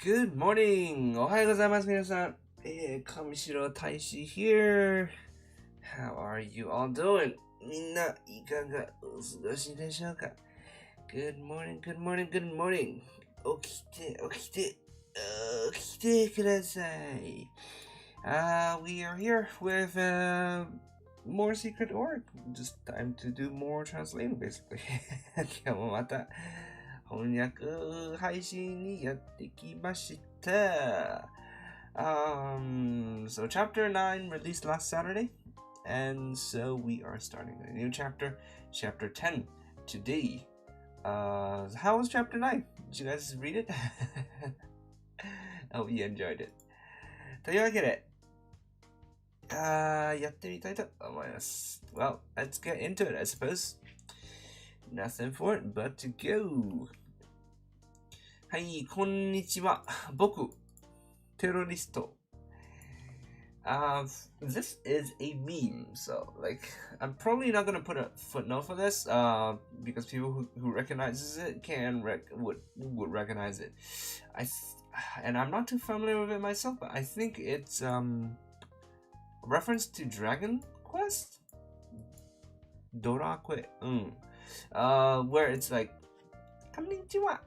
Good morning! おはようございます、皆さん。上白大使 here. How are you all doing? みんないかがお過ごしでしょうか？ Good morning, good morning, good morning. 起きてください。We are here with more secret org. Just time to do more translating, basically. 今日もまた翻訳配信にやってきました。So chapter 9 released last Saturday, and so we are starting a new chapter, chapter 10 today. How was chapter 9? Did you guys read it? I hope you enjoyed it. というわけで、やってみたいと思います。Well, let's get into it, I suppose. Nothing for it but to go. はい、こんにちは。僕、テロリスト。This is a meme, so like I'm probably not gonna put a footnote for this, because people who recognizes it would recognize it. And I'm not too familiar with it myself, but I think it's reference to Dragon Quest, Dorakue, where it's like, konnichiwa.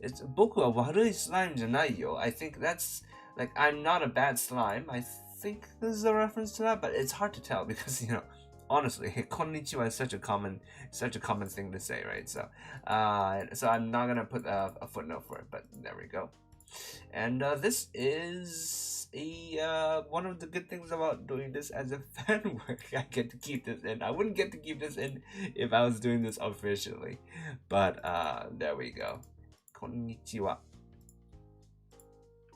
It's 僕は悪いスライムじゃないよ. I think that's like I'm not a bad slime. I think this is a reference to that, but it's hard to tell because honestly, konnichiwa is such a common thing to say, right? So I'm not gonna put a footnote for it, but there we go. And this is one of the good things about doing this as a fan work. I get to keep this in. I wouldn't get to keep this in if I was doing this officially, but there we go. Konnichiwa.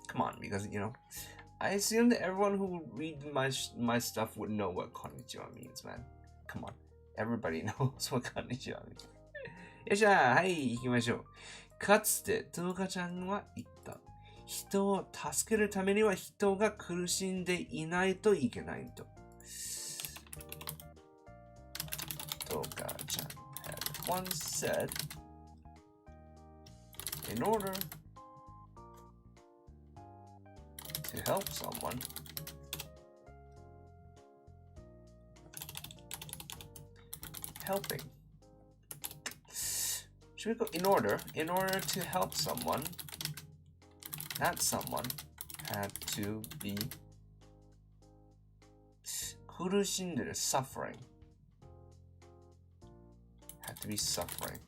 Come on, because I assume that everyone who reads my stuff would know what konnichiwa means, man. Come on, everybody knows what konnichiwa means. よっしゃー、はい、行きましょう。かつてトウカちゃんは言った。人を助けるためには人が苦しんでいないといけないと。トウカちゃん had once said, in order to help someone, helping. Should we go in order to help someone, that someone had to be 苦しんでる suffering, had to be suffering,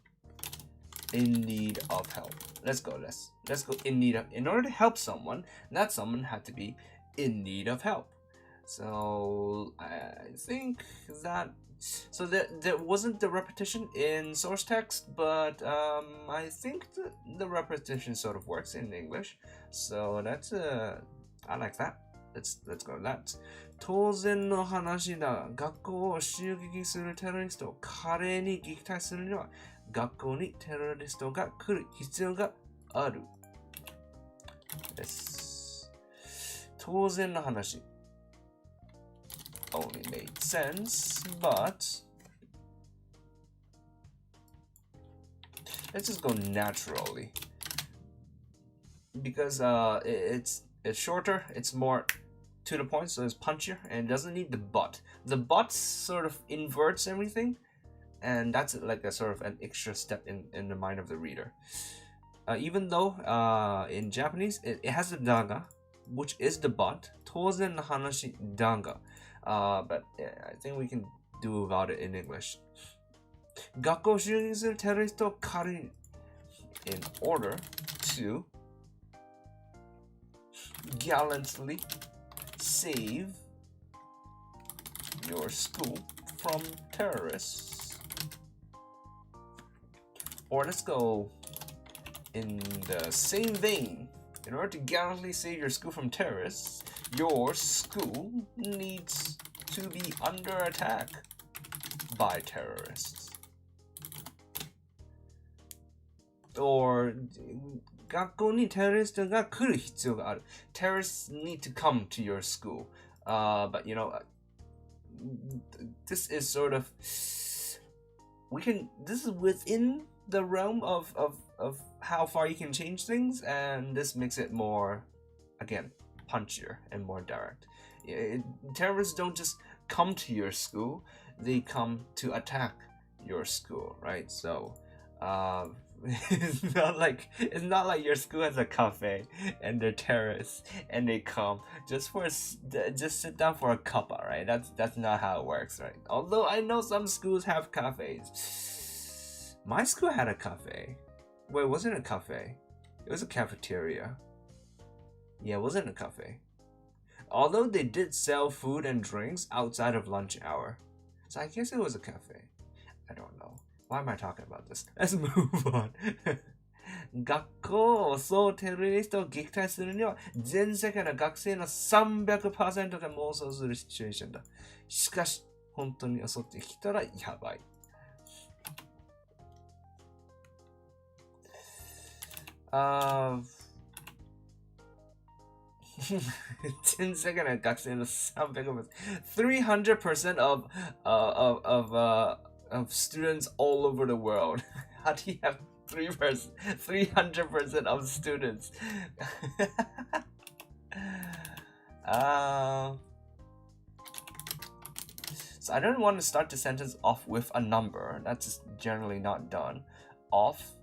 in need of help. Let's go in need of, in order to help someone, that someone had to be in need of help. So I think that there wasn't the repetition in source text, but I think the repetition sort of works in English. So that's I like that. Let's go with that. 当然の話だ。学校を襲撃するテロリストを華麗に撃退するには、学校にテロリストが来る必要がある。です。当然の話。Only made sense, but let's just go naturally because it's shorter, it's more to the point, so it's punchier and it doesn't need the but. The but sort of inverts everything, and that's like a sort of an extra step in the mind of the reader. Even though in Japanese it has the daga, which is the but. 当然の話 daga. But yeah, I think we can do about it in English. 学校を襲撃するテロリストを狩り in order to gallantly save your school from terrorists. Or let's go in the same vein. In order to gallantly save your school from terrorists, your school needs to be under attack by terrorists. Or 学校にテロリストが来る必要がある。Terrorists need to come to your school. But this is sort of this is within the realm of how far you can change things, and this makes it more, again, punchier and more direct. Terrorists don't just come to your school, they come to attack your school, right? So it's not like your school has a cafe and they're terrorists and they come just sit down for a cuppa, right? That's not how it works, right? Although I know some schools have cafes. My school had a cafe. Wait, it wasn't a cafe. It was a cafeteria. Yeah, it wasn't a cafe. Although they did sell food and drinks outside of lunch hour. So I guess it was a cafe. I don't know. Why am I talking about this? Let's move on. 学校をそうテロリストを撃退するには全世界の学生の 300% が妄想するシチュエーションだ。しかし、本当に襲ってきたらやばい。全世界の学生の 300%, 300% of students all over the world. How do you have 300% of students? So I don't want to start the sentence off with a number. That's just generally not done. Off.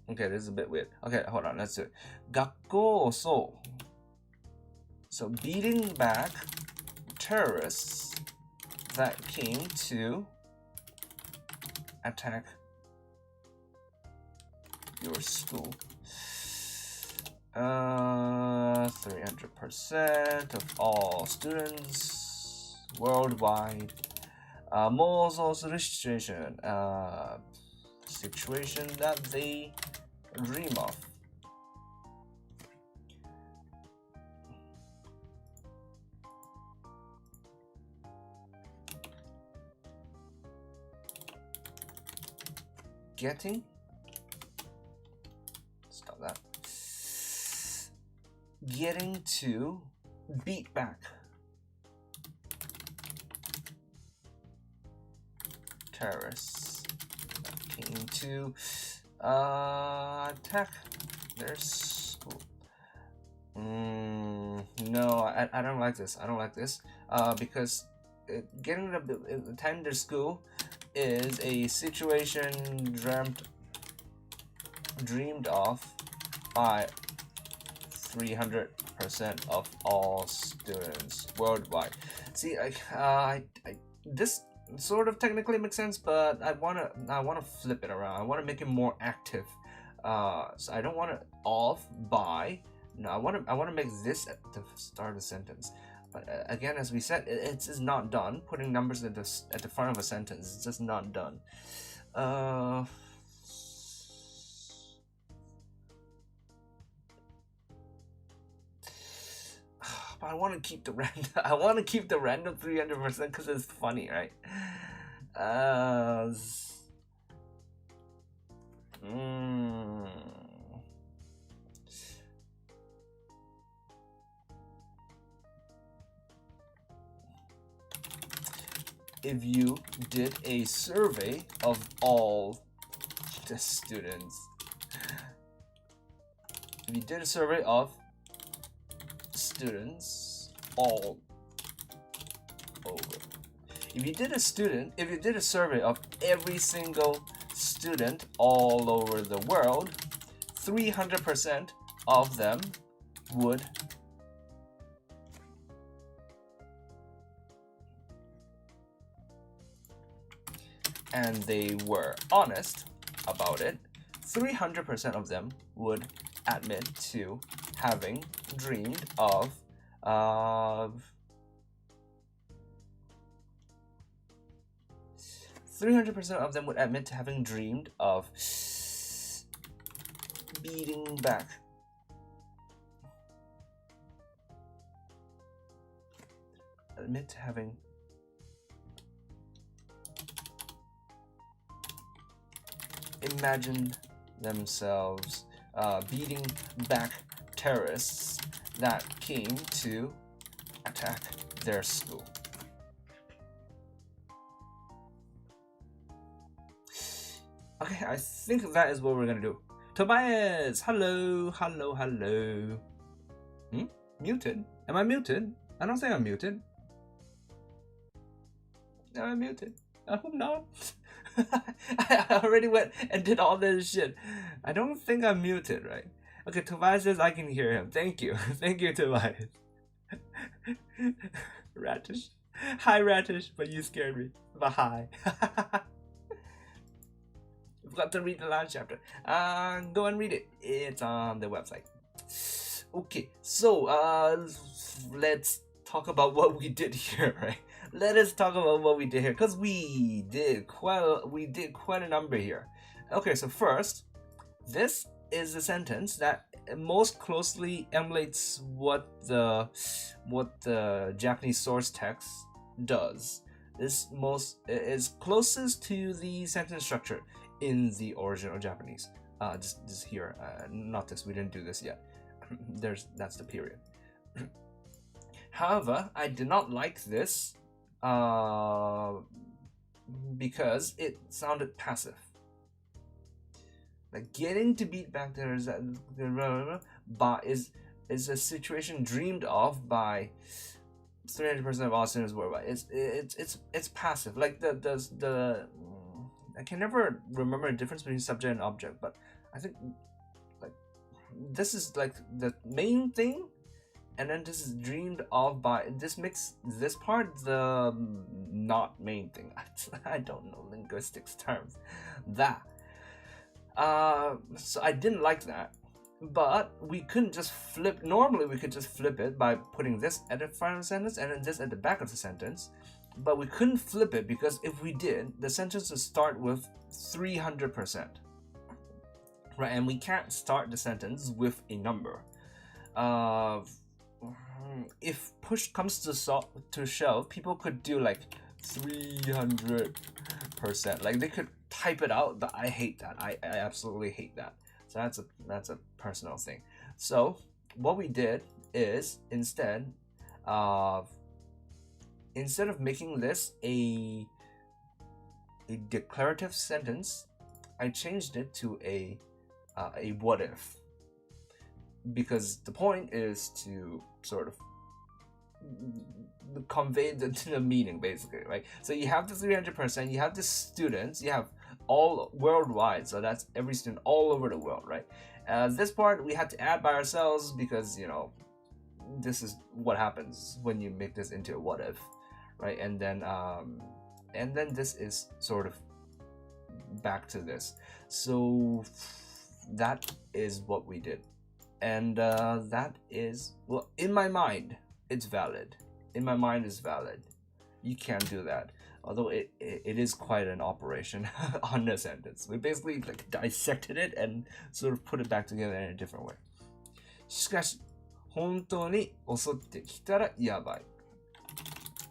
Okay, this is a bit weird. Okay, hold on, let's do it. 学校 so beating back terrorists that came to attack your school. 300% of all students worldwide. 妄想するシチュエーション。Situation that they dream of. Getting. Stop that. Getting to beat back. Terrorists came to attack their school. No, I don't like this. I don't like this. Because getting to attend their school is a situation dreamed of by 300% of all students worldwide. See, this sort of technically makes sense, but I wanna flip it around. I wanna make it more active. So I don't want it off by. No, I wanna make this at the start of the sentence. But again, as we said, it's just not done. Putting numbers at the front of a sentence is just not done. But I want to keep the random. I want to keep the random 300% because it's funny, right? If you did a survey of all the students, if you did a survey of students all over. If you did a survey of every single student all over the world, 300% of them would and they were honest about it, 300% of them would admit to having dreamed of 300% of them would admit to having dreamed of beating back. Admit to having imagined themselves beating back terrorists that came to attack their school. Okay, I think that is what we're gonna do. Tobias, hello. Muted? Am I muted? I don't think I'm muted. Am I muted? I hope not. I already went and did all this shit. I don't think I'm muted, right? Okay, Tobias says I can hear him. Thank you. Thank you, Tobias. Ratish. Hi, Ratish, but you scared me. But hi. We've got to read the last chapter. Go and read it. It's on the website. Okay, so let's talk about what we did here, right? Let us talk about what we did here, because we did quite a number here. Okay, so first, this is a sentence that most closely emulates what the Japanese source text does. This is closest to the sentence structure in the original Japanese. This here, not this. We didn't do this yet. That's the period. However, I did not like this because it sounded passive. Like getting to beat back there is a situation dreamed of by 300% of all sinners worldwide. It's passive. Like the I can never remember the difference between subject and object, but I think like this is like the main thing, and then this is dreamed of by, this makes this part the not main thing. I don't know linguistics terms. So I didn't like that, but we couldn't just flip. Normally we could just flip it by putting this at the front of the sentence and then this at the back of the sentence, but we couldn't flip it because if we did, the sentence would start with 300%, right? And we can't start the sentence with a number. If push comes to shove, people could do like 300%. Like they could type it out, but I hate that. I absolutely hate that. So that's a personal thing. So what we did is instead of making this a declarative sentence, I changed it to a what if, because the point is to sort of convey the meaning, basically, right? So you have the 300%, you have the students, you have all worldwide, so that's every student all over the world, right? This part we had to add by ourselves because, you know, this is what happens when you make this into a what if, right? And then this is sort of back to this. So that is what we did, and that is, well, in my mind it's valid. In my mind it's valid. You can't do that, although it is quite an operation on the sentence. We basically like dissected it and sort of put it back together in a different way. しかし本当に襲ってきたらやばい。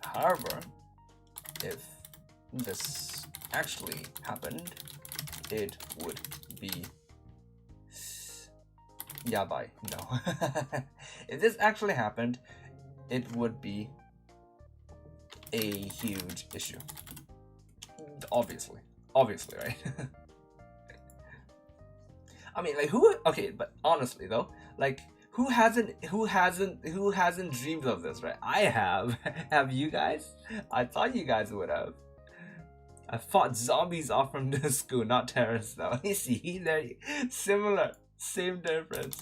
However, if this actually happened, it would be やばい. No. If this actually happened, it would be a huge issue. Obviously, right? I mean, like okay, but honestly though, like who hasn't dreamed of this, right? I have. Have you guys? I thought you guys would have. I fought zombies off from this school, not terrorists though. You see, they're similar, same difference.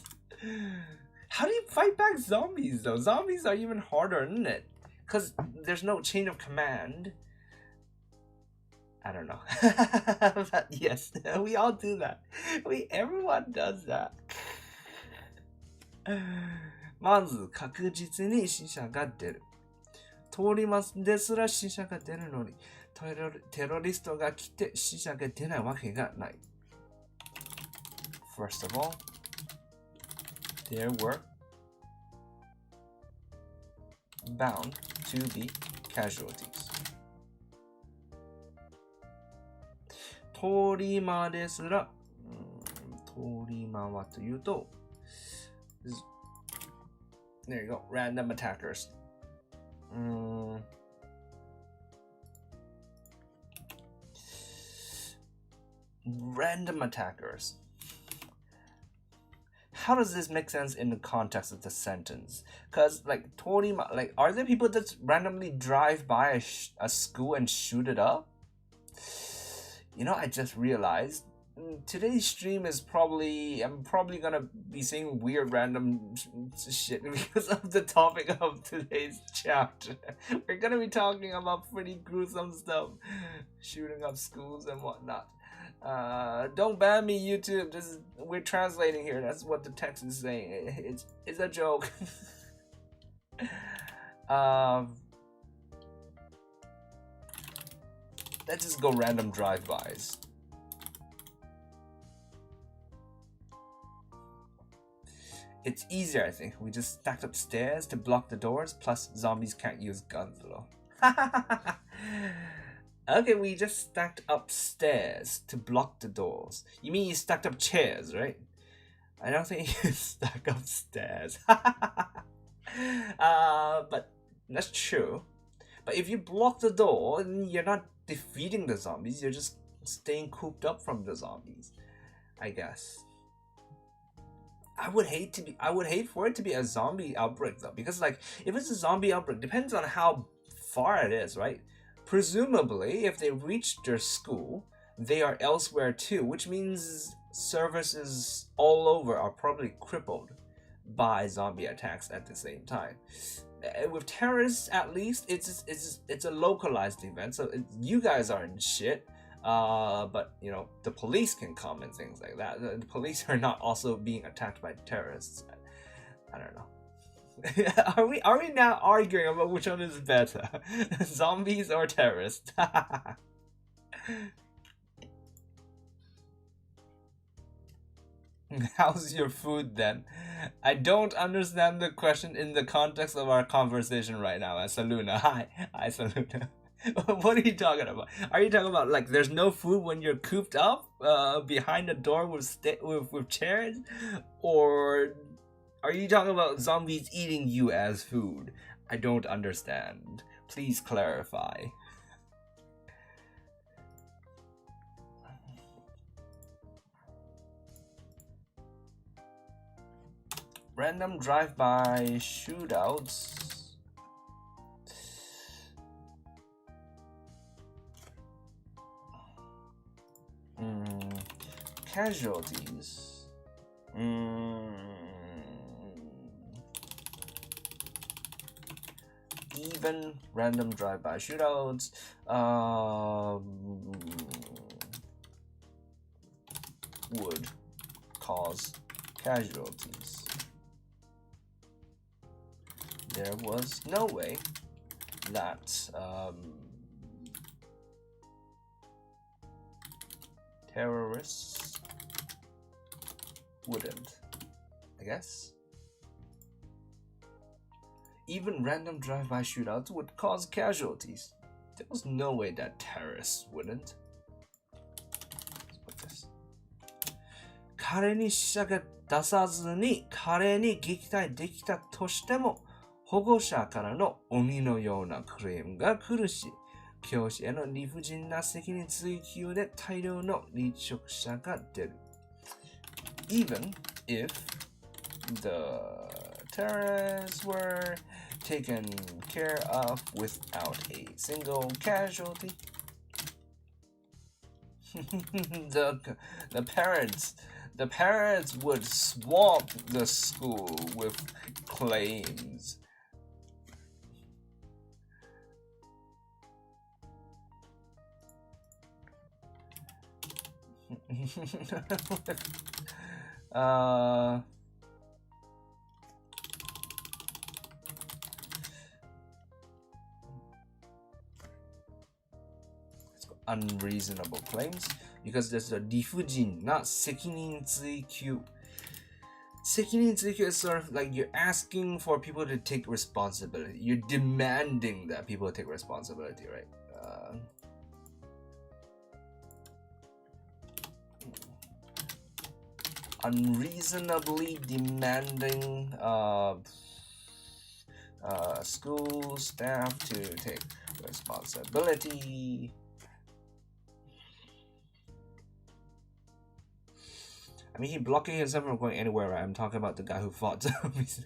How do you fight back zombies though? Zombies are even harder, isn't it? Because there's no chain of command. I don't know. But yes, we all do that. Everyone does that. まず確実に死者が出る。通りますですら死者が出るのに、テロリストが来て死者が出ないわけがない。First of all, there were bound to be casualties. 通り魔ですら、り魔はというと、there you go, random attackers. Random attackers. How does this make sense in the context of the sentence? Because, like, are there people that randomly drive by a school and shoot it up? You know, I just realized today's stream is I'm probably gonna be saying weird random shit because of the topic of today's chapter. We're gonna be talking about pretty gruesome stuff, shooting up schools and whatnot. Don't ban me, YouTube. We're translating here. That's what the text is saying. It's a joke. Let's just go random drive-bys. It's easier, I think. We just stacked up stairs to block the doors, plus zombies can't use guns though. Okay, we just stacked up stairs to block the doors. You mean you stacked up chairs, right? I don't think you stack up stairs. But that's true. But if you block the door, then you're not defeating the zombies, you're just staying cooped up from the zombies, I guess. I would hate for it to be a zombie outbreak though, because like if it's a zombie outbreak, depends on how far it is, right? Presumably, if they reach their school, they are elsewhere too, which means services all over are probably crippled by zombie attacks at the same time. With terrorists, at least, it's a localized event, so you guys are in shit. But you know, the police can come and things like that. The police are not also being attacked by terrorists. I don't know. Are we now arguing about which one is better, zombies or terrorists? How's your food then? I don't understand the question in the context of our conversation right now. Saluna, hi Saluna. What are you talking about? Are you talking about like there's no food when you're cooped up behind a door with chairs, or are you talking about zombies eating you as food? I don't understand. Please clarify. Random drive-by shootouts. Casualties. Even random drive-by shootouts. Would cause casualties. There was no way that terrorists wouldn't, I guess. Even random drive-by shootouts would cause casualties. There was no way that terrorists wouldn't. Let's put this. 彼に死者が出さずに彼に撃退できたとしても保護者からの鬼のようなクレームが来るし、教師への理不尽な責任追及で大量の離職者が出る。Even if the terrorists were taken care of without a single casualty, the parents would swamp the school with claims. Unreasonable claims because there's a 理不尽な責任追及。責任追及 is sort of like you're asking for people to take responsibility. You're demanding that people take responsibility, right? unreasonably demanding school staff to take responsibility. I mean, he blocking himself from going anywhere, right? I'm talking about the guy who fought zombies.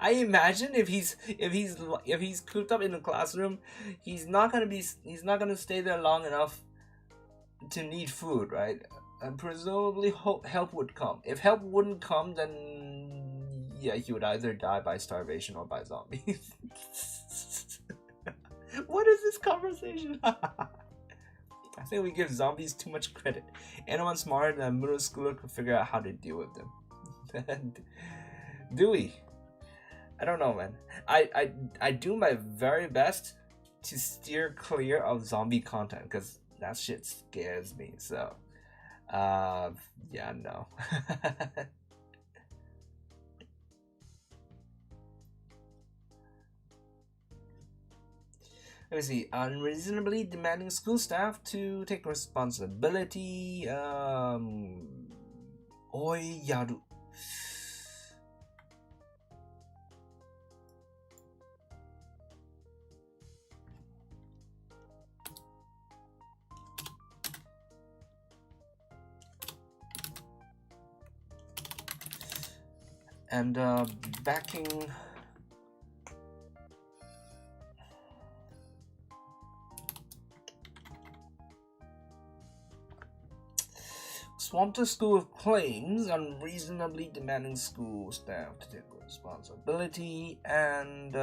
I imagine if he's cooped up in the classroom, he's not gonna stay there long enough to need food, right? And presumably help would come. If help wouldn't come, then yeah, he would either die by starvation or by zombies. What is this conversation? I think we give zombies too much credit. Anyone smarter than a middle schooler could figure out how to deal with them. Do we? I don't know, man. I do my very best to steer clear of zombie content because that shit scares me. So, yeah, no. Let me see. Unreasonably demanding school staff to take responsibility. Oi yaru. And backing swamped the school with claims, unreasonably demanding school staff to take responsibility, and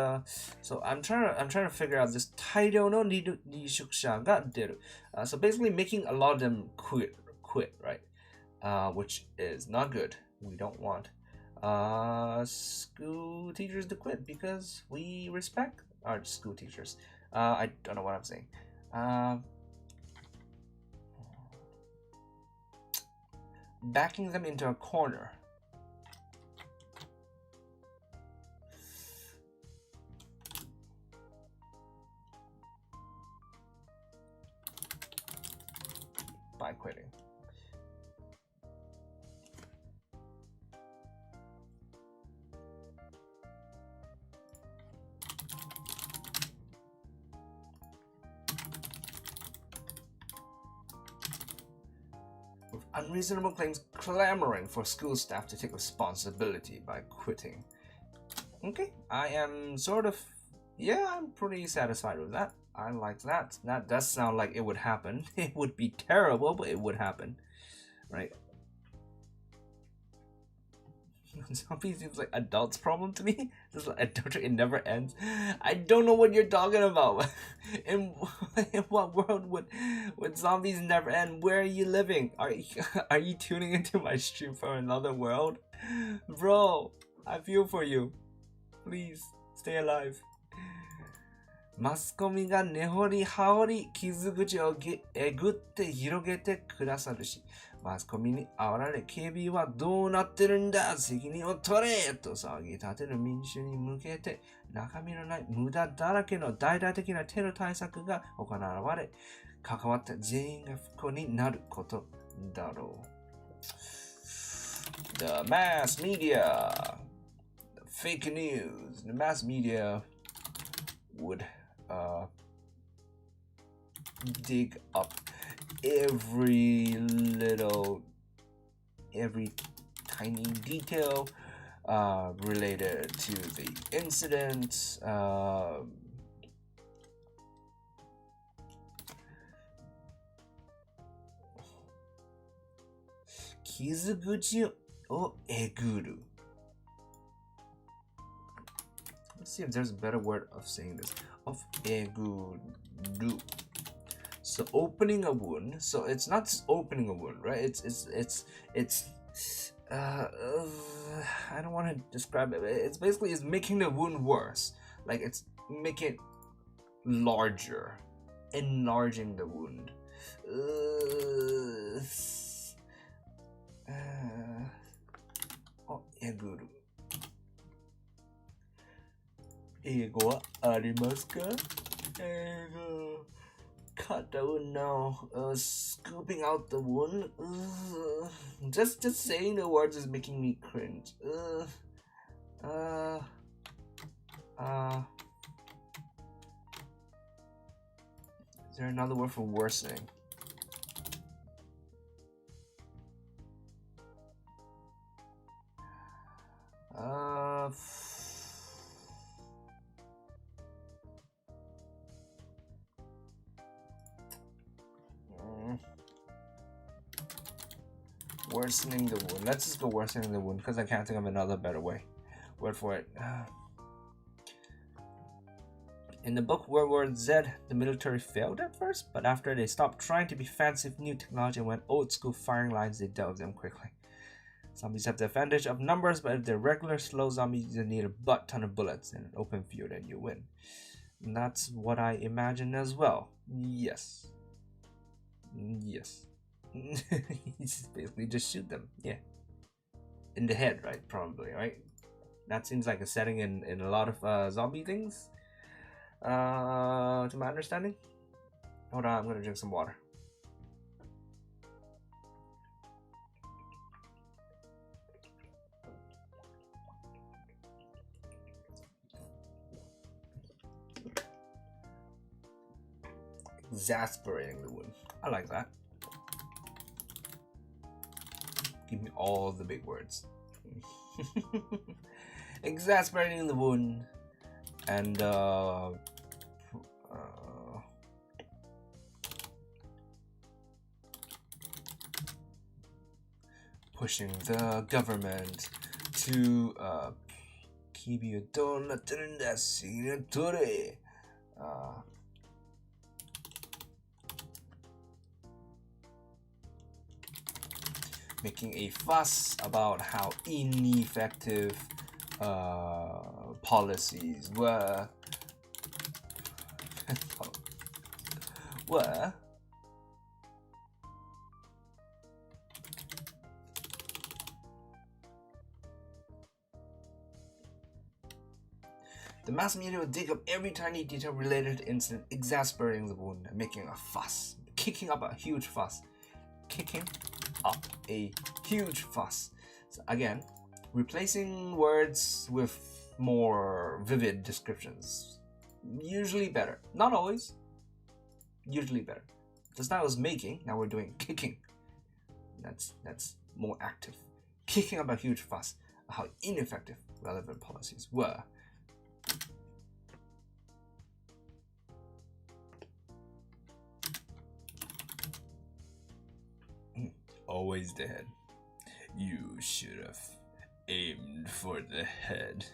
so I'm trying to figure out this tairyo no nishukusha ga deru. So basically making a lot of them quit, right? Which is not good. We don't want school teachers to quit because we respect our school teachers. I don't know what I'm saying. Backing them into a corner. By quitting. With unreasonable claims clamoring for school staff to take responsibility by quitting. Okay, I am I'm pretty satisfied with that. I like that. That does sound like it would happen. It would be terrible, but it would happen, right? Zombie seems like adults' problem to me. Just like adultery, it never ends. I don't know what you're talking about. In what world would zombies never end? Where are you living? Are you tuning into my stream from another world? Bro, I feel for you. Please, stay alive. マスコミが根掘り葉掘り傷口をえぐって広げてくださるし、マスコミに煽られ警備はどうなってるんだ、責任を取れと騒ぎ立てる民衆に向けて中身のない無駄だらけの大々的なテロ対策が行われ、関わった全員が不幸になることだろう。The mass media, the fake news, the mass media would dig up every tiny detail related to the incident. Kizuguchi o eguru. Let's see if there's a better word of saying this. Of eguru. So opening a wound. So it's not just opening a wound, right? It's I don't want to describe it. It's basically making the wound worse. Like it's making it larger, enlarging the wound. Eguru. 英語はありますか？英語。don't know. Scooping out the wound. Just saying the words is making me cringe. Is there another word for worsening? Worsening the wound. Let's just go worsening the wound because I can't think of another better word for it. In the book World War Z, the military failed at first, but after they stopped trying to be fancy with new technology and went old school firing lines, they dealt with them quickly. Zombies have the advantage of numbers, but if they're regular slow zombies, you need a butt ton of bullets in an open field and you win. And that's what I imagine as well. Yes. Yes. Basically just shoot them. Yeah. In the head, right? Probably, right? That seems like a setting in a lot of zombie things. To my understanding. Hold on, I'm gonna drink some water. Exasperating the wound. I like that. Give me all the big words. Exasperating the wound. And pushing the government to keep you making a fuss about how ineffective policies were the mass media will dig up every tiny detail related to the incident, exasperating the wound and making a fuss, kicking up a huge fuss. So again, replacing words with more vivid descriptions. Usually better. Not always. Usually better. Just now I was making, now we're doing kicking. That's more active. Kicking up a huge fuss of how ineffective relevant policies were. Always the head. You should have aimed for the head.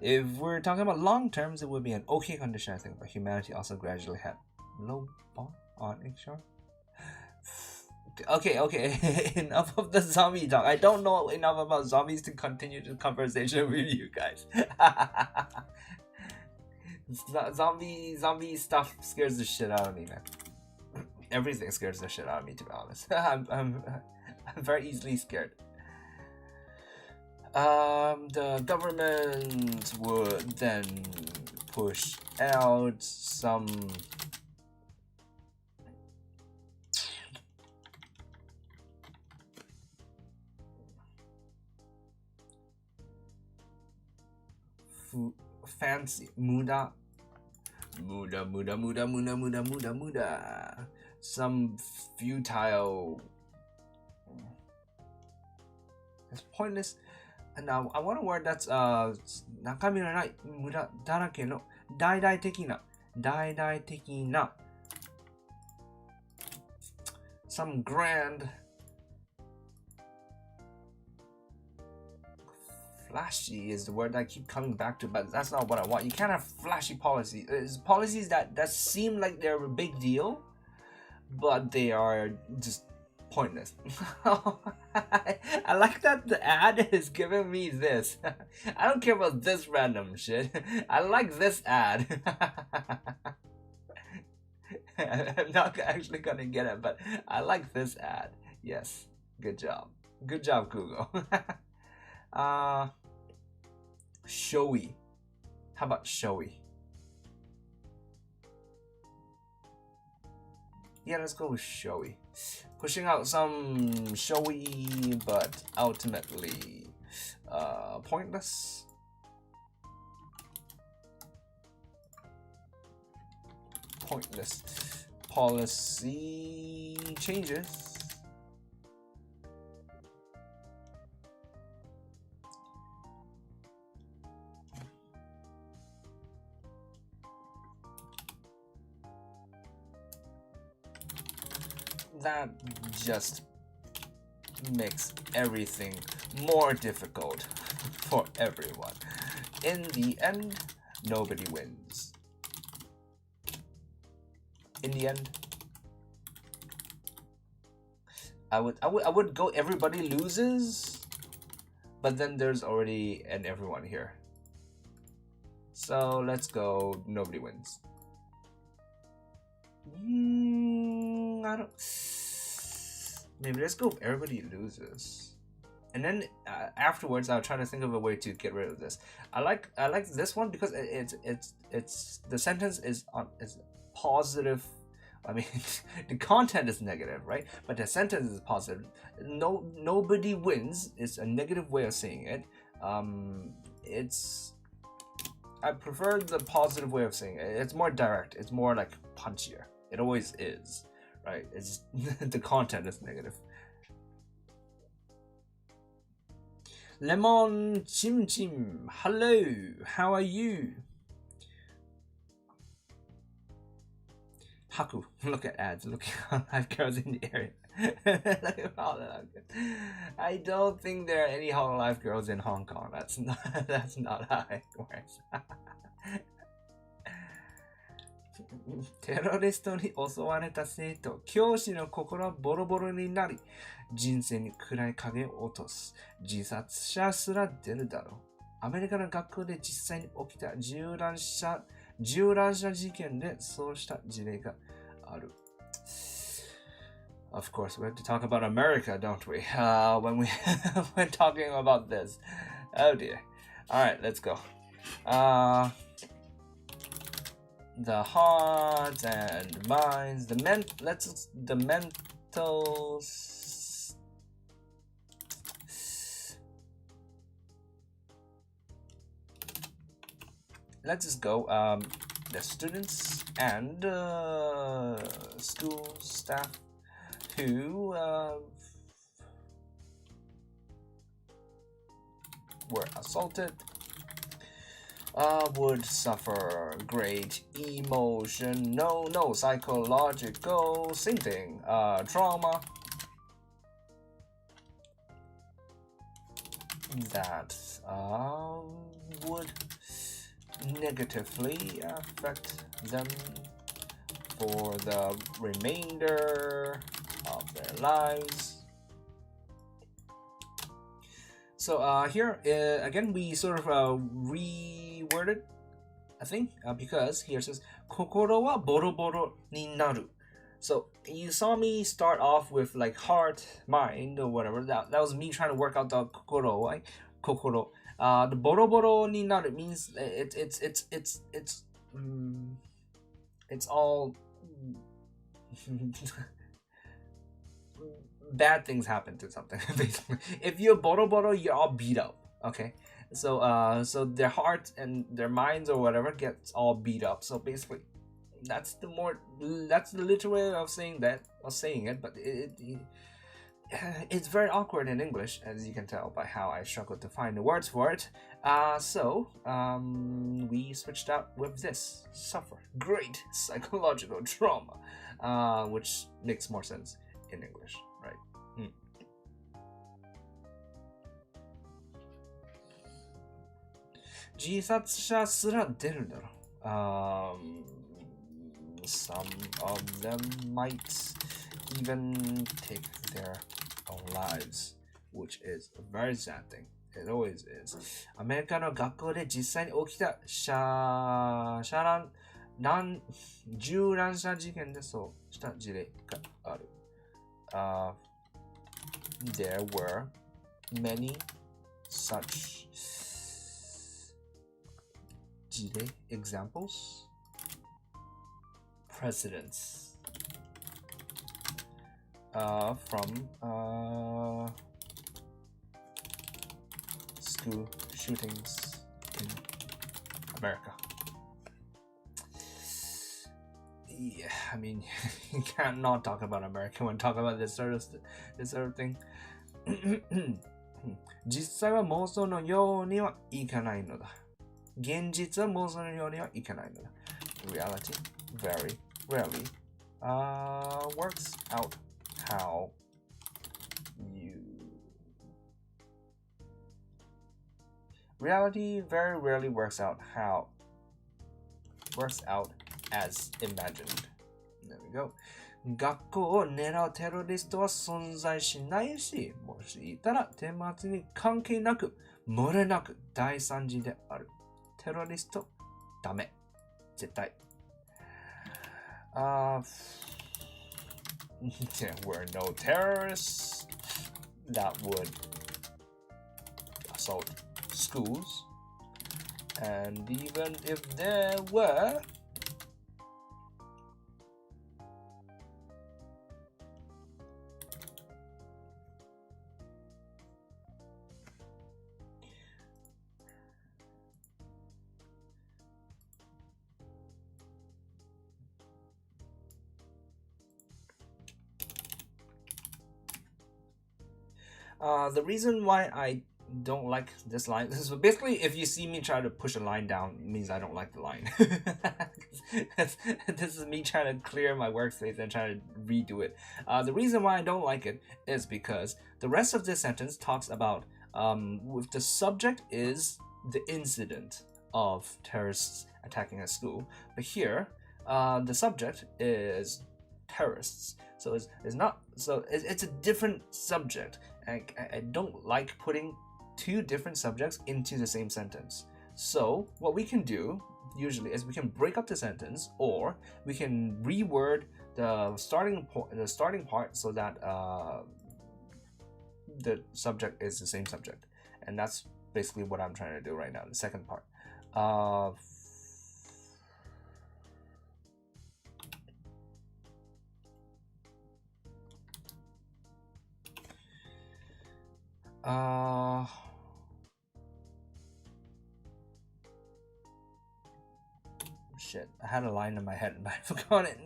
If we're talking about long terms, it would be an okay condition, I think, but humanity also gradually had low bar on eggshell. Okay, enough of the zombie talk. I don't know enough about zombies to continue the conversation with you guys. Zombie stuff scares the shit out of me, man. Everything scares the shit out of me, to be honest. I'm very easily scared. The government would then push out some fancy muda, some futile, it's pointless. And now I want a word that's nakami no nai muda darake no daidai tekina, some grand, flashy is the word I keep coming back to, but that's not what I want. You can't have flashy policies. It's policies that seem like they're a big deal, but they are just pointless. I like that the ad is giving me this. I don't care about this random shit. I like this ad. I'm not actually gonna get it, but I like this ad. Yes, good job. Good job, Google. Showy. How about showy? Yeah, let's go with showy. Pushing out some showy, but ultimately pointless. Pointless policy changes. That just makes everything more difficult for everyone. In the end, nobody wins. In the end, I would go everybody loses, but then there's already an everyone here. So let's go nobody wins. I don't. Maybe let's go everybody loses, and then afterwards I'll try to think of a way to get rid of this. I like this one because it's the sentence is positive. I mean, the content is negative, right? But the sentence is positive. Nobody wins is a negative way of saying it. I prefer the positive way of saying it. It's more direct. It's more like punchier. It always is, right? It's the content is negative. Lemon Chim Chim, hello. How are you? Haku, look at ads. Look at live girls in the area. Look at all that. I don't think there are any Hololive girls in Hong Kong. That's not how it works. テロリストに襲われた生徒、教師の心はボロボロになり、人生に暗い影を落とす。自殺者すら出るだろう。アメリカの学校で実際に起きた銃乱射事件でそうした事例がある。Of course, we have to talk about America, don't we? When we're talking about this. Oh dear. Alright, let's go. The hearts and minds, the mentals. Let's just go. The students and school staff who were assaulted would suffer great emotion, psychological, same thing, trauma that would negatively affect them for the remainder of their lives. So here again we sort of reworded, I think, because here it says kokoro wa boroboro ni naru. So you saw me start off with like heart, mind, or whatever. That was me trying to work out the kokoro, right? Kokoro. The boroboro ni naru means it's all bad things happen to something. Basically, if you're boroboro, you're all beat up. Okay, so their heart and their minds or whatever gets all beat up. So basically, that's the literal way of saying it. But it's very awkward in English, as you can tell by how I struggled to find the words for it. So we switched out with this: suffer great psychological trauma, which makes more sense in English, right? 自殺者すら出るだろう。Some of them might even take their own lives, which is a very sad thing. It always is. アメリカの学校で実際に起きた銃乱射事件でそうした事例がある。There were many such examples. Presidents from school shootings in America. Yeah, I mean, you can't not talk about America when talking about this sort of thing. 実際は妄想のようにはいかないのだ。現実は妄想のようにはいかないのだ。Reality very rarely works out how you. Reality very rarely works out as imagined. There we go. 学校を狙うテロリストは存在しないし、もしいたら顛末に関係なく、漏れなく大惨事である。テロリスト、ダメ。絶対。There were no terrorists that would assault schools. And even if there were, the reason why I don't like this line, so basically if you see me try to push a line down, it means I don't like the line. This is me trying to clear my workspace and trying to redo it. The reason why I don't like it is because the rest of this sentence talks about if the subject is the incident of terrorists attacking a school, but here the subject is terrorists, so it's a different subject. I don't like putting two different subjects into the same sentence. So what we can do usually is we can break up the sentence, or we can reword the starting part so that the subject is the same subject, and that's basically what I'm trying to do right now. The second part. Shit, I had a line in my head, but I forgot it.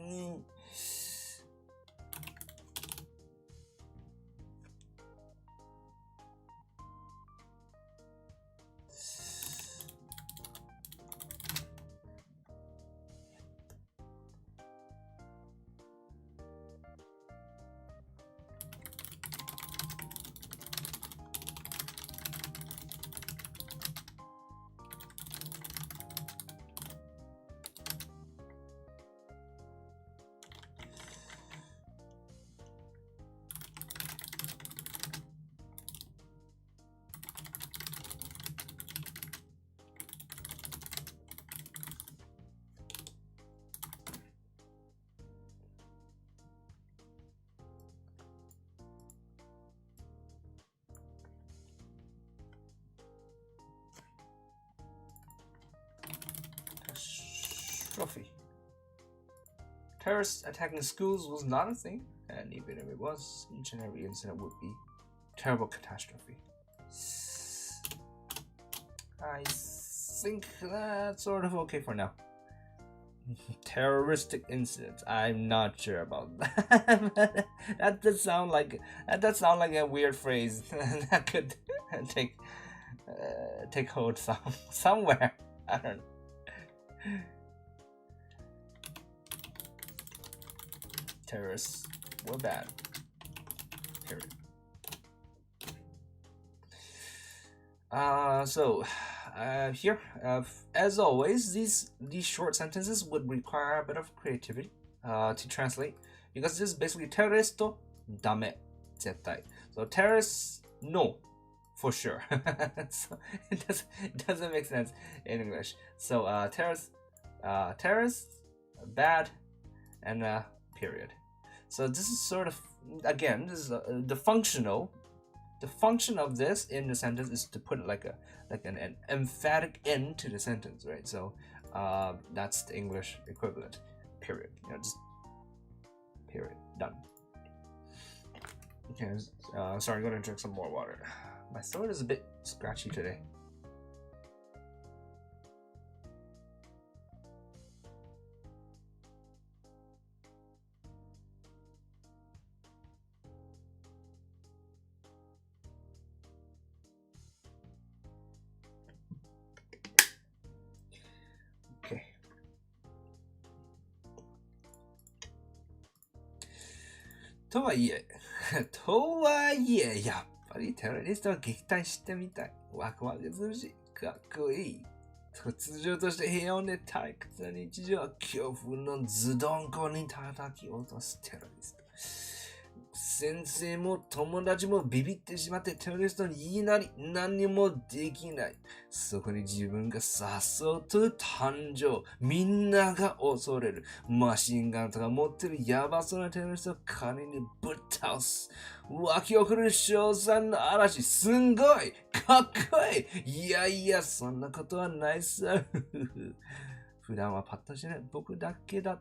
Catastrophe. Terrorists attacking schools was not a thing, and even if it was, each and every incident would be terrible catastrophe. I think that's sort of okay for now. Terroristic incidents. I'm not sure about that. That does sound like a weird phrase that could take hold somewhere. I don't know. Terrorists were bad. Period. Here, as always, these short sentences would require a bit of creativity to translate, because this is basically terroristo dame zettai. So terrorists, no, for sure. So it doesn't make sense in English. So terrorists, bad, and period. So this is sort of, again, this is the function of this in the sentence is to put like an emphatic end to the sentence, right? So that's the English equivalent. Period. Just period. Done. Okay, sorry, I'm gonna drink some more water. My throat is a bit scratchy today. Okay. とはいえ、やっぱりテロリストは撃退してみたい。ワクワクするし、かっこいい。突如として平穏で退屈な日常は恐怖のズドンコに叩き落とすテロリスト。先生も友達もビビってしまってテロリストに言いなり何にもできない。そこに自分がさっそうと誕生。みんなが恐れる。マシンガンとか持ってるヤバそうなテロリストを金にぶっ倒す。湧き起こる称賛の嵐。すんごいかっこいい。いや、そんなことはないさ。普段はパッとしない。僕だったけど、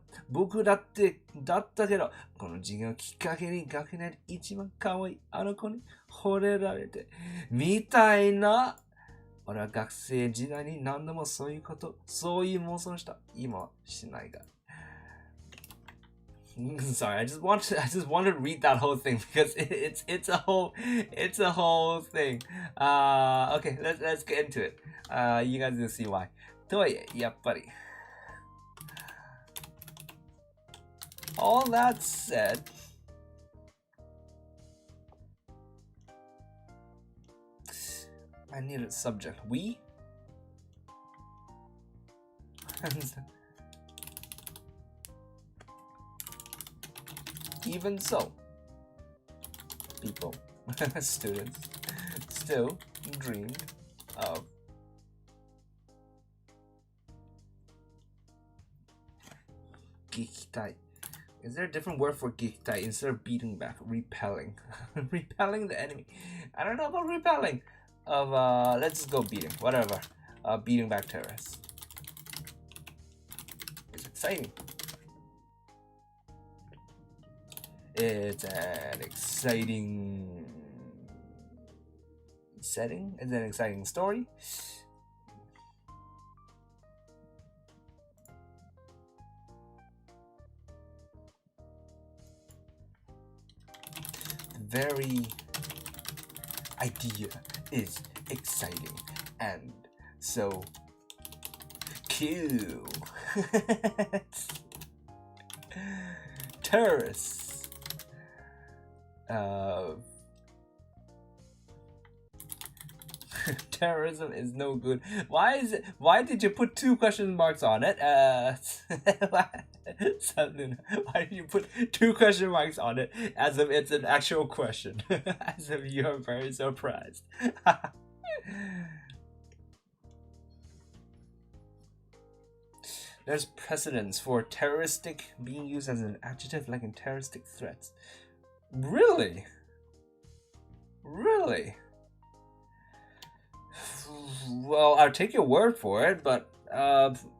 この授業をきっかけに学年で一番可愛いあの子に惚れられて、みたいな。俺は学生時代に何度もそういう妄想した。今はしないが。Sorry, I just want to read that whole thing because it's a whole thing. Okay, let's get into it. You guys will see why. とはいえ、やっぱり。All that said, I need a subject. We? Even so, people, students, still dreamed of Gekitai. Is there a different word for Gekitai instead of beating back? Repelling. Repelling the enemy. I don't know about repelling. Let's just go beating. Whatever. Beating back terrorists. It's exciting. It's an exciting setting. It's an exciting story. The very idea is exciting and so cool. Terrorists. Terrorism is no good. Why did you put 2 question marks on it? Why did you put 2 question marks on it as if it's an actual question? As if you are very surprised. There's precedence for terroristic being used as an adjective like in terroristic threats. Really? Well, I'll take your word for it, but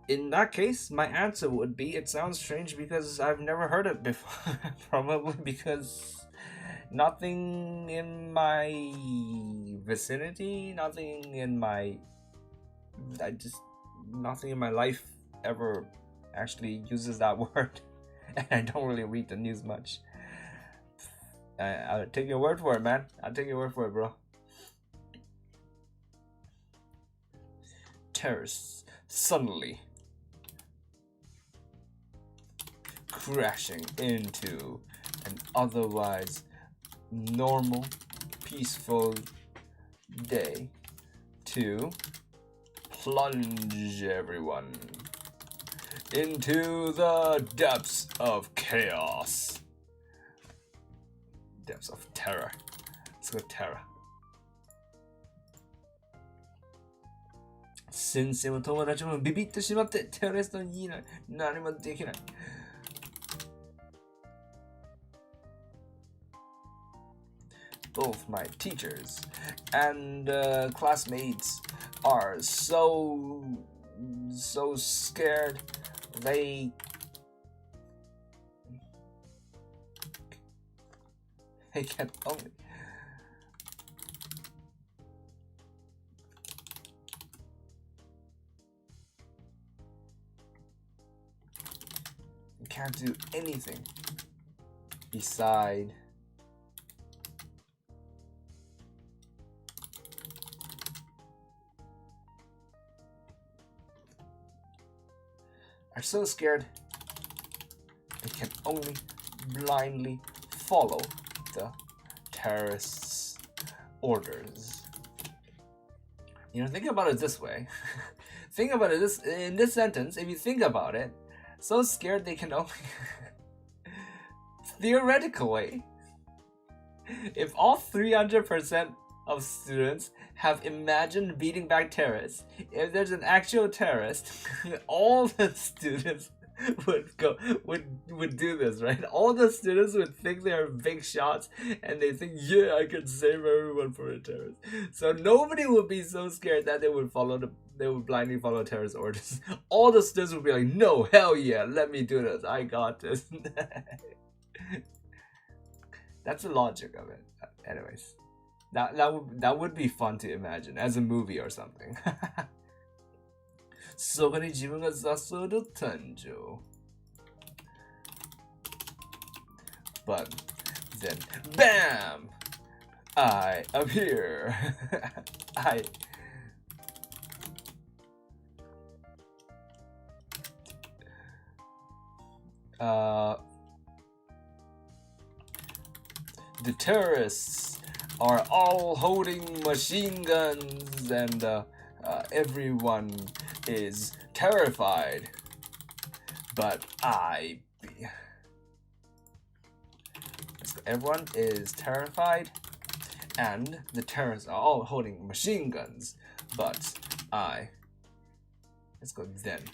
in that case, my answer would be it sounds strange because I've never heard it before. Probably because nothing in my vicinity, nothing in my life ever actually uses that word. And I don't really read the news much. I'll take your word for it, man. I'll take your word for it, bro. Terrorists suddenly crashing into an otherwise normal, peaceful day to plunge everyone into the depths of chaos. Depths of terror. Let's go terror. 先生も友達もビビってしまってテロリストに言いない。何もできない。Both my teachers and classmates are so scared. They can only. You can't do anything beside are so scared they can only blindly follow the terrorists' orders. You know, think about it this way. Think about it in this sentence. If you think about it, so scared they can only theoretically, if all 300% of students have imagined beating back terrorists, if there's an actual terrorist, all the students would do this, right? All the students would think they are big shots and they think, yeah, I can save everyone from a terrorist. So nobody would be so scared that they would blindly follow terrorist orders. All the students would be like, no, hell yeah, let me do this. I got this. That's the logic of it. Anyways, that would be fun to imagine as a movie or something. そこに自分が座する誕生 But then, BAM! I appear. The terrorists are all holding machine guns and everyone is terrified, but everyone is terrified and the terrorists are all holding machine guns, but let's go then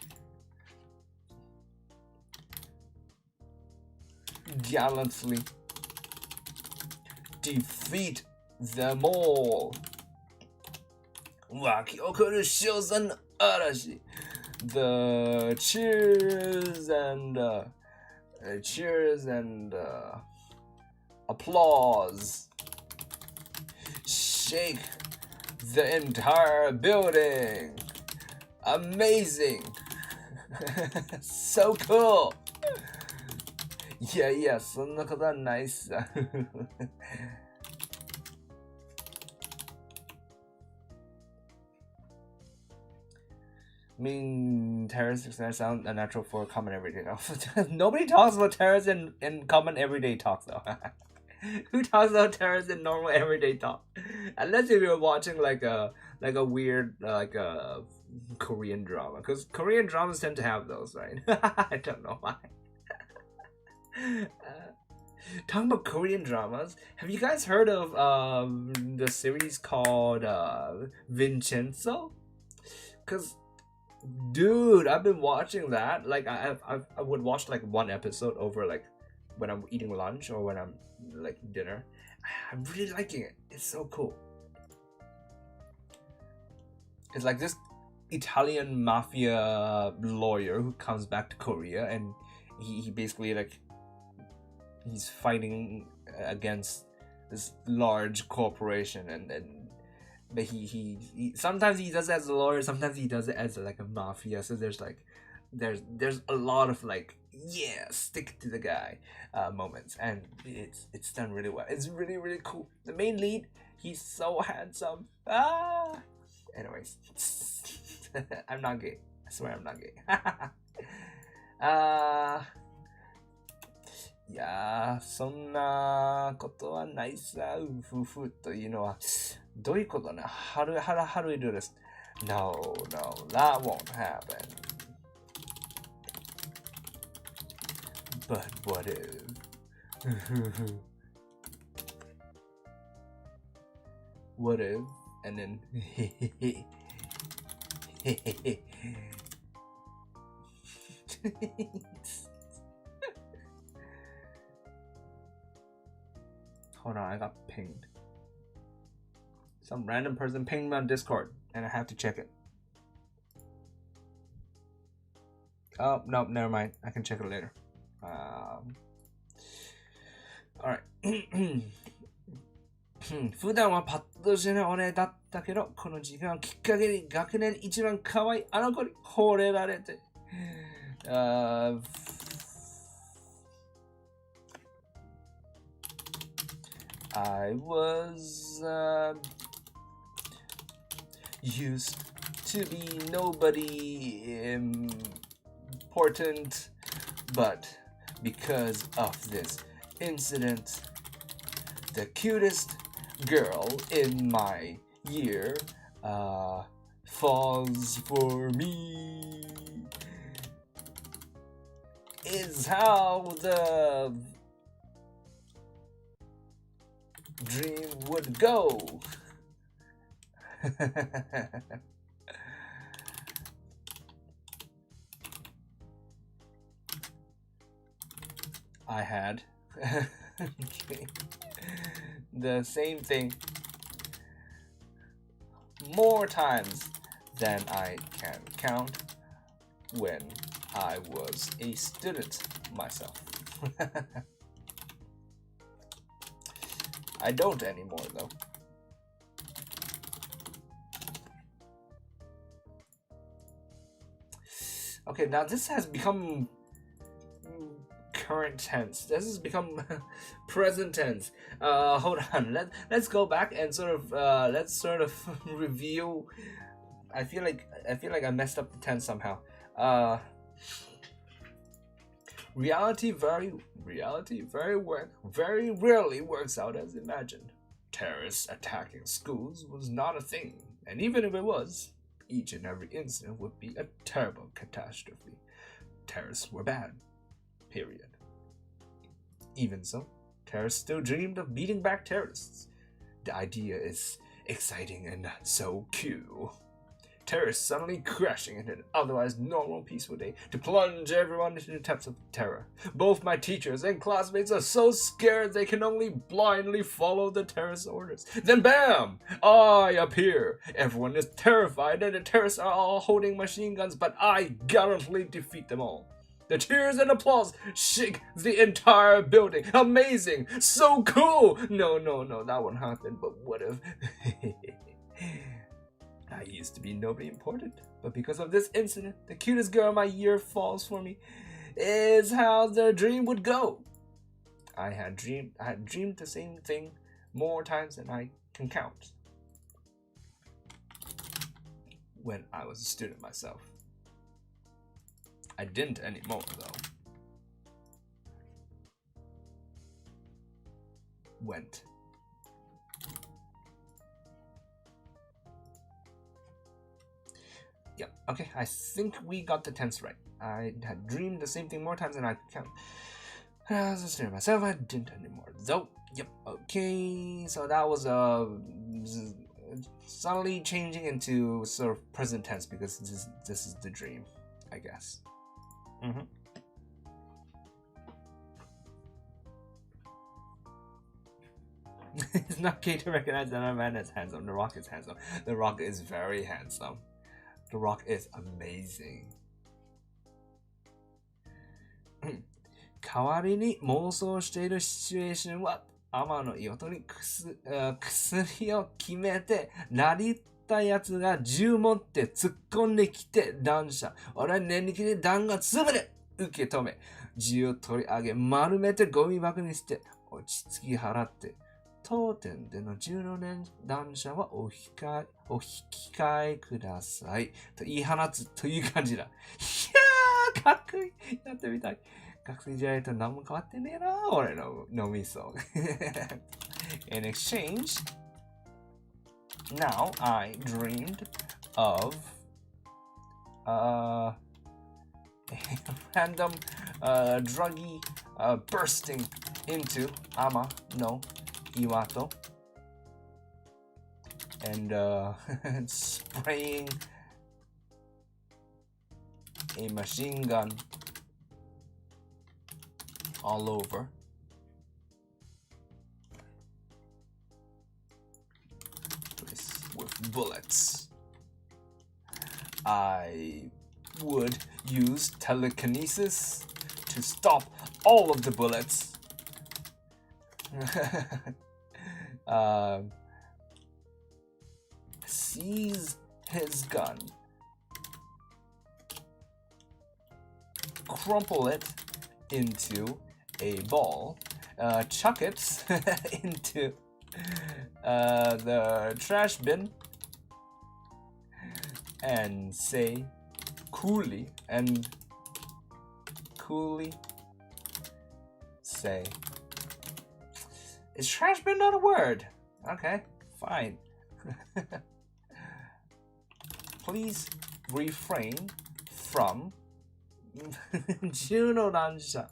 gallantly defeat them all. 湧き起こる賞賛嵐 The cheers and applause shake the entire building. Amazing. So cool. Yeah, そんなことはないっす。I mean, terrorists sound unnatural for common everyday talk. Nobody talks about terrorists in common everyday talk, though. Who talks about terrorists in normal everyday talk? Unless if you're watching like a weird Korean drama, because Korean dramas tend to have those, right? I don't know why. Talking about Korean dramas, have you guys heard of the series called Vincenzo? Because dude, I've been watching that. Like I would watch like one episode over like when I'm eating lunch or when I'm like dinner. I'm really liking it. It's so cool. It's like this Italian mafia lawyer who comes back to Korea and he basically like he's fighting against this large corporation but he sometimes he does it as a lawyer, sometimes he does it as like a mafia. So there's a lot of like stick to the guy moments, and it's done really well. It's really, really cool. The main lead, he's so handsome. Anyways, I'm not gay. I swear I'm not gay. いやー、そんなことはないさ、うふふというのは、どういうことね、How do you do this? No, that won't happen. But what if? What if? And then, hold on, I got pinged. Some random person pinged me on Discord, and I have to check it. Oh, no, never mind. I can check it later. Alright. 普段はパッとしない俺だったけど、この時間をきっかけに学年一番可愛いあの子に惚れられて。I was used to be nobody important, but because of this incident, the cutest girl in my year falls for me. Is how the dream would go. I had the same thing more times than I can count when I was a student myself. I don't anymore though. Okay, now this has become current tense. This has become present tense. Hold on. Let's go back and let's sort of review. I feel like I messed up the tense somehow. Reality very rarely works out as imagined. Terrorists attacking schools was not a thing, and even if it was, each and every incident would be a terrible catastrophe. Terrorists were bad. Period. Even so, terrorists still dreamed of beating back terrorists. The idea is exciting and so cute. Terrorists suddenly crashing into an otherwise normal peaceful day to plunge everyone into depths of terror. Both my teachers and classmates are so scared they can only blindly follow the terrorist orders. Then bam! I appear. Everyone is terrified and the terrorists are all holding machine guns, but I gallantly defeat them all. The cheers and applause shake the entire building. Amazing! So cool! No, that won't happen, but what if... I used to be nobody important, but because of this incident, the cutest girl in my year falls for me. Is how the dream would go. I had dreamed the same thing more times than I can count. When I was a student myself. I didn't anymore though. Went. Yeah, okay, I think we got the tense right. I had dreamed the same thing more times than I could count. I was a student myself, I didn't anymore. Though, yep, okay, so that was suddenly changing into sort of present tense because this is the dream, I guess. It's not okay to recognize that a man is handsome. The Rock is handsome. The Rock is very handsome. The Rock is amazing. 代わりに妄想しているシチュエーションは天の岩戸に薬を決めてなりったやつが銃持って突っ込んできて乱射。俺は念力で弾がすべて受け止め銃を取り上げ丸めてゴミ箱に捨て落ち着き払って当店での銃の乱射はお控えください。と言い放つという感じだ。いやー、かっこいい。やってみたい。学生時代と何も変わってねえな、俺の脳みそ。In exchange, now I dreamed of a random druggie bursting into Ama no Iwato and spraying a machine gun all over. With bullets. I would use telekinesis to stop all of the bullets. Seize his gun, crumple it into a ball, chuck it into the trash bin, and say coolly say, is trash bin not a word? Okay, fine. Please refrain from 10の乱射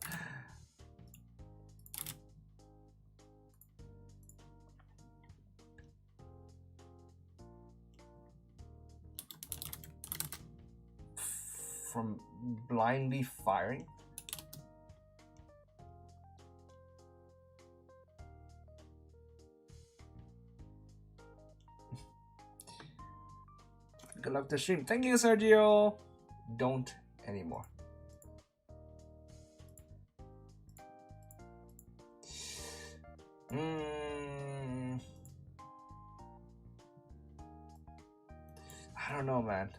from blindly firing. Good luck to stream. Thank you, Sergio. Don't anymore. I don't know, man.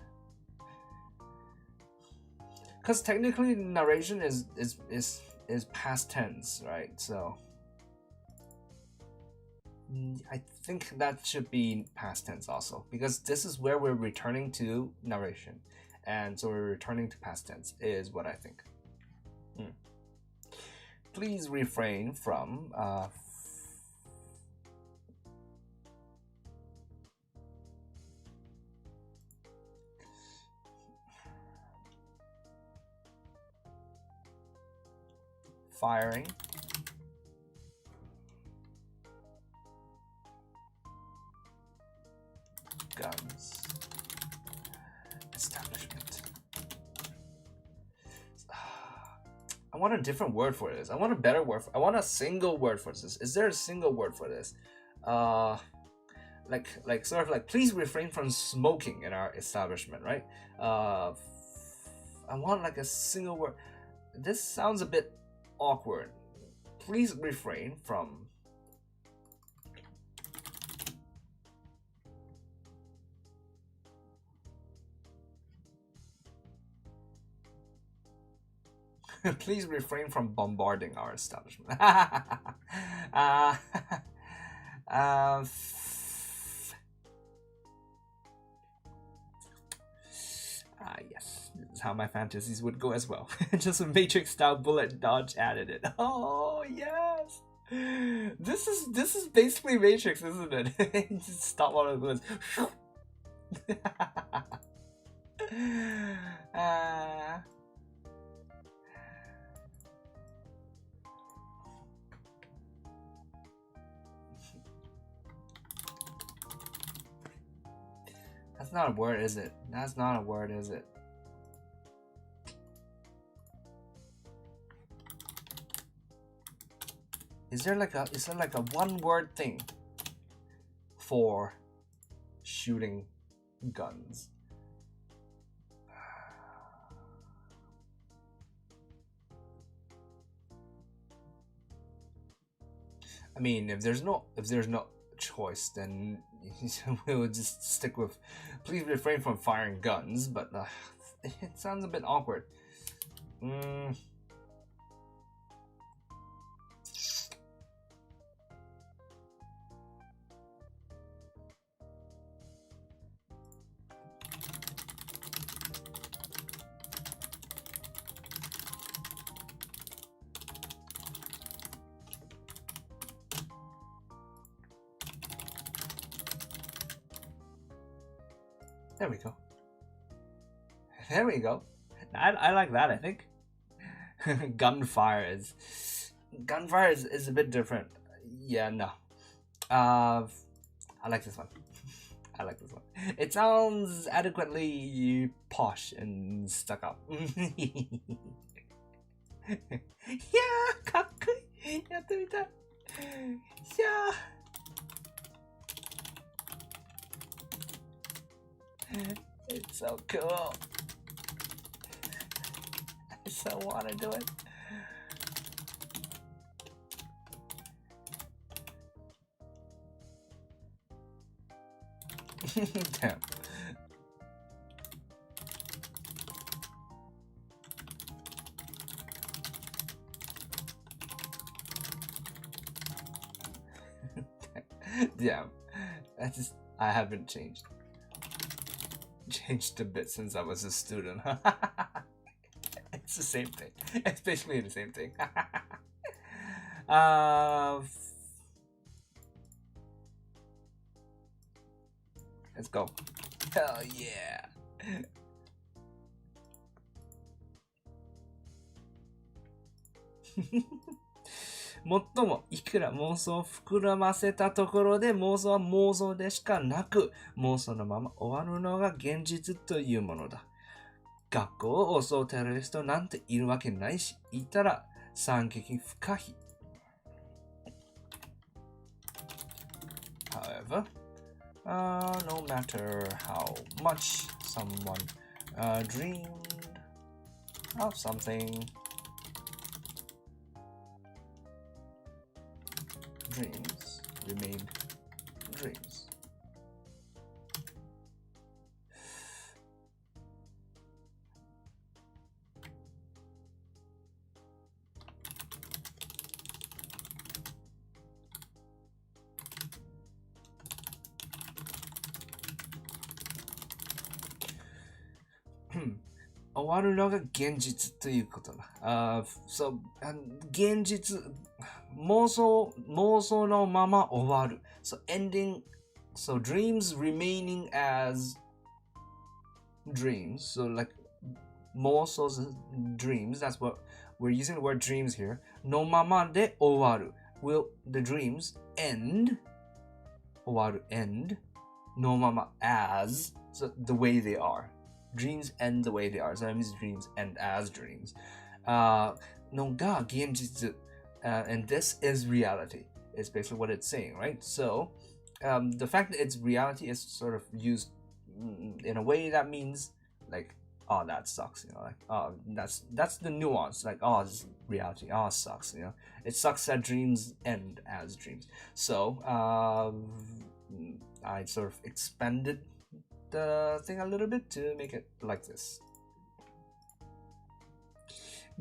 Because technically narration is past tense, right? So I think that should be past tense also, because this is where we're returning to narration, and so we're returning to past tense is what I think. Please refrain from firing guns establishment. I want a different word for this. I want a better word. I want a single word for this. Is there a single word for this? Like sort of like, please refrain from smoking in our establishment, right? I want like a single word. This sounds a bit awkward. Please refrain from please refrain from bombarding our establishment. Yes, this is how my fantasies would go as well. Just a Matrix style bullet dodge added it. Oh yes, this is basically Matrix, isn't it? Just stop all of bullets. That's not a word, is it? That's not a word, is it? Is there like a one word thing for shooting guns? I mean, if there's no choice, then we would just stick with please refrain from firing guns, but it sounds a bit awkward. There we go. There we go. I like that, I think. Gunfire is a bit different. Yeah, no. I like this one. I like this one. It sounds adequately posh and stuck up. Yeah, かっこいい。やってみたい。Yeah. It's so cool. I so want to do it. Damn. Damn. I haven't changed a bit since I was a student. It's the same thing. It's basically the same thing. Let's go. Hell yeah. もっともいくら妄想を膨らませたところで妄想は妄想でしかなく、妄想のまま終わるのが現実というものだ。学校を襲うテロリストなんているわけないし、いたら惨劇不可避。However, no matter how much someone dreamed of something, dreams remained dreams. Hmm. 終わるのが現実ということだ。So, 現実、妄想のまま終わる。So dreams remaining as dreams. So like 妄想 dreams, that's what we're using the word dreams here. のままで終わる。Will the dreams end? 終わる end. のまま as, so the way they are.Dreams end the way they are. So that means dreams end as dreams. のが現実。And this is reality. It's basically what it's saying, right? So the fact that it's reality is sort of used in a way that means like, oh, that sucks. You know, like, oh, that's the nuance. Like, oh, this is reality. Oh, it sucks. You know, it sucks that dreams end as dreams. So I sort of expanded the thing a little bit to make it like this.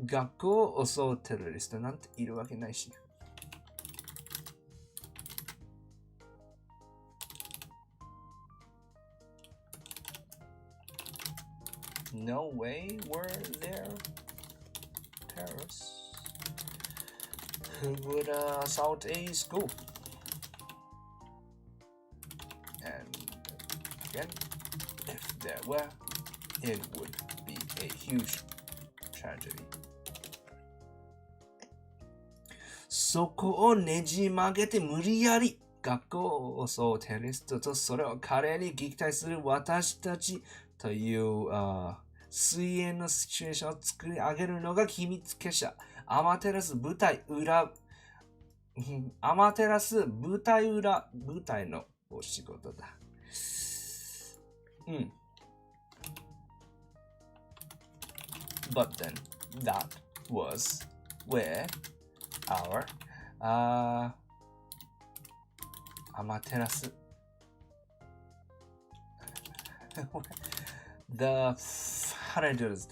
学校を襲うテロリストなんているわけないし。No way were there terrorists who would assault a school. And again, if there were, it would be a huge tragedy. そこをねじ曲げて無理やり学校を襲うテロリストとそれを華麗に撃退する私たちという水泳のシチュエーションを作り上げるのが秘密結社アマテラス舞台裏のお仕事だ。But then that was where our Amaterasu the how do I do this?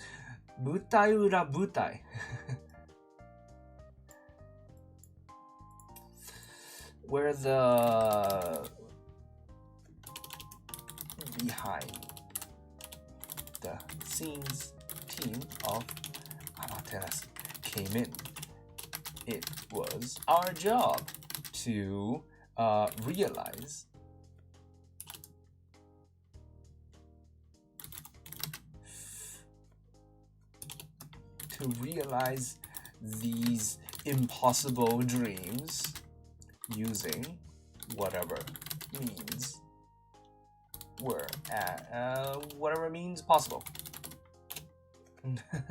舞台裏舞台where the behind the scenes team of Amaterasu came in. It was our job to realize these impossible dreams using whatever means whatever means possible.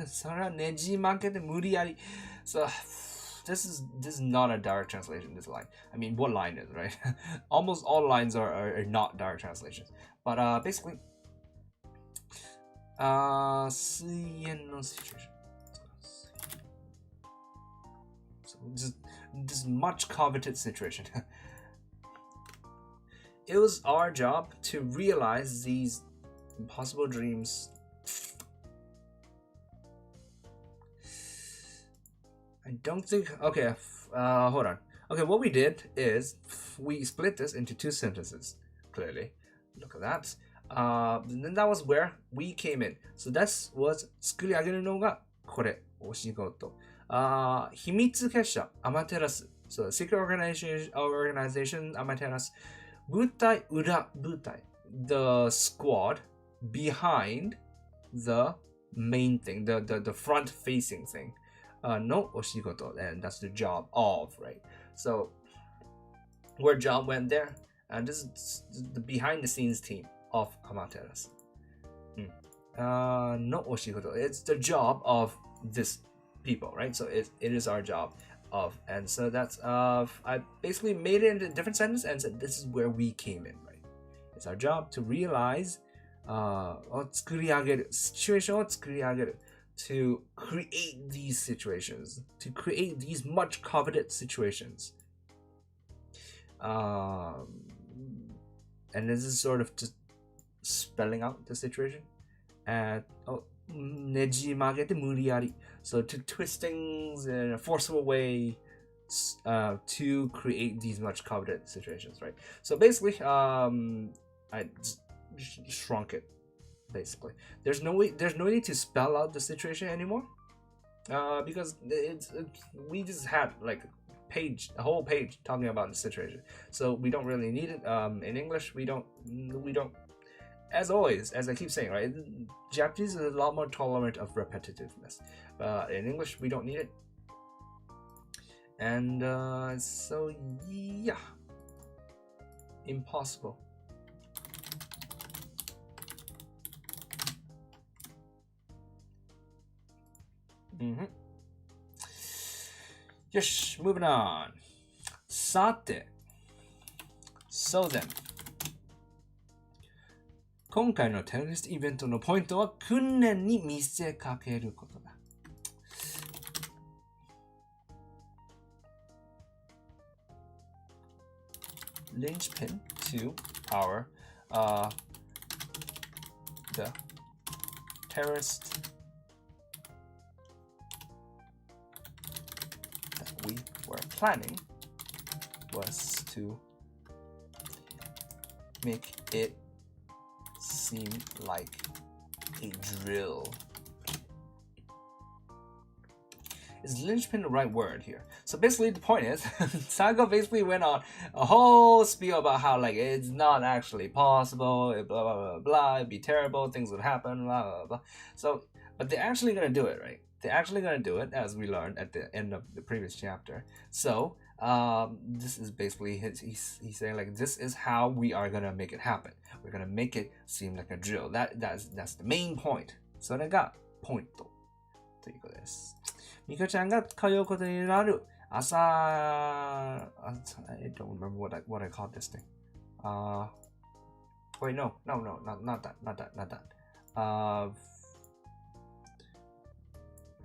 それはねじ曲げて無理やり。So this is not a direct translation, this line. I mean, what line is, right? Almost all lines are not direct translations. But basically, 水泳の situation. So this much coveted situation. it was our job to realize these impossible dreams. I don't think. Okay, hold on. Okay, what we did is we split this into 2 sentences. Clearly, look at that. And then that was where we came in. So that was 作り上げるのがこれお仕事。秘密結社アマテラス。So secret organization アマテラス。部隊裏部隊。The squad behind the main thing, the front facing thing. No お仕事, and that's the job of, right? So where job went there, and this is the behind the scenes team of Amaterasu. No お仕事, it's the job of this people, right? So it is our job of, and so that's I basically made it into a different sentence and said this is where we came in, right? It's our job to realize 作り上げる situation を作り上げる to create these situations, to create these much coveted situations. And this is sort of just spelling out the situation. Andねじ曲げて無理やり. So to twist things in a forceful way to create these much coveted situations, right? So basically, I just shrunk it. Basically, there's no need to spell out the situation anymore, because we just had like a whole page talking about the situation, so we don't really need it. In English, we don't. As always, as I keep saying, right? Japanese is a lot more tolerant of repetitiveness, but in English, we don't need it. And so yeah, impossible. Yes, moving on. さて So then 今回のテロリストイベントのポイントは訓練に見せかけることだ。Linchpin to our the terrorist we were planning was to make it seem like a drill. Is linchpin the right word here? So basically the point is, Saga basically went on a whole spiel about how like it's not actually possible, blah blah blah blah, it'd be terrible, things would happen, blah blah blah. So, but they're actually gonna do it, right? They're actually going to do it, as we learned at the end of the previous chapter. So this is basically he's saying like this is how we are going to make it happen. We're going to make it seem like a drill. That's the main point. それがポイントということです。ミカちゃんが通うことになる朝 I don't remember what I called this thing. Wait, no, not that.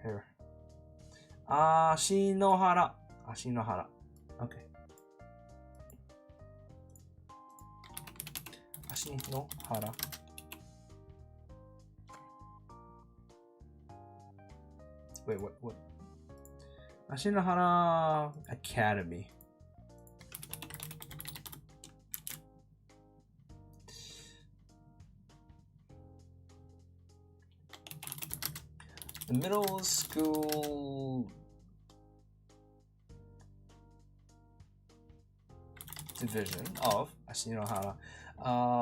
Here. 足の原. Okay. 足の原. Wait, what? 足の原 Academy. The middle school division of Ashinohara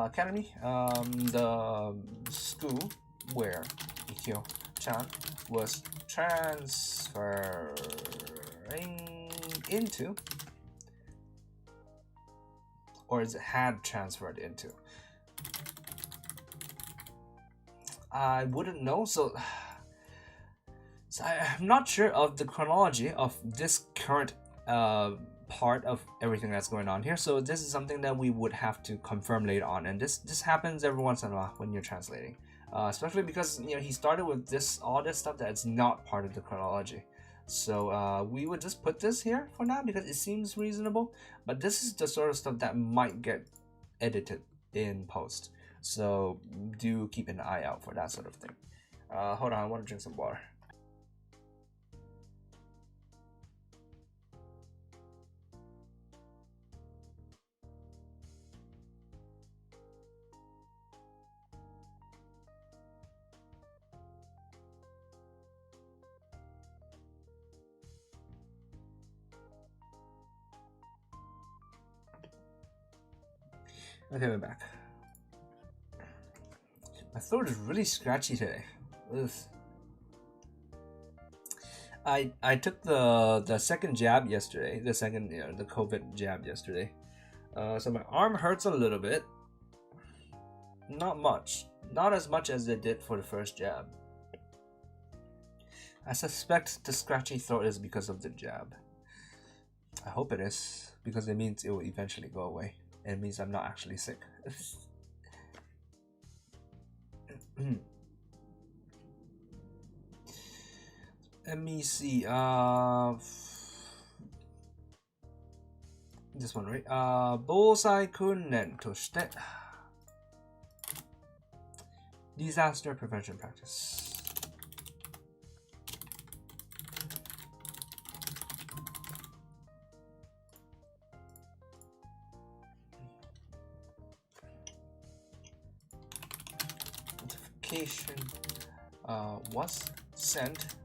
Academy, the school where Ikyo-chan was transferring into, or had transferred into. I wouldn't know, so I'm not sure of the chronology of this current part of everything that's going on here. So this is something that we would have to confirm later on. And this happens every once in a while when you're translating. Especially because he started with all this stuff that's not part of the chronology. So we would just put this here for now because it seems reasonable. But this is the sort of stuff that might get edited in post. So do keep an eye out for that sort of thing. Hold on, I want to drink some water. Okay, we're back. My throat is really scratchy today. Ugh. I took the second jab yesterday. The COVID jab yesterday. So my arm hurts a little bit. Not much. Not as much as it did for the first jab. I suspect the scratchy throat is because of the jab. I hope it is, because it means it will eventually go away. It means I'm not actually sick. Let me see. This one, right? 防災訓練として Disaster prevention practice. Notification was sent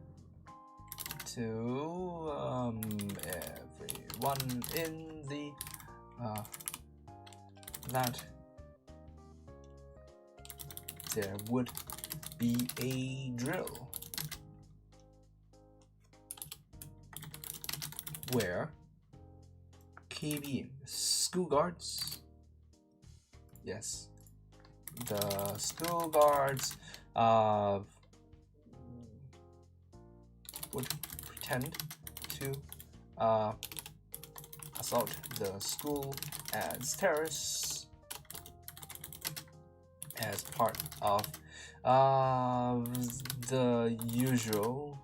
to everyone in the that there would be a drill where KB school guards, yes, the school guards would pretend to assault the school as terrorists as part of the usual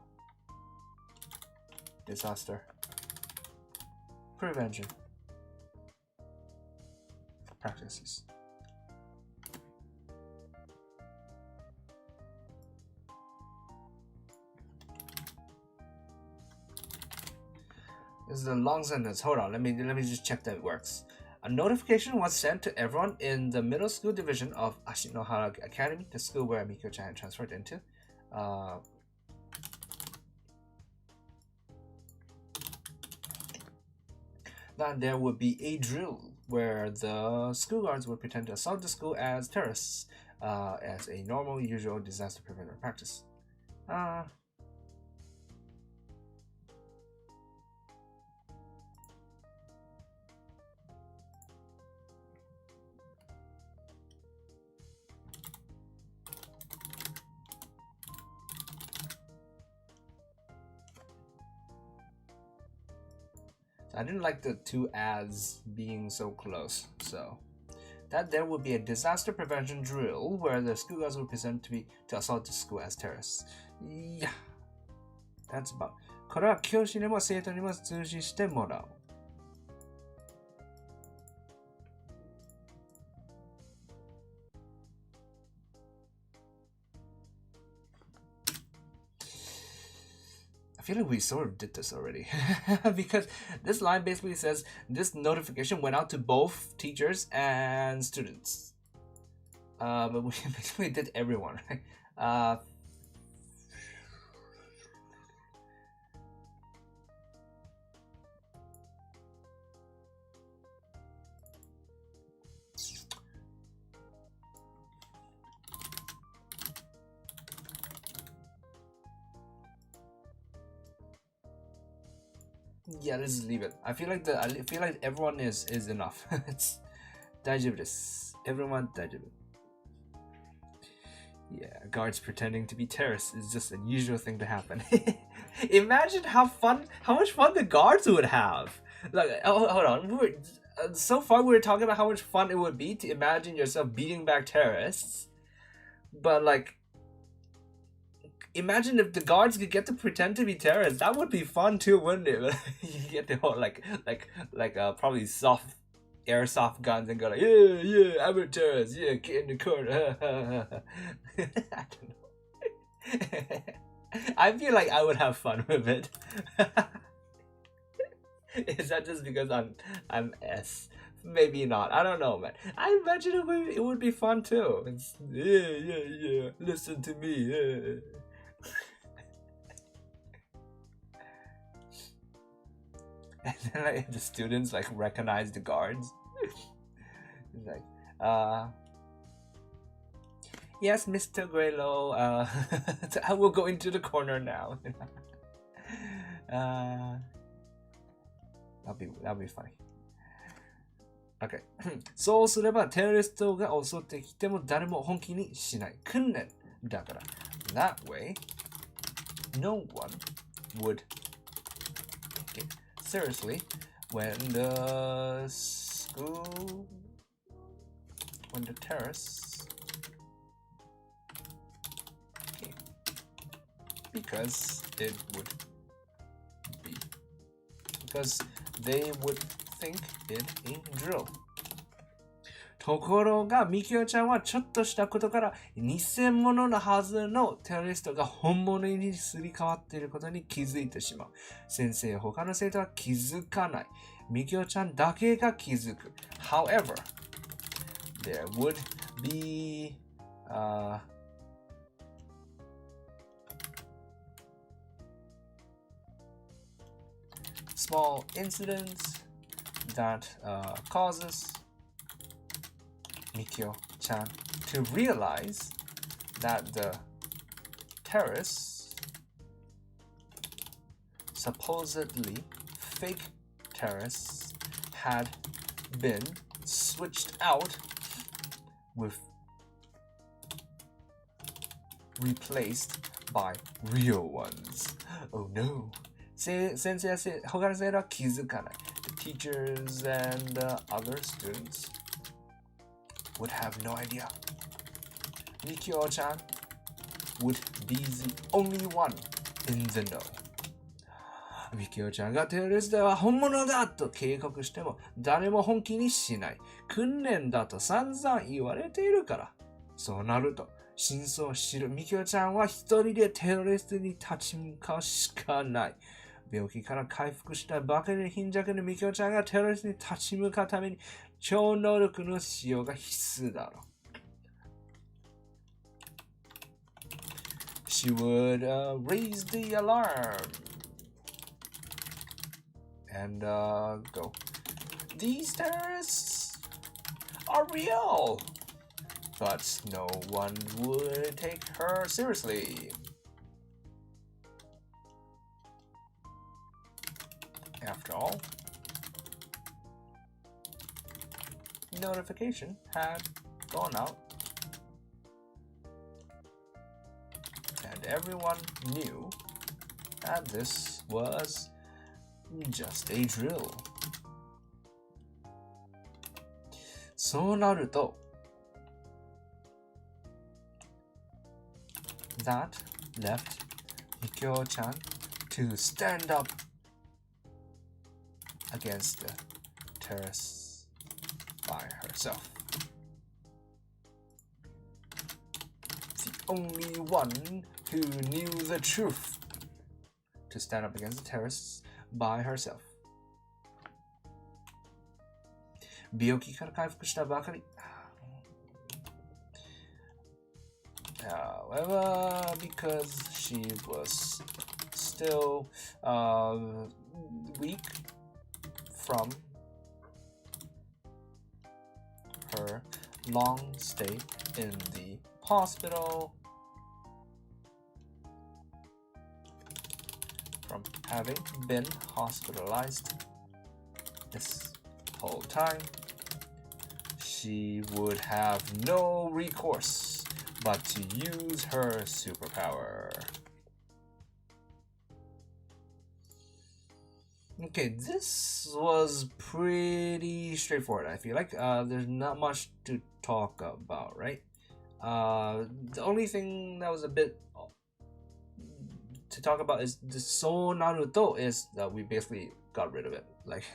disaster prevention practices. This is a long sentence. Hold on, let me just check that it works. A notification was sent to everyone in the middle school division of Ashinohara Academy, the school where Miko-chan transferred into. That there would be a drill where the school guards would pretend to assault the school as terrorists, as a normal, usual disaster prevention practice. I didn't like the two ads being so close, so that there would be a disaster prevention drill where the school guards would present to assault the school as terrorists. Yeah, that's about. これは教師にも生徒にも通知してもらう。I feel like we sort of did this already because this line basically says this notification went out to both teachers and students. But we basically did everyone, right? Yeah, let's just leave it. I feel like everyone is enough. It's 大丈夫です. Everyone 大丈夫. Yeah, guards pretending to be terrorists is just a usual thing to happen. Imagine how much fun the guards would have. Like, hold on. So far we were talking about how much fun it would be to imagine yourself beating back terrorists. But like, imagine if the guards could get to pretend to be terrorists. That would be fun too, wouldn't it? You get the whole like probably soft airsoft guns and go like, yeah, amateurs, yeah, get in the corner. I don't know. I feel like I would have fun with it. Is that just because I'm S? Maybe not. I don't know, man. I imagine it would be fun too. It's, yeah. Listen to me. Yeah. And then like the students like recognize the guards. It's like, yes, Mr. Greylow. I will go into the corner now. That'll be funny. Okay. そうすればテロリストが襲ってきても誰も本気にしない訓練だから。That way, no one would take it seriously when the terrorists came. Because they would think it a drill. ところが、ミキオちゃんはちょっとしたことから偽物のはずのテロリストが本物にすり替わっていることに気づいてしまう。先生、他の生徒は気づかない。ミキオちゃんだけが気づく。However, there would be small incidents that causes Mikio-chan to realize that the terrorists, supposedly fake terrorists, had been switched out with replaced by real ones. Oh no. 先生や他の生徒は気づかない。The teachers and other students would have no idea. Mikio-chan would be the only one in the know. ミキオちゃんがテロリストは本物だと警告しても誰も本気にしない。訓練だと散々言われているから。そうなると真相を知るミキオちゃんは一人でテロリストに立ち向かうしかない。病気から回復したばかりの貧弱なミキオちゃんがテロリストに立ち向かうために超能力の使用が必須だろう。She would raise the alarm and go, these terrorists are real, but no one would take her seriously. After all, notification had gone out, and everyone knew that this was just a drill. そうなると、that left Mikio-chan to stand up against the terrorists by herself. The only one who knew the truth to stand up against the terrorists by herself. 病気から回復したばかり。However, because she was still weak from her long stay in the hospital, from having been hospitalized this whole time, she would have no recourse but to use her superpower. Okay, this was pretty straightforward, I feel like. There's not much to talk about, right? The only thing that was a bit to talk about is the So Naruto is that we basically got rid of it. Like,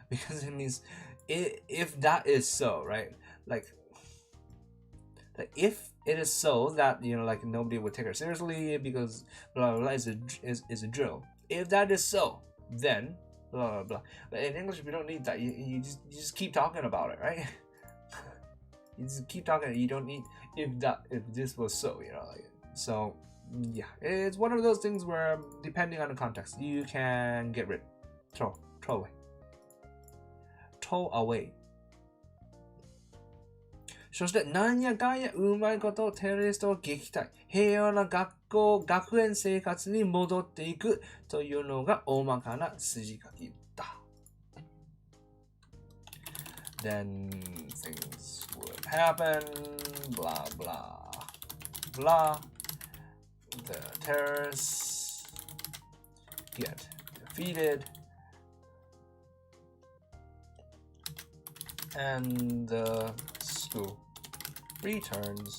because it means if that is so, right? Like if it is so that like nobody would take her seriously because blah blah blah is a drill. If that is so, then blah blah blah. But in English, we don't need that. You just keep talking about it, right? You just keep talking. You don't need if this was so, so yeah, it's one of those things where depending on the context, you can get rid, throw away. そしてなんやかんやうまいことテロリストを撃退、平和な学園生活に戻っていくというのが大まかな筋書きだ。Then things would happen, blah blah blah. The terrorists get defeated, and the school returns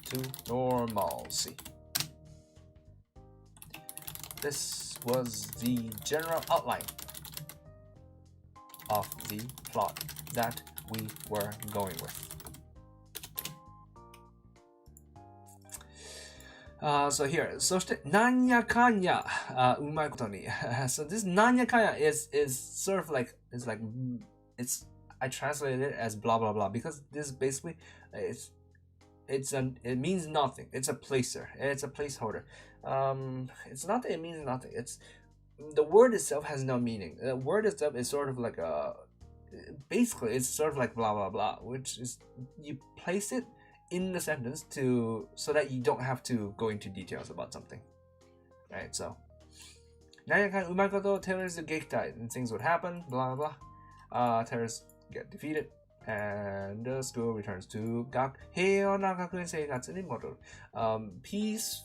to normalcy. This was the general outline of the plot that we were going with. So here, そしてなんやかんやうまいことにso this なんやかんや is sort of like I translated it as blah blah blah because this basically it means nothing. It's a placer. It's a placeholder. It's not that it means nothing. It's the word itself has no meaning. The word itself is sort of like basically it's sort of like blah blah blah, which is you place it in the sentence so that you don't have to go into details about something, right? So なんやかんうまいこと terrorists get died and things would happen, blah blah blah. Terrorists get defeated and the school returns to 平和な学園生活に戻る. Peace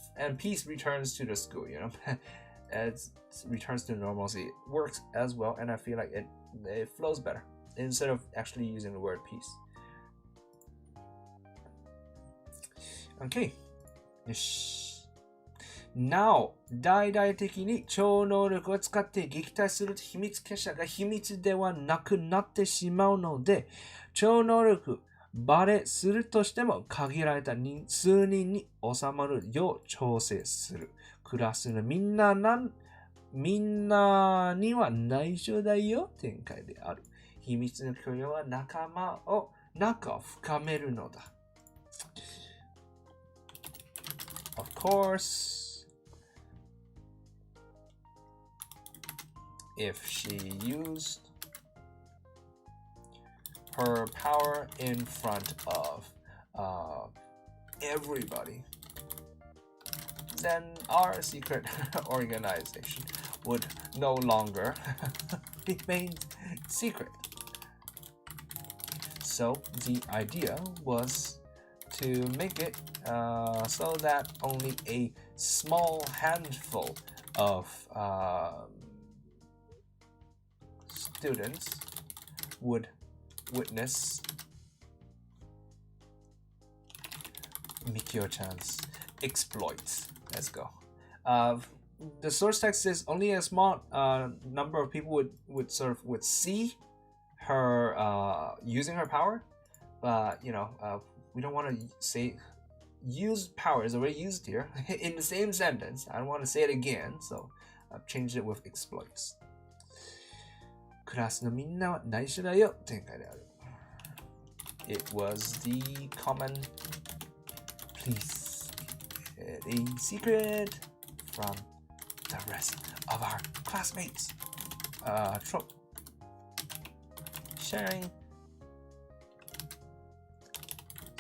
returns to the school, it returns to normalcy. It works as well, and I feel like it flows better instead of actually using the word peace. Okay. よし。Now, 大々的に超能力を使って撃退する秘密結社が秘密ではなくなってしまうので、超能力バレするとしても限られた数人に収まるよう調整する。クラスのみんなには内緒だよ展開である。秘密の許容は仲を深めるのだ。Of course, if she used her power in front of everybody, then our secret organization would no longer remain secret. So the idea was to make it so that only a small handful of students would witness Mikio-chan's exploits. Let's go. The source text says only a small number of people would see her using her power, but we don't want to say use power is already used here in the same sentence. I don't want to say it again, so I've changed it with exploits. クラスのみんなは内緒だよ展開である。It was the common please a secret from the rest of our classmates. Trope. Sharing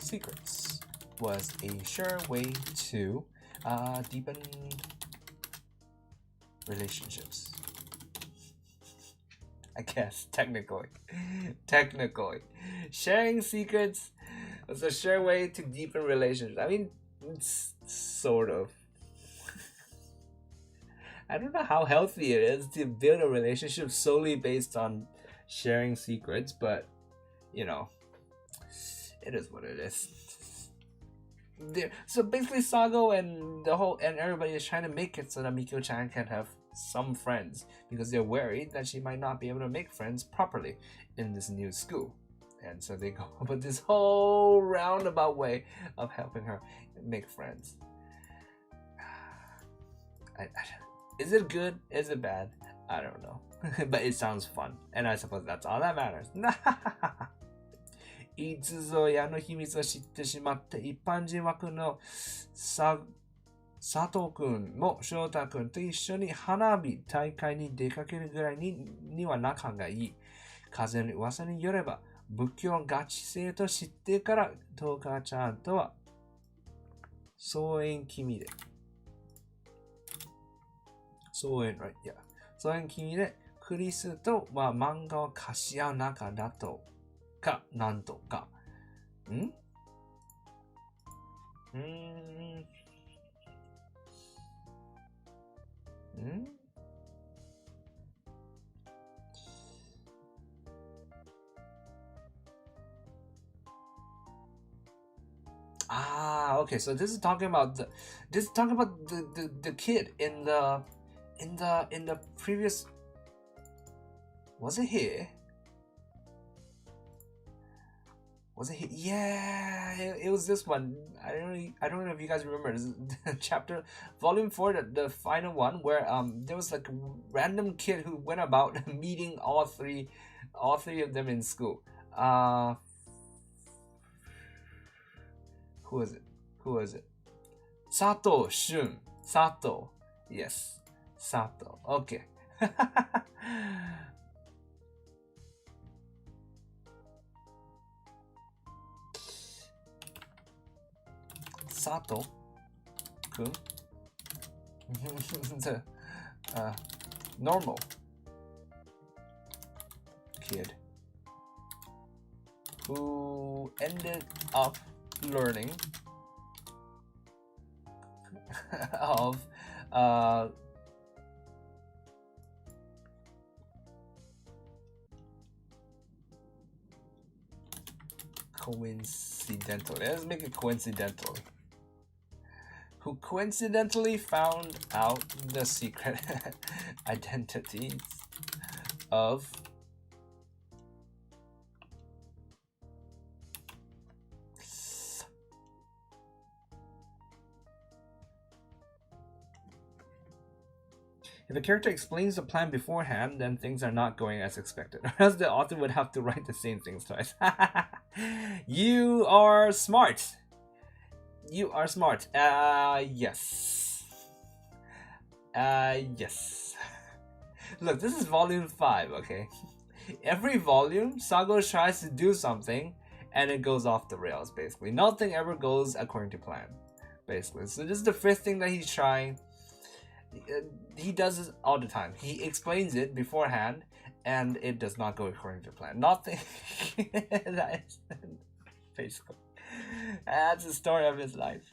secrets was a sure way to deepen relationships. I guess, technically. Sharing secrets was a sure way to deepen relationships. I mean, it's sort of. I don't know how healthy it is to build a relationship solely based on sharing secrets, but, it is what it is. So basically, Sago and everybody is trying to make it so that Mikio-chan can have some friends because they're worried that she might not be able to make friends properly in this new school. And so they go about this whole roundabout way of helping her make friends. Is it good? Is it bad? I don't know. But it sounds fun. And I suppose that's all that matters. いつぞやの秘密を知ってしまって一般人枠の佐藤くんも翔太くんと一緒に花火大会に出かけるぐらいには仲がいい。風の噂によれば仏教ガチ勢と知ってからトーカーちゃんとは疎遠気味でクリスとは漫画を貸し合う仲だとかなんとかokay. So this is talking about the kid in the previous. Was it here? Yeah, it was this one. I don't know if you guys remember. This is chapter volume 4, the final one, where there was like a random kid who went about meeting all three of them in school. Who was it? Sato Shun. Sato. Yes. Sato. Okay. Sato kun. The normal kid who ended up learning of coincidentally, let's make it coincidentally, who coincidentally found out the secret identities of If a character explains the plan beforehand, then things are not going as expected. Or else the author would have to write the same things twice. You are smart. You are smart. Yes. Yes. Look, this is volume 5, okay? Every volume, Sago tries to do something, and it goes off the rails, basically. Nothing ever goes according to plan, basically. So this is the first thing that he's trying. He does this all the time. He explains it beforehand, and it does not go according to plan. Nothing. That is basically, that's the story of his life,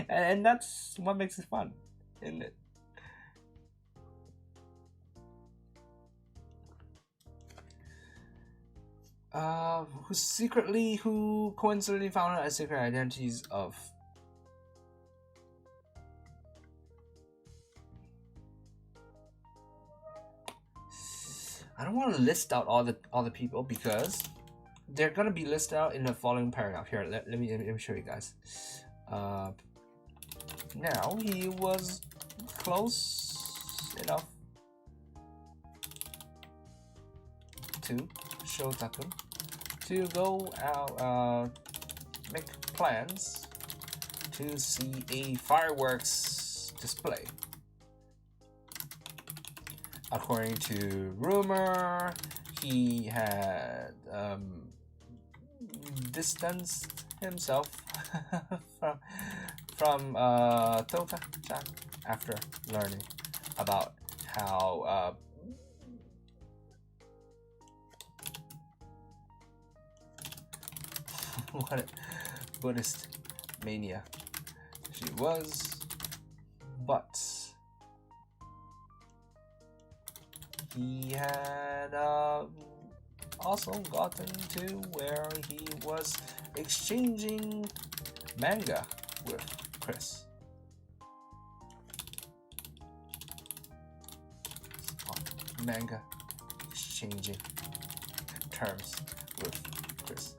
and that's what makes it fun, isn't it? Who coincidentally found out secret identities of. I don't want to list out all the people because they're gonna be listed out in the following paragraph. Here, let me show you guys. Now he was close enough to Shotaku to go out, make plans to see a fireworks display. According to rumor, he had distanced himself from Toka-chan after learning about how what a Buddhist mania she was, but he had also gotten to where he was exchanging manga with Chris. manga exchanging terms with Chris.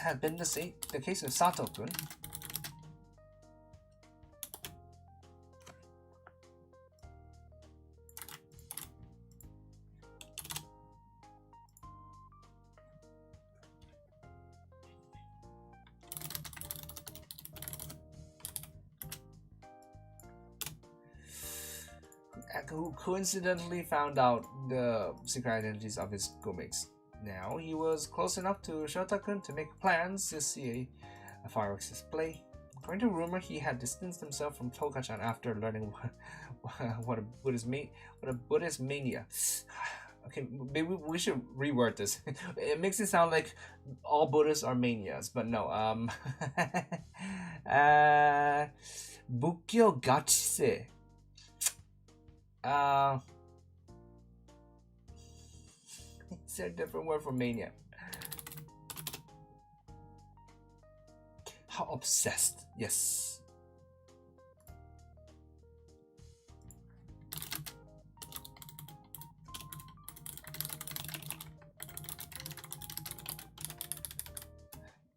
Had been the case with Sato-kun. Who coincidentally found out the secret identities of his schoolmates. Now, he was close enough to Shota-kun to make plans to see a fireworks display. According to rumor, he had distanced himself from Toka-chan after learning what a Buddhist mania. Okay, maybe we should reword this. It makes it sound like all Buddhists are manias, but no. Bukkyo Gachise. Is there a different word for mania? How obsessed? Yes.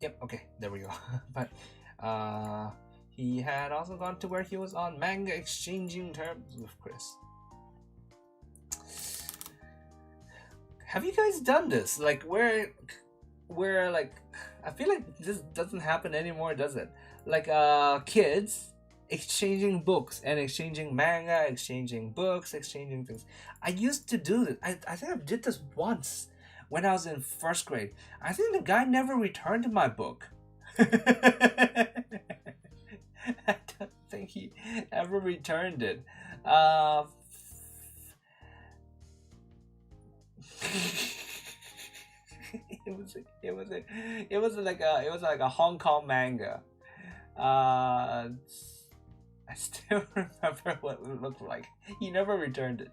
Yep, okay, there we go. But he had also gone to where he was on manga exchanging terms with Chris. Have you guys done this? Like where like I feel like this doesn't happen anymore, does it? Like kids exchanging books and exchanging manga, exchanging books, exchanging things. I used to do this. I think I did this once when I was in first grade. I think the guy never returned my book. I don't think he ever returned it. It was like a Hong Kong manga. I still remember what it looked like. He never returned it.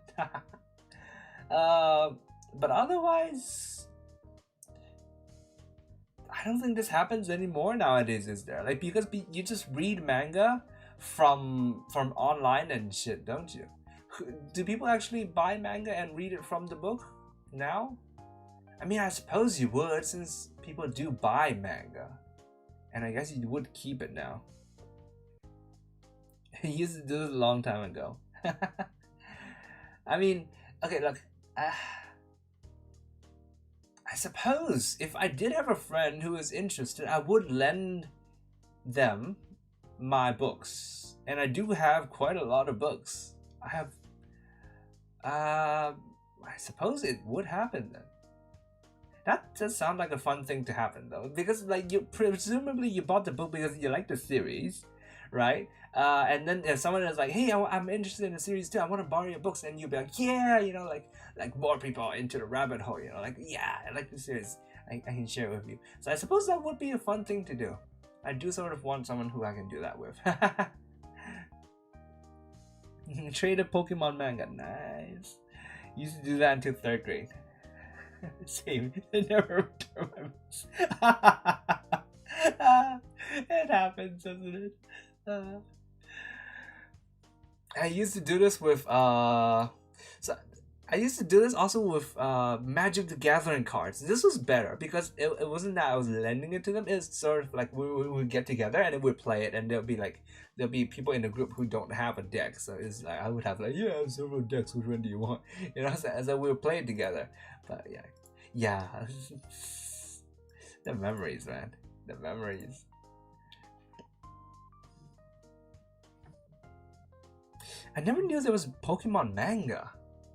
But otherwise, I don't think this happens anymore nowadays, is there? Like, because you just read manga from online and shit, don't you? Do people actually buy manga and read it from the book now? I mean, I suppose you would, since people do buy manga. And I guess you would keep it now. He used to do this a long time ago. I mean, okay, look. I suppose if I did have a friend who was interested, I would lend them my books. And I do have quite a lot of books. I have... I suppose it would happen then. That does sound like a fun thing to happen though, because like presumably you bought the book because you like the series, right? And then if someone is like, hey, I'm interested in the series too, I want to borrow your books, and you'll be like, yeah, you know, like more people into the rabbit hole, you know, like, yeah, I like the series, I can share it with you. So I suppose that would be a fun thing to do. I do sort of want someone who I can do that with. Trade a Pokemon manga, nice. Used to do that until 3rd grade. Same. I never return my books. It happens, doesn't it? I used to do this with so I used to do this also with Magic the Gathering cards. This was better because it wasn't that I was lending it to them. It's sort of like we would get together and then we'd play it, and there'll be people in the group who don't have a deck. So it's like I would have like, yeah, I have several decks. Which one do you want? You know, so we would play it together. But yeah, the memories, man, the memories. I never knew there was Pokemon manga.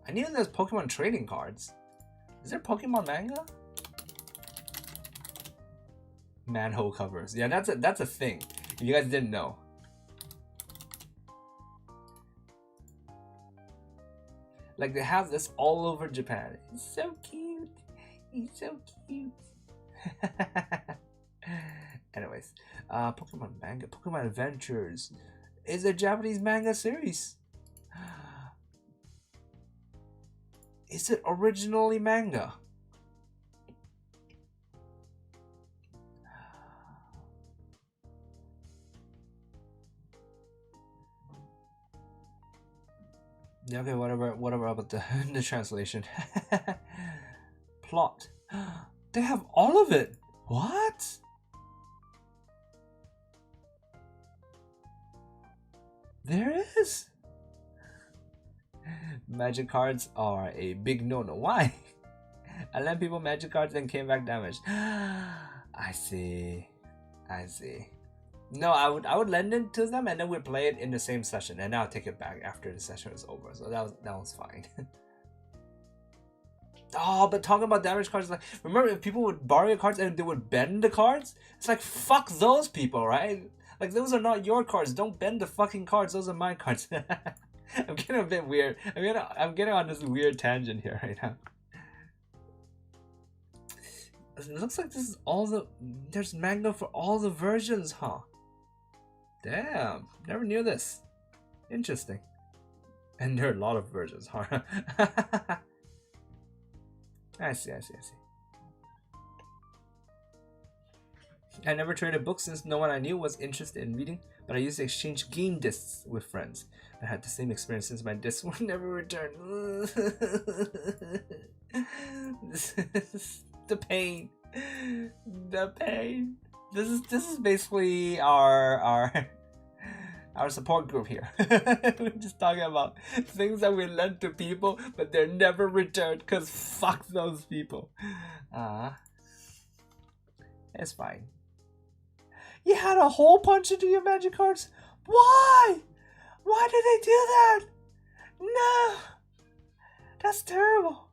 I knew there was Pokemon trading cards. Is there Pokemon manga? Manhole covers. Yeah, that's a thing. If you guys didn't know. Like they have this all over Japan. It's so cute. He's so cute. Anyways, Pokemon manga, Pokemon Adventures is a Japanese manga series. Is it originally manga? Yeah, okay, whatever about the translation. Plot. They have all of it. What? There is. Magic cards are a big no-no. Why? I lent people magic cards and came back damaged. I see. No, I would lend it to them and then we'd play it in the same session, and I'll take it back after the session is over. So that was fine. Oh, but talking about damaged cards, like, remember if people would borrow your cards and they would bend the cards? It's like, fuck those people, right? Like, those are not your cards. Don't bend the fucking cards. Those are my cards. I'm getting a bit weird. I'm getting on this weird tangent here right now. It looks like this is there's manga for all the versions, huh? Damn, never knew this. Interesting. And there are a lot of versions, huh? I see. I never traded books since no one I knew was interested in reading, but I used to exchange game discs with friends. I had the same experience since my discs were never returned. The pain. This is basically our support group here. We're just talking about things that we lent to people, but they're never returned because fuck those people. It's fine. You had a hole punched into your magic cards? Why? Why did they do that? No! That's terrible.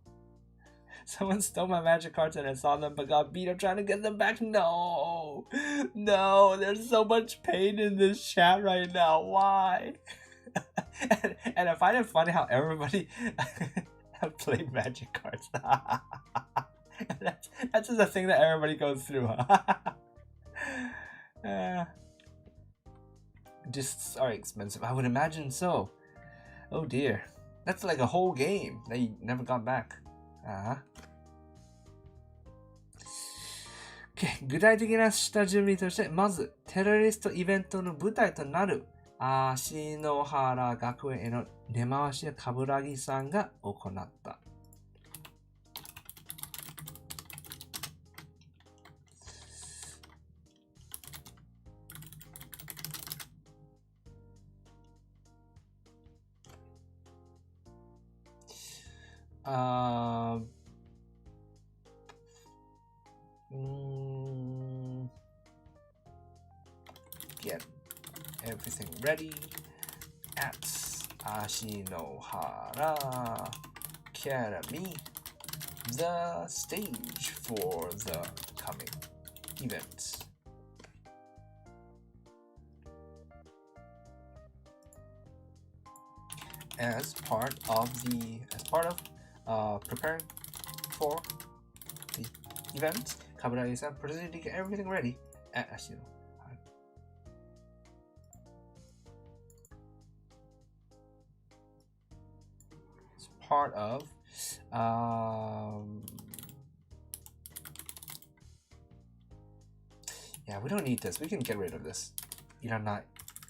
Someone stole my magic cards and I saw them but got beat up trying to get them back. No, there's so much pain in this chat right now. Why? and I find it funny how everybody have played magic cards. That's just a thing that everybody goes through. Discs are expensive. I would imagine so. Oh dear. That's like a whole game that you never got back. Okay. 具体的な下準備として、まずテロリストイベントの舞台となる篠原学園への根回しや冠城さんが行った。Get everything ready at Ashinohara Academy, the stage for the coming event. As part of preparing for the event, Kaburagi-san proceeded to get everything ready at Ashino. It's part of yeah, we don't need this. We can get rid of this.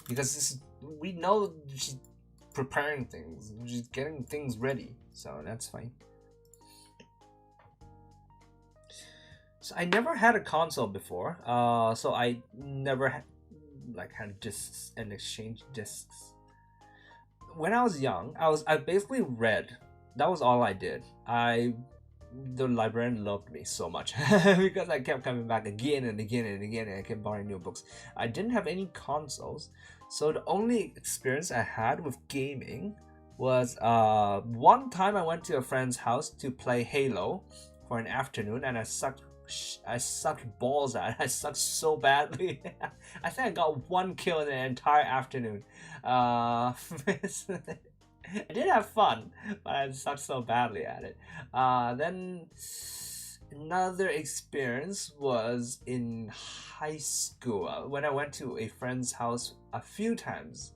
Because this we know she's preparing things. She's getting things ready. So that's fine. So I never had a console before. So I never had discs and exchanged discs. When I was young, I basically read. That was all I did. The librarian loved me so much because I kept coming back again and again and again, and I kept borrowing new books. I didn't have any consoles, so the only experience I had with gaming was one time I went to a friend's house to play Halo for an afternoon, and I sucked balls at it. I sucked so badly. I think I got 1 kill in the entire afternoon. I did have fun, but I sucked so badly at it. Then another experience was in high school when I went to a friend's house a few times,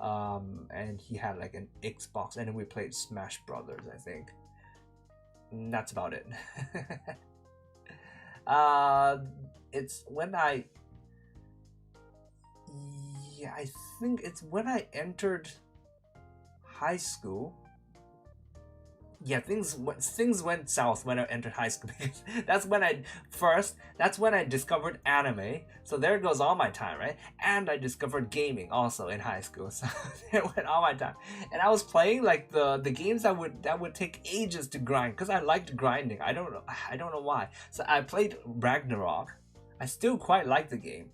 and he had like an Xbox, and then we played Smash Brothers, I think. And that's about it. It's when I think it's when I entered high school. Yeah, things went south when I entered high school because that's when I discovered anime. So there goes all my time, right? And I discovered gaming also in high school. So there went all my time. And I was playing like the games that would take ages to grind because I liked grinding. I don't know why. So I played Ragnarok. I still quite like the game.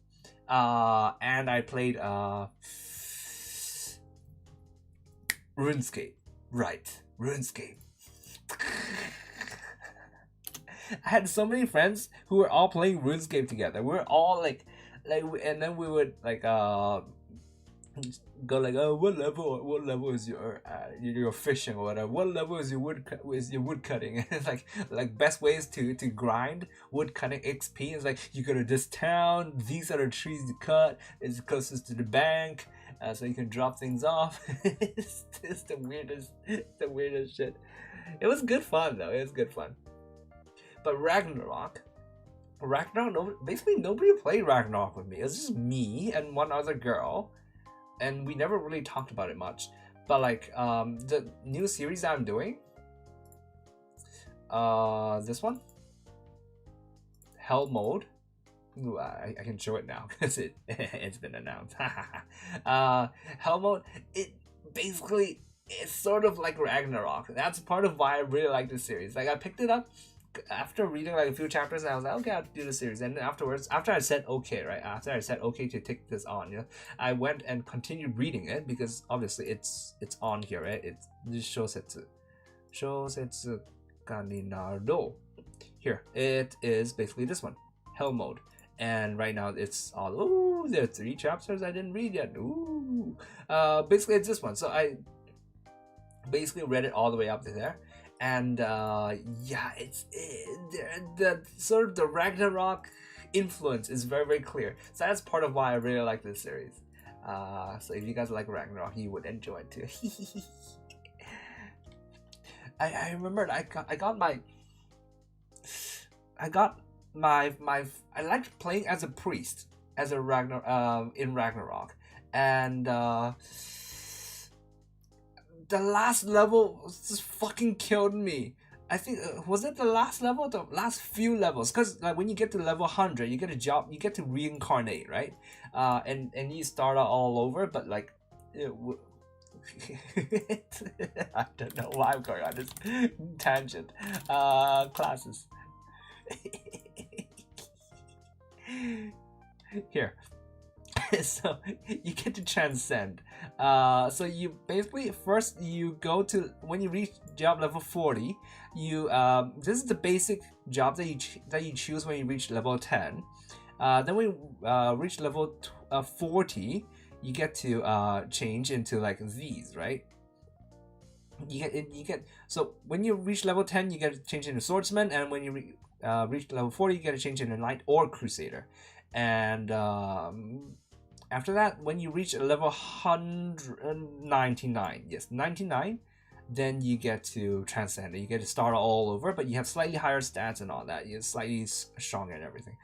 And I played RuneScape. Right, RuneScape. I had so many friends who were all playing RuneScape together. We were all like, and then we would like go like, oh, what level is your fishing or whatever? What level is your wood cutting? And it's like best ways to grind wood cutting XP is like you go to this town. These are the trees to cut. It's closest to the bank, so you can drop things off. It's the weirdest shit. It was good fun though. It was good fun. But Ragnarok, basically nobody played Ragnarok with me. It was just me and one other girl, and we never really talked about it much. But like the new series that I'm doing, this one, Hell Mode. Ooh, I can show it now because it's been announced. Hell Mode, it's sort of like Ragnarok. That's part of why I really like this series. Like I picked it up after reading like a few chapters, and I was like, okay, I'll do the series. And then afterwards, after I said okay to take this on, I went and continued reading it because obviously it's on here, right? It's this Shosetsu Kaninado. Here it is, basically this one, Hell Mode. And right now it's all, ooh, there are 3 chapters I didn't read yet. Ooh, basically it's this one. So I basically read it all the way up to there, and yeah, the sort of the Ragnarok influence is very, very clear. So that's part of why I really like this series. So if you guys like Ragnarok, you would enjoy it too. I remembered I liked playing as a priest in Ragnarok, and the last level just fucking killed me. I think was it the last level, the last few levels? Because like when you get to level 100, you get a job, you get to reincarnate, right? And you start out all over, but like, I don't know why I'm going on this tangent. Classes. Here. So you get to transcend. So you basically first you go to, when you reach job level 40, you this is the basic job that you choose when you reach level 10. Then when you reach level 40, you get to change into like these, right? You get so when you reach level 10, you get to change into swordsman, and when you reach level 40, you get to change into knight or crusader. And after that, when you reach level 199, yes, 99, then you get to transcend. You get to start all over, but you have slightly higher stats and all that. You're slightly stronger and everything.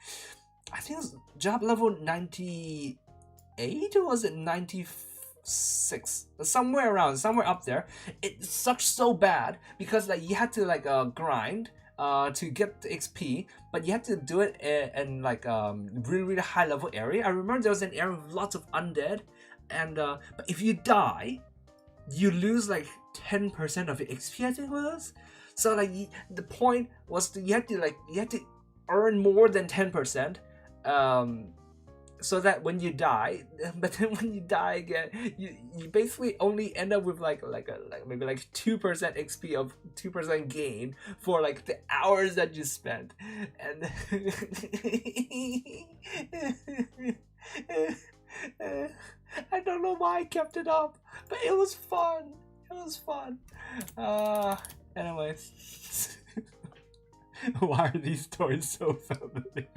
I think it was job level 98, or was it 96? Somewhere up there. It sucked so bad because like you had to like grind to get the XP, but you had to do it in like really, really high level area. I remember there was an area with lots of undead, and but if you die, you lose like 10% of your XP, I think it was. So like the point was you had to earn more than 10%, so that when you die, but then when you die again, you basically only end up with like maybe like 2% XP of 2% gain for like the hours that you spent. And I don't know why I kept it up, but it was fun. Anyways. Why are these stories so familiar?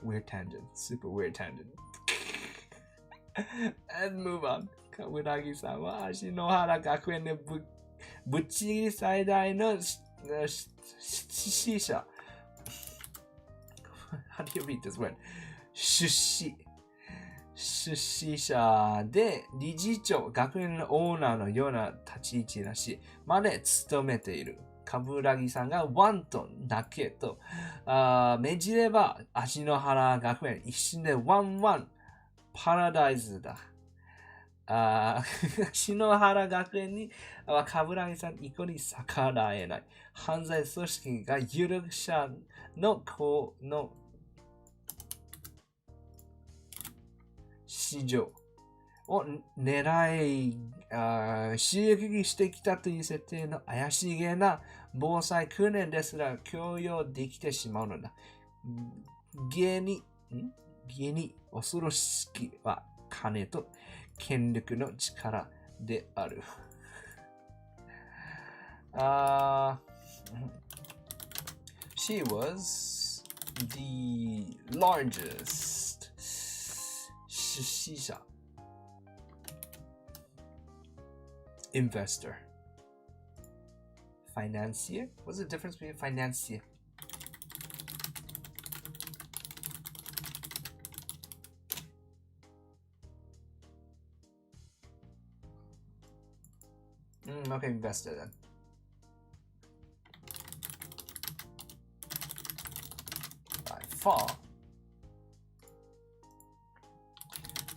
Weird tangent. Super weird tangent. And move on. カムラギさんは芦野原学園でぶっちぎり最大の出資者。How do you read this word? 出資者で理事長、学園のオーナーのような立ち位置らしいまで務めている。冠城さんがワントンだけと命じれば芦野原学園一瞬でワンパラダイスだ。芦野原学園には冠城さん以降に逆らえない。犯罪組織が有力者の子の市場を狙い襲撃してきたという設定の怪しげな防災訓練ですら強要できてしまうのだ。現に恐ろしきは金と権力の力である。She was the largest 出資者 investor financier. What's the difference between financier? Okay, investor then. By far.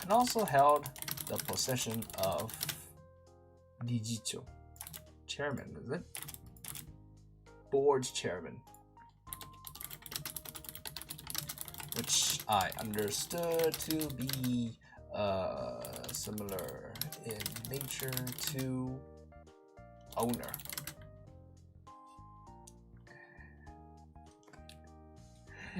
And also held the position of Dijicho. Chairman, is it? Board chairman. Which I understood to be similar in nature to owner.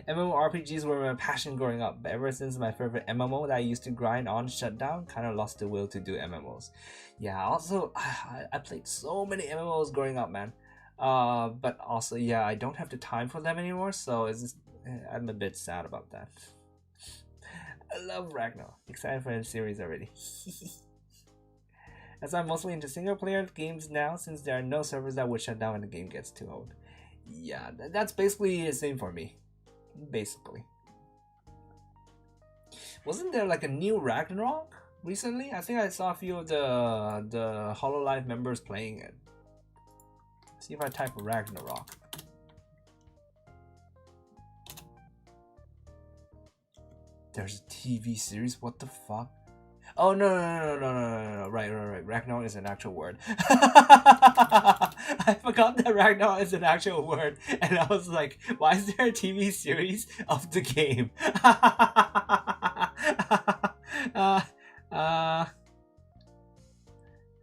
MMORPGs were my passion growing up, but ever since my favorite MMO that I used to grind on shut down, kind of lost the will to do MMOs. Yeah, also, I played so many MMOs growing up, man. But also, yeah, I don't have the time for them anymore, so it's just, I'm a bit sad about that. I love Ragnar. Excited for the series already. As I'm mostly into single-player games now, since there are no servers that would shut down when the game gets too old. Yeah, that's basically the same for me. Basically. Wasn't there like a new Ragnarok recently? I think I saw a few of the HoloLive members playing it. See if I type Ragnarok. There's a TV series? What the fuck? Oh, no. Right. Ragnarok is an actual word. I forgot that Ragnarok is an actual word. And I was like, why is there a TV series of the game?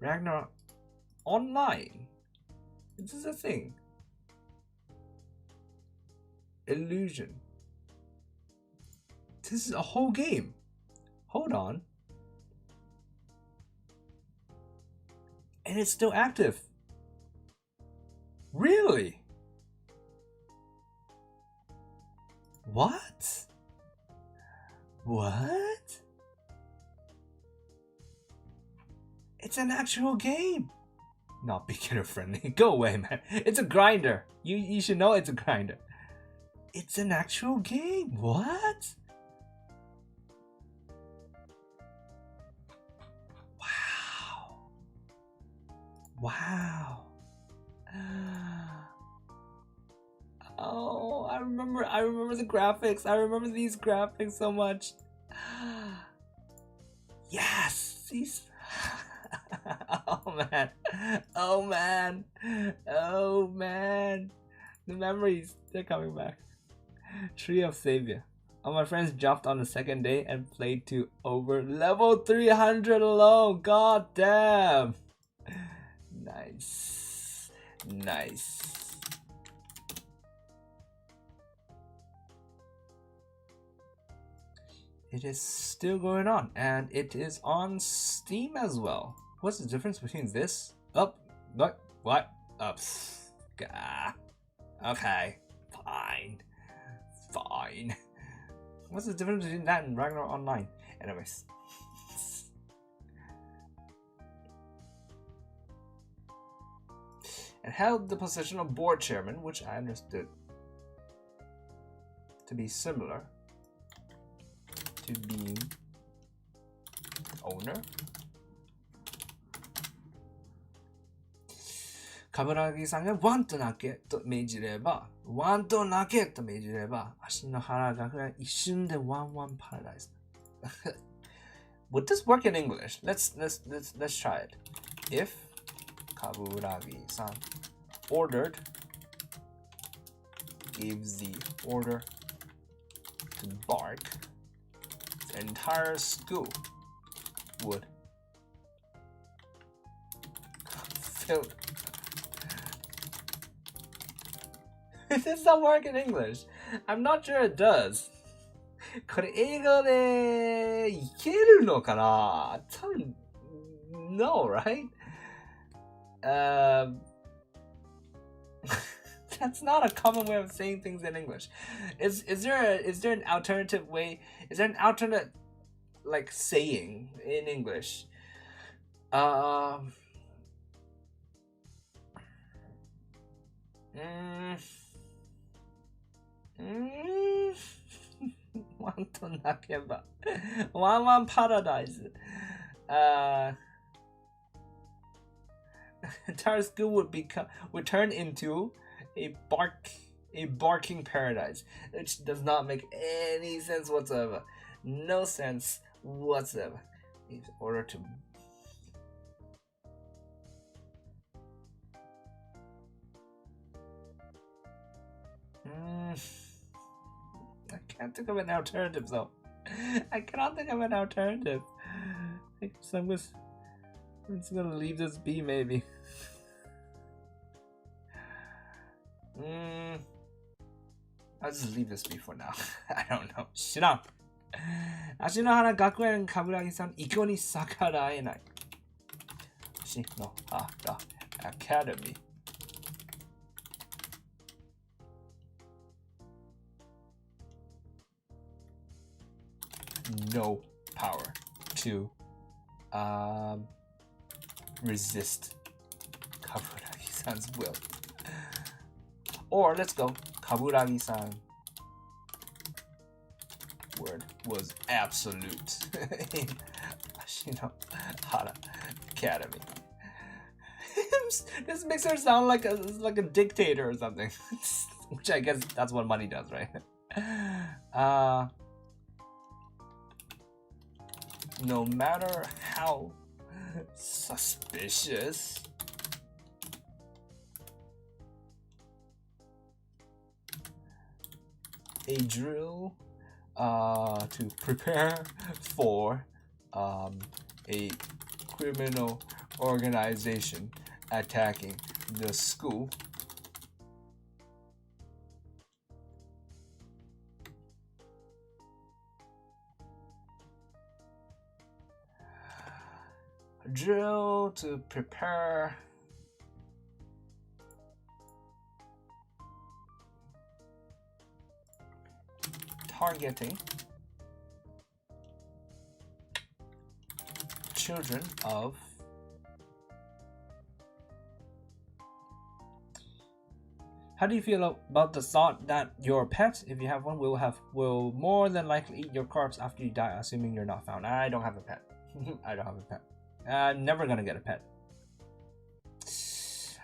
Ragnarok online. This is a thing. Illusion. This is a whole game. Hold on. And it's still active. Really? What? It's an actual game. Not beginner friendly. Go away, man. It's a grinder. You should know it's a grinder. It's an actual game. What? Wow. Oh, I remember the graphics. I remember these graphics so much. Yes, these. Oh man. The memories, they're coming back. Tree of Savior. All my friends jumped on the second day and played to over level 300 alone. God damn. Nice. It is still going on, and it is on Steam as well. What's the difference between this? Up? What? Up? Okay. Fine. What's the difference between that and Ragnar Online? Anyways. And held the position of board chairman, which I understood to be similar to being owner. 冠城さんがワンと泣けと命じれば、ワンと泣けと命じれば、足の腹が一瞬でワンワンパラダイス。Would this work in English? Let's try it. If Kaburagi-san ordered, gives the order to bark, the entire school would fill. It does not work in English. I'm not sure it does. これ英語でいけるのかな？多分 No, right? That's not a common way of saying things in English. Is there an alternative way? Is there an alternate like saying in English? One to nakeba. One paradise. Entire school would turn into a barking paradise, which does not make any sense whatsoever. No sense whatsoever. In order to I can't think of an alternative though. I cannot think of an alternative. So I'm just gonna leave this be maybe. I'll just leave this be for now. I don't know. 知らん。足の原学園冠城さん、イコに逆らえない。足の原アカデミー。No power to resist Kaburagi-san's will. Or let's go. Kaburagi-san word was absolute in Ashinohara Academy. This makes her sound like a dictator or something. Which I guess that's what money does, right? No matter how suspicious a drill to prepare for a criminal organization attacking the school. Drill to prepare targeting children of How do you feel about the thought that your pet, if you have one, will more than likely eat your corpse after you die, assuming you're not found? I don't have a pet. I don't have a pet. I'm never gonna get a pet.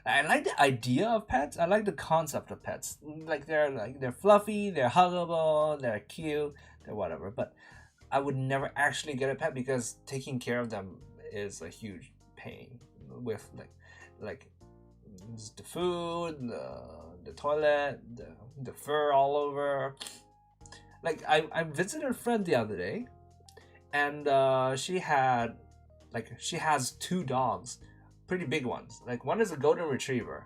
I like the idea of pets. I like the concept of pets. They're fluffy, they're huggable, they're cute, they're whatever. But I would never actually get a pet because taking care of them is a huge pain. With like the food, the toilet, the fur all over. Like I visited a friend the other day, and she has 2 dogs, pretty big ones. Like one is a golden retriever,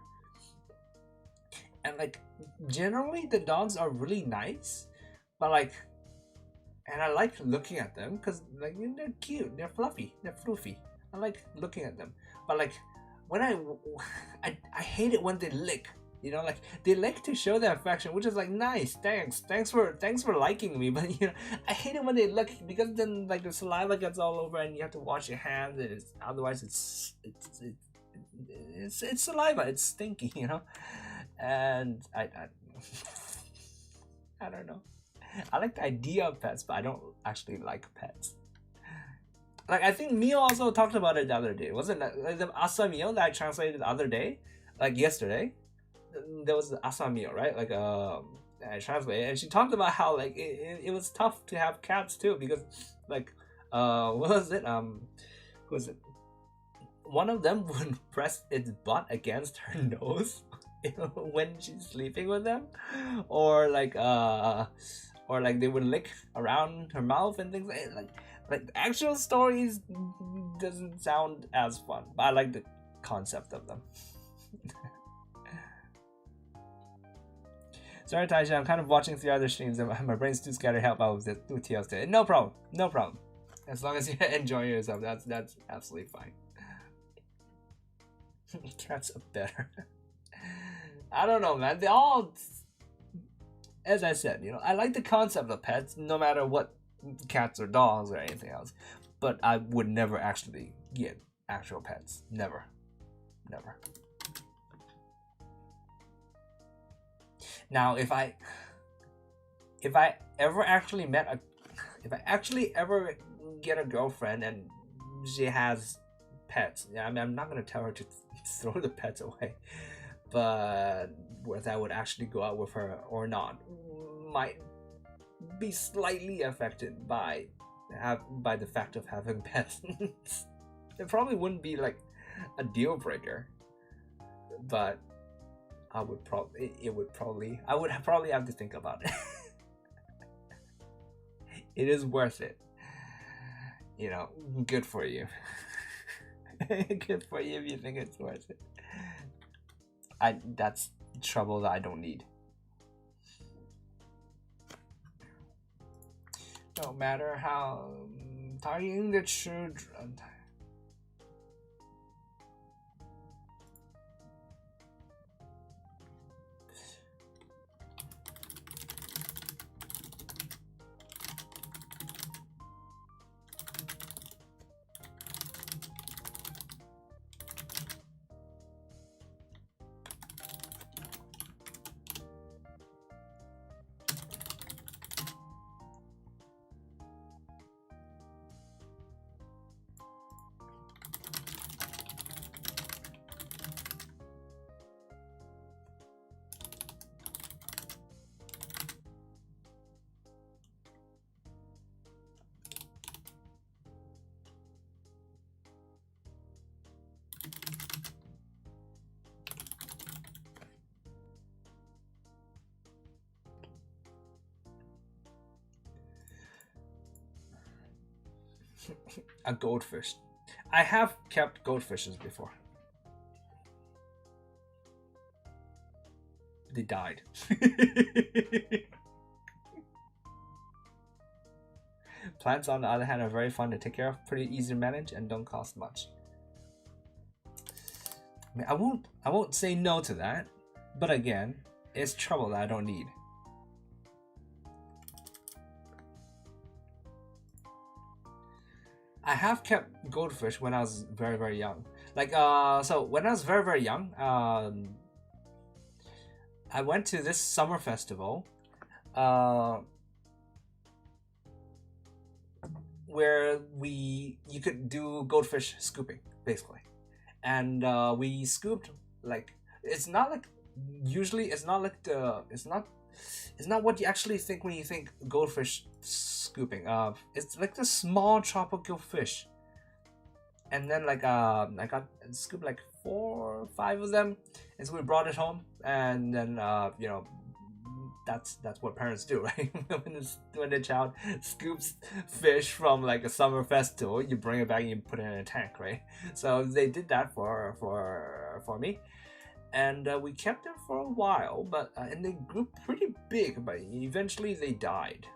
and like generally the dogs are really nice, but and I like looking at them because like they're cute, they're fluffy, they're floofy. I like looking at them. But like when I hate it when they lick. You know, like they like to show their affection, which is like nice. Thanks for liking me. But you know, I hate it when they lick because then like the saliva gets all over and you have to wash your hands, and otherwise it's saliva. It's stinky, you know. And I don't know. I like the idea of pets, but I don't actually like pets. Like I think Mio also talked about it the other day. Wasn't that like the asa Mio that I translated the other day, like yesterday? There was the asa Mio, right? Like I translated, and she talked about how like it was tough to have cats too because like what was it? Who was it? One of them would press its butt against her nose when she's sleeping with them, or like they would lick around her mouth and things like the actual stories doesn't sound as fun, but I like the concept of them. Sorry, Taisha, I'm kind of watching through other streams and my brain's too scattered to help out with the TLs today. No problem. As long as you're enjoying yourself, that's absolutely fine. Cats are better. I don't know, man. They all, as I said, you know, I like the concept of pets, no matter what cats or dogs or anything else. But I would never actually get actual pets. Never. Now, if I ever actually ever get a girlfriend and she has pets, I mean, I'm not gonna tell her to throw the pets away, but whether I would actually go out with her or not might be slightly affected by the fact of having pets. It probably wouldn't be like a deal breaker, but I would probably have to think about it. It is worth it. You know, good for you. Good for you if you think it's worth it. That's trouble that I don't need. No matter how tying the children. A goldfish. I have kept goldfishes before. They died. Plants, on the other hand, are very fun to take care of, pretty easy to manage, and don't cost much. I mean, I won't say no to that, but again, it's trouble that I don't need. I have kept goldfish when I was very, very young. Like, so when I was very, very young, I went to this summer festival, where you could do goldfish scooping, basically. And we scooped, like, it's not like what you actually think when you think goldfish scooping. It's like the small tropical fish, and then like I got scooped like 4 or 5 of them, and so we brought it home, and then you know, that's what parents do, right? when the child scoops fish from like a summer festival, you bring it back and you put it in a tank, right? So they did that for me. And we kept them for a while, but and they grew pretty big, but eventually they died.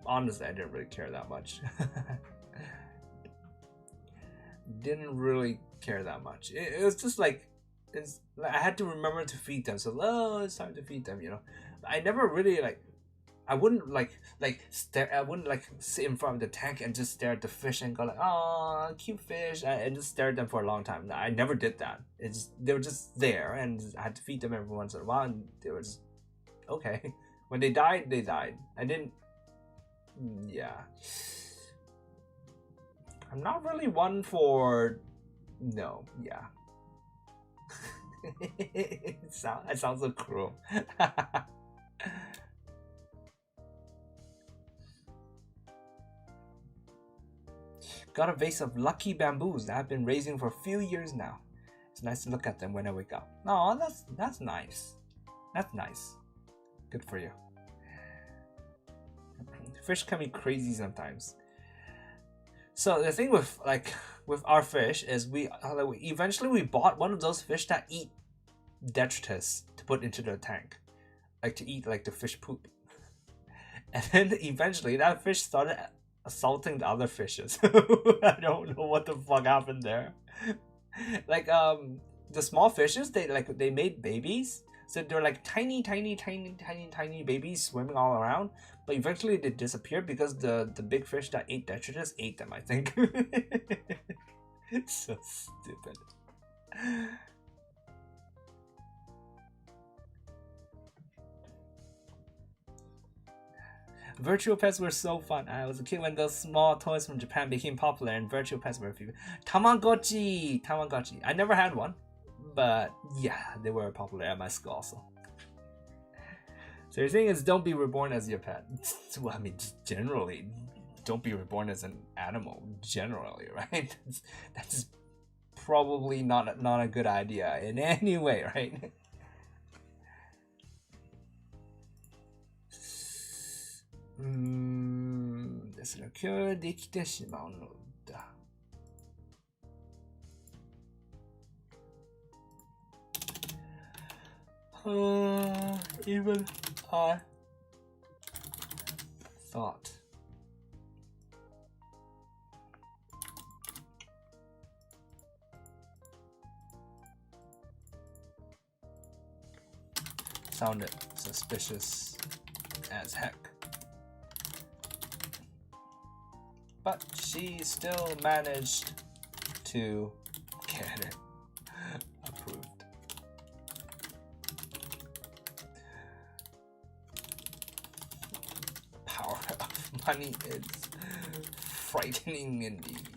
Honestly, I didn't really care that much. didn't really care that much. It was just like I had to remember to feed them. So it's time to feed them. I never really I wouldn't stare. I wouldn't sit in front of the tank and just stare at the fish and go like, "Oh, cute fish," and just stare at them for a long time. I never did that. They were just there, and I had to feed them every once in a while, and they were just okay. When they died, they died. I didn't. Yeah, I'm not really one for. No, yeah. It sounds so cruel. Got a vase of lucky bamboos that I've been raising for a few years now. It's nice to look at them when I wake up. Oh, that's nice. That's nice. Good for you. Fish can be crazy sometimes. So the thing with our fish is we eventually bought one of those fish that eat detritus to put into the tank, to eat the fish poop. And then eventually that fish started assaulting the other fishes. I don't know what the fuck happened there. The small fishes, they made babies, so they're tiny babies swimming all around. But eventually they disappeared because the big fish that ate detritus ate them, I think. It's so stupid. Virtual pets were so fun. I was a kid when those small toys from Japan became popular and virtual pets were few. Tamagotchi. I never had one, but yeah, they were popular at my school also. So your thing is, don't be reborn as your pet. Well, I mean, generally, don't be reborn as an animal. Generally, right? That's probably not a good idea in any way, right? This will occur できてしまうのだ。Even I thought. Sounded suspicious as heck. But she still managed to get it approved. Power of money is frightening indeed.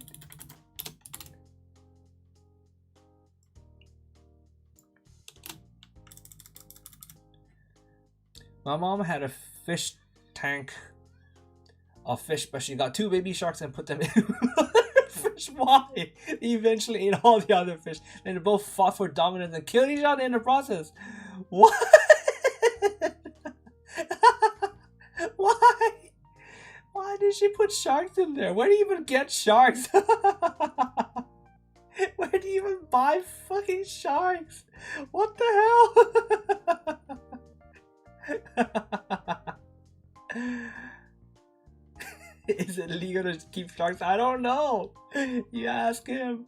My mom had a fish tank of fish, but she got 2 baby sharks and put them in fish. Why? They eventually ate all the other fish, and they both fought for dominance and killed each other in the process. What? Why did she put sharks in there? Where do you even get sharks? Where do you even buy fucking sharks? What the hell? Is it legal to keep sharks? I don't know. You ask him.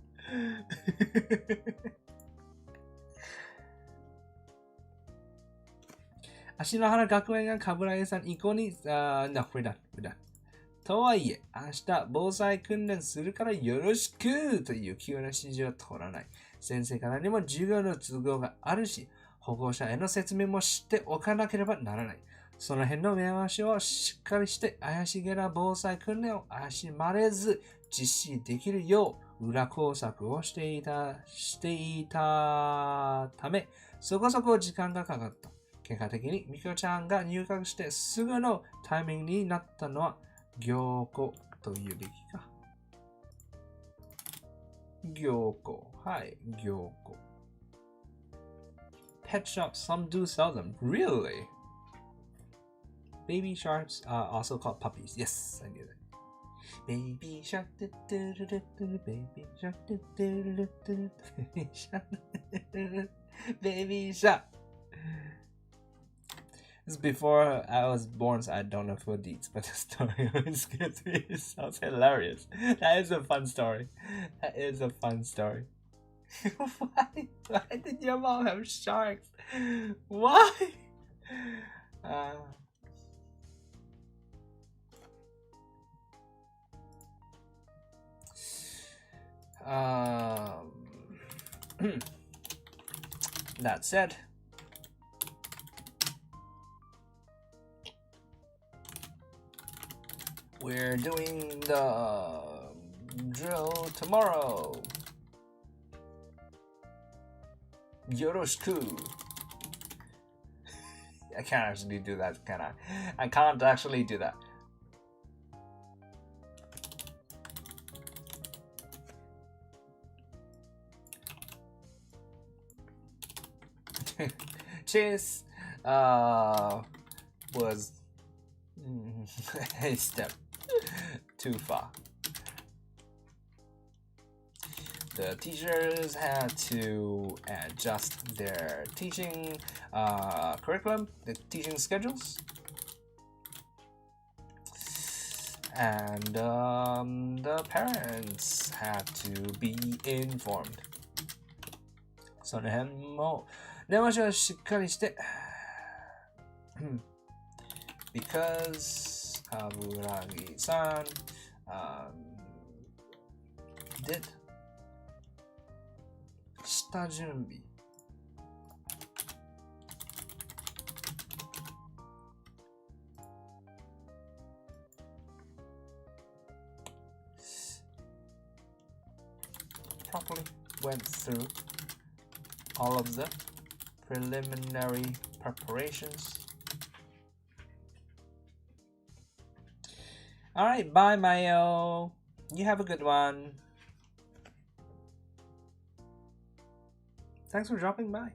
Ashinohara Gakuenが冠城さん以降に、No, we're done. とはいえ、明日防災訓練するからよろしくという急な指示は取らない。先生からにも授業の都合があるし、保護者への説明もしておかなければならない。その辺の目回しをしっかりして怪しげな防災訓練を怪しまれず実施できるよう裏工作をしていたためそこそこ時間がかかった。結果的にみきょちゃんが入学してすぐのタイミングになったのは行幸というべきか。行幸。はい、行幸。Pet shops, some do sell them. Really? Baby sharks are also called puppies. Yes, I knew that. Baby shark, baby shark, baby shark, baby shark. It's before I was born, so I don't know full deets, but the story always gets me. It sounds hilarious. That is a fun story. That is a fun story. Why did your mom have sharks? Why? That said, we're doing the drill tomorrow. Yoroshiku. I can't actually do that, can I? I can't actually do that. Chase was a step too far. The teachers had to adjust their teaching curriculum, the teaching schedules, and the parents had to be informed. その辺も根回しはしっかりして、because 冠城さんdid 下準備properly went through all of the preliminary preparations. Alright, bye Mayo. You have a good one. Thanks for dropping by.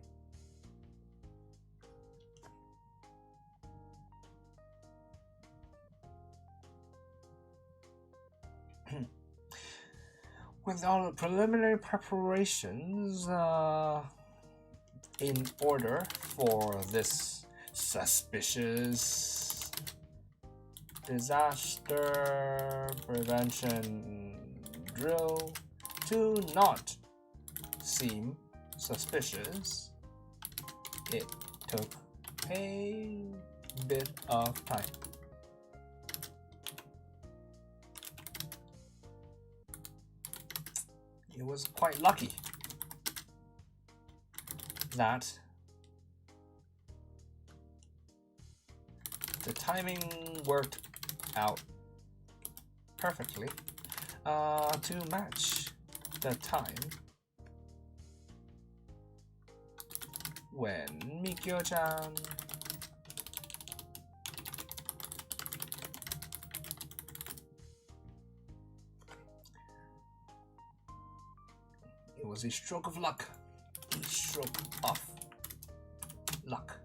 With all the preliminary preparations in order for this suspicious disaster prevention drill to not seem suspicious, it took a bit of time. It was quite lucky that the timing worked out perfectly to match the time when Mikio-chan it was a stroke of luck. A stroke of luck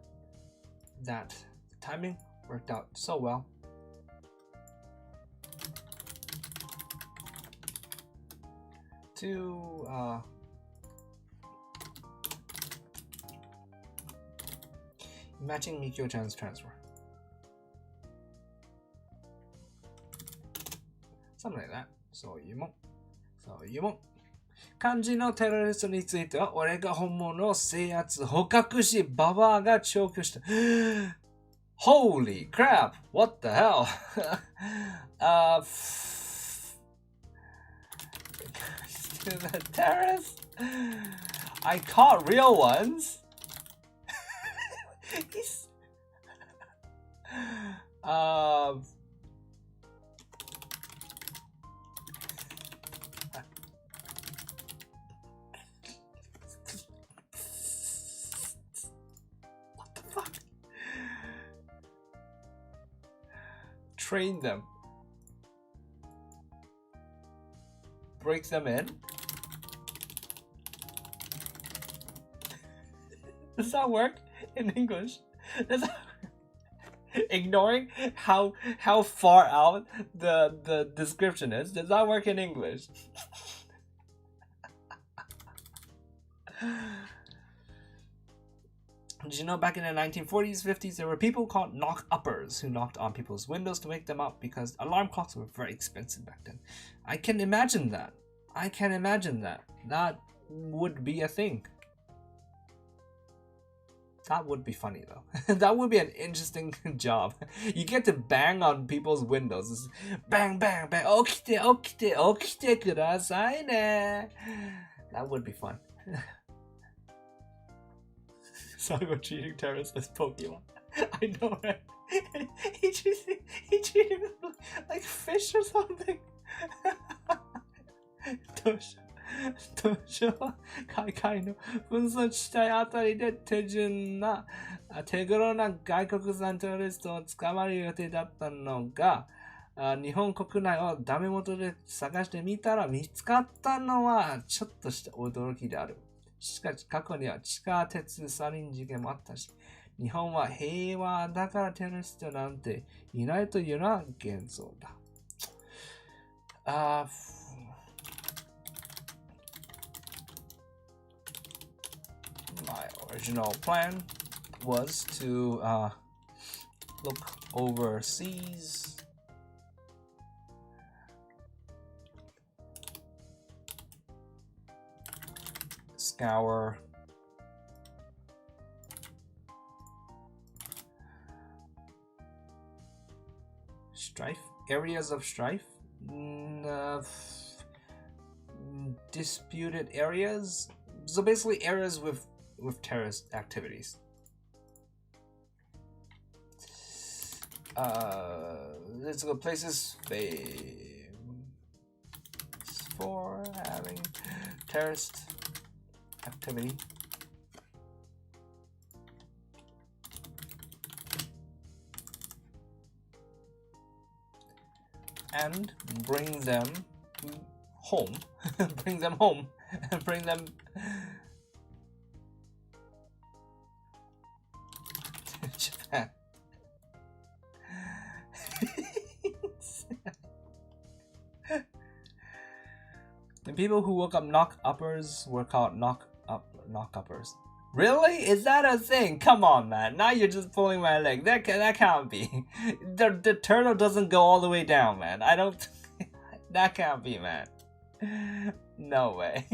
that the timing worked out so well. To matching Mikio-chan's transfer. Something like that. そういうもん。そういうもん。漢字のテロリストについては、俺が本物を制圧、捕獲し、ババアが調教した。Holy crap! What the hell? The terrorists? I caught real ones? He's... Train them. Break them in. Does that work in English? Does that... Ignoring how far out the description is, does that work in English? Did you know back in the 1940s, 50s, there were people called knock-uppers who knocked on people's windows to wake them up because alarm clocks were very expensive back then. I can imagine that. That would be a thing. That would be funny though. That would be an interesting job. You get to bang on people's windows. It's bang, bang, bang. Okite, okite, okite kudasai ne. That would be fun. Sago treating terrorists as Pokemon. I know, right? he treated them like fish or something. 当初は海外の紛争地帯あたりで手頃な外国産テロリストを捕まる予定だったのが、日本国内をダメ元で探してみたら見つかったのはちょっとした驚きである。しかし過去には地下鉄サリン事件もあったし、日本は平和だからテロリストなんていないというのは幻想だ。My original plan was to look overseas, scour strife, areas of strife, disputed areas. So basically areas with terrorist activities. Let's go places famous for having terrorist activity. And bring them home. Bring them home. Bring them to Japan. The people who woke up knock-uppers were called knock-uppers. Really? Is that a thing? Come on, man. Now you're just pulling my leg. That can't be. The turtle doesn't go all the way down, man. I don't... That can't be, man. No way.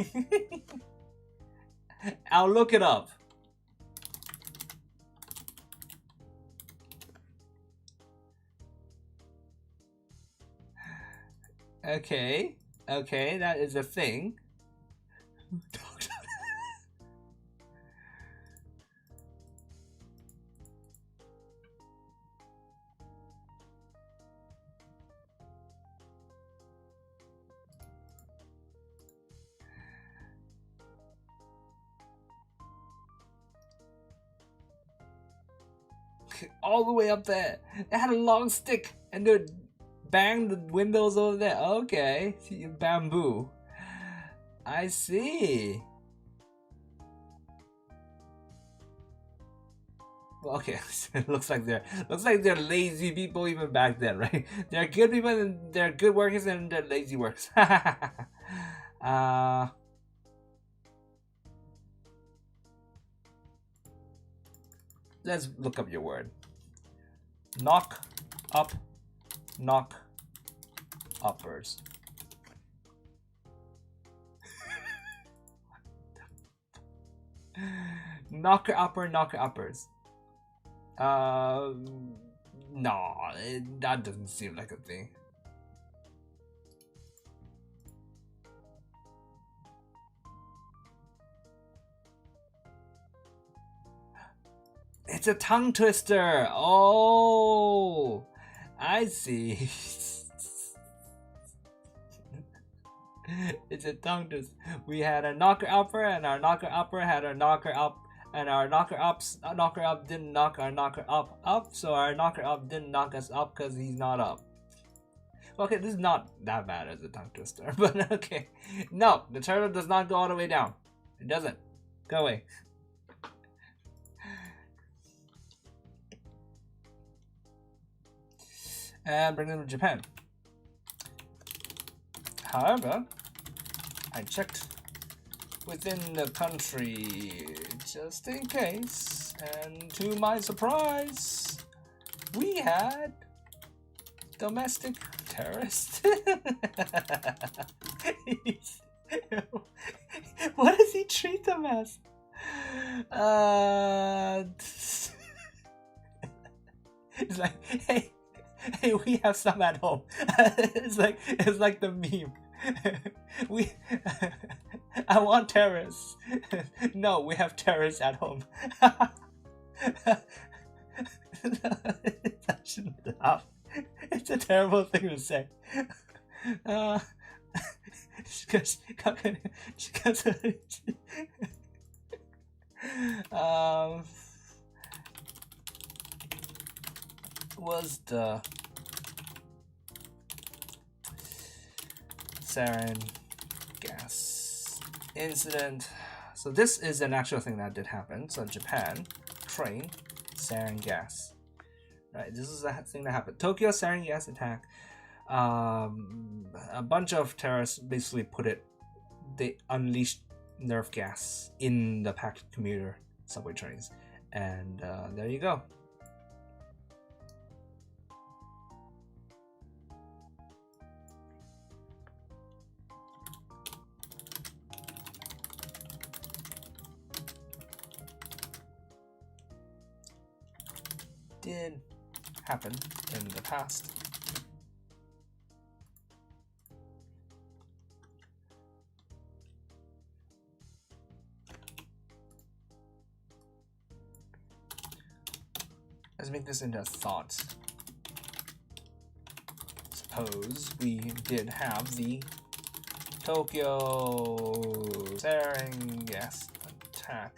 I'll look it up. Okay, that is a thing. All the way up there. They had a long stick and they would bang the windows over there. Okay, bamboo. I see. Okay, looks like they're lazy people even back then, right? They're good people and they're good workers and they're lazy workers. Let's look up your word. Knock-uppers. Knocker-uppers. No, that doesn't seem like a thing. It's a tongue twister. Oh, I see. It's a tongue twister. We had a knocker upper, and our knocker upper had a knocker up, and our knocker up didn't knock our knocker up, so our knocker up didn't knock us up because he's not up. Okay, this is not that bad as a tongue twister, but okay. No, the turtle does not go all the way down. It doesn't. Go away. And bring them to Japan. However, I checked within the country just in case. And to my surprise, we had domestic terrorists. What does he treat them as? It's like, hey, we have some at home. It's like the meme. I want terrorists. No, we have terrorists at home. I shouldn't laugh. It's a terrible thing to say. Was the sarin gas incident. So this is an actual thing that did happen. So Japan, train, sarin gas. Right, this is a thing that happened. Tokyo sarin gas attack. A bunch of terrorists basically they unleashed nerve gas in the packed commuter subway trains. And there you go. Did happen in the past. Let's make this into a thought. Suppose we did have the Tokyo sarin gas attack.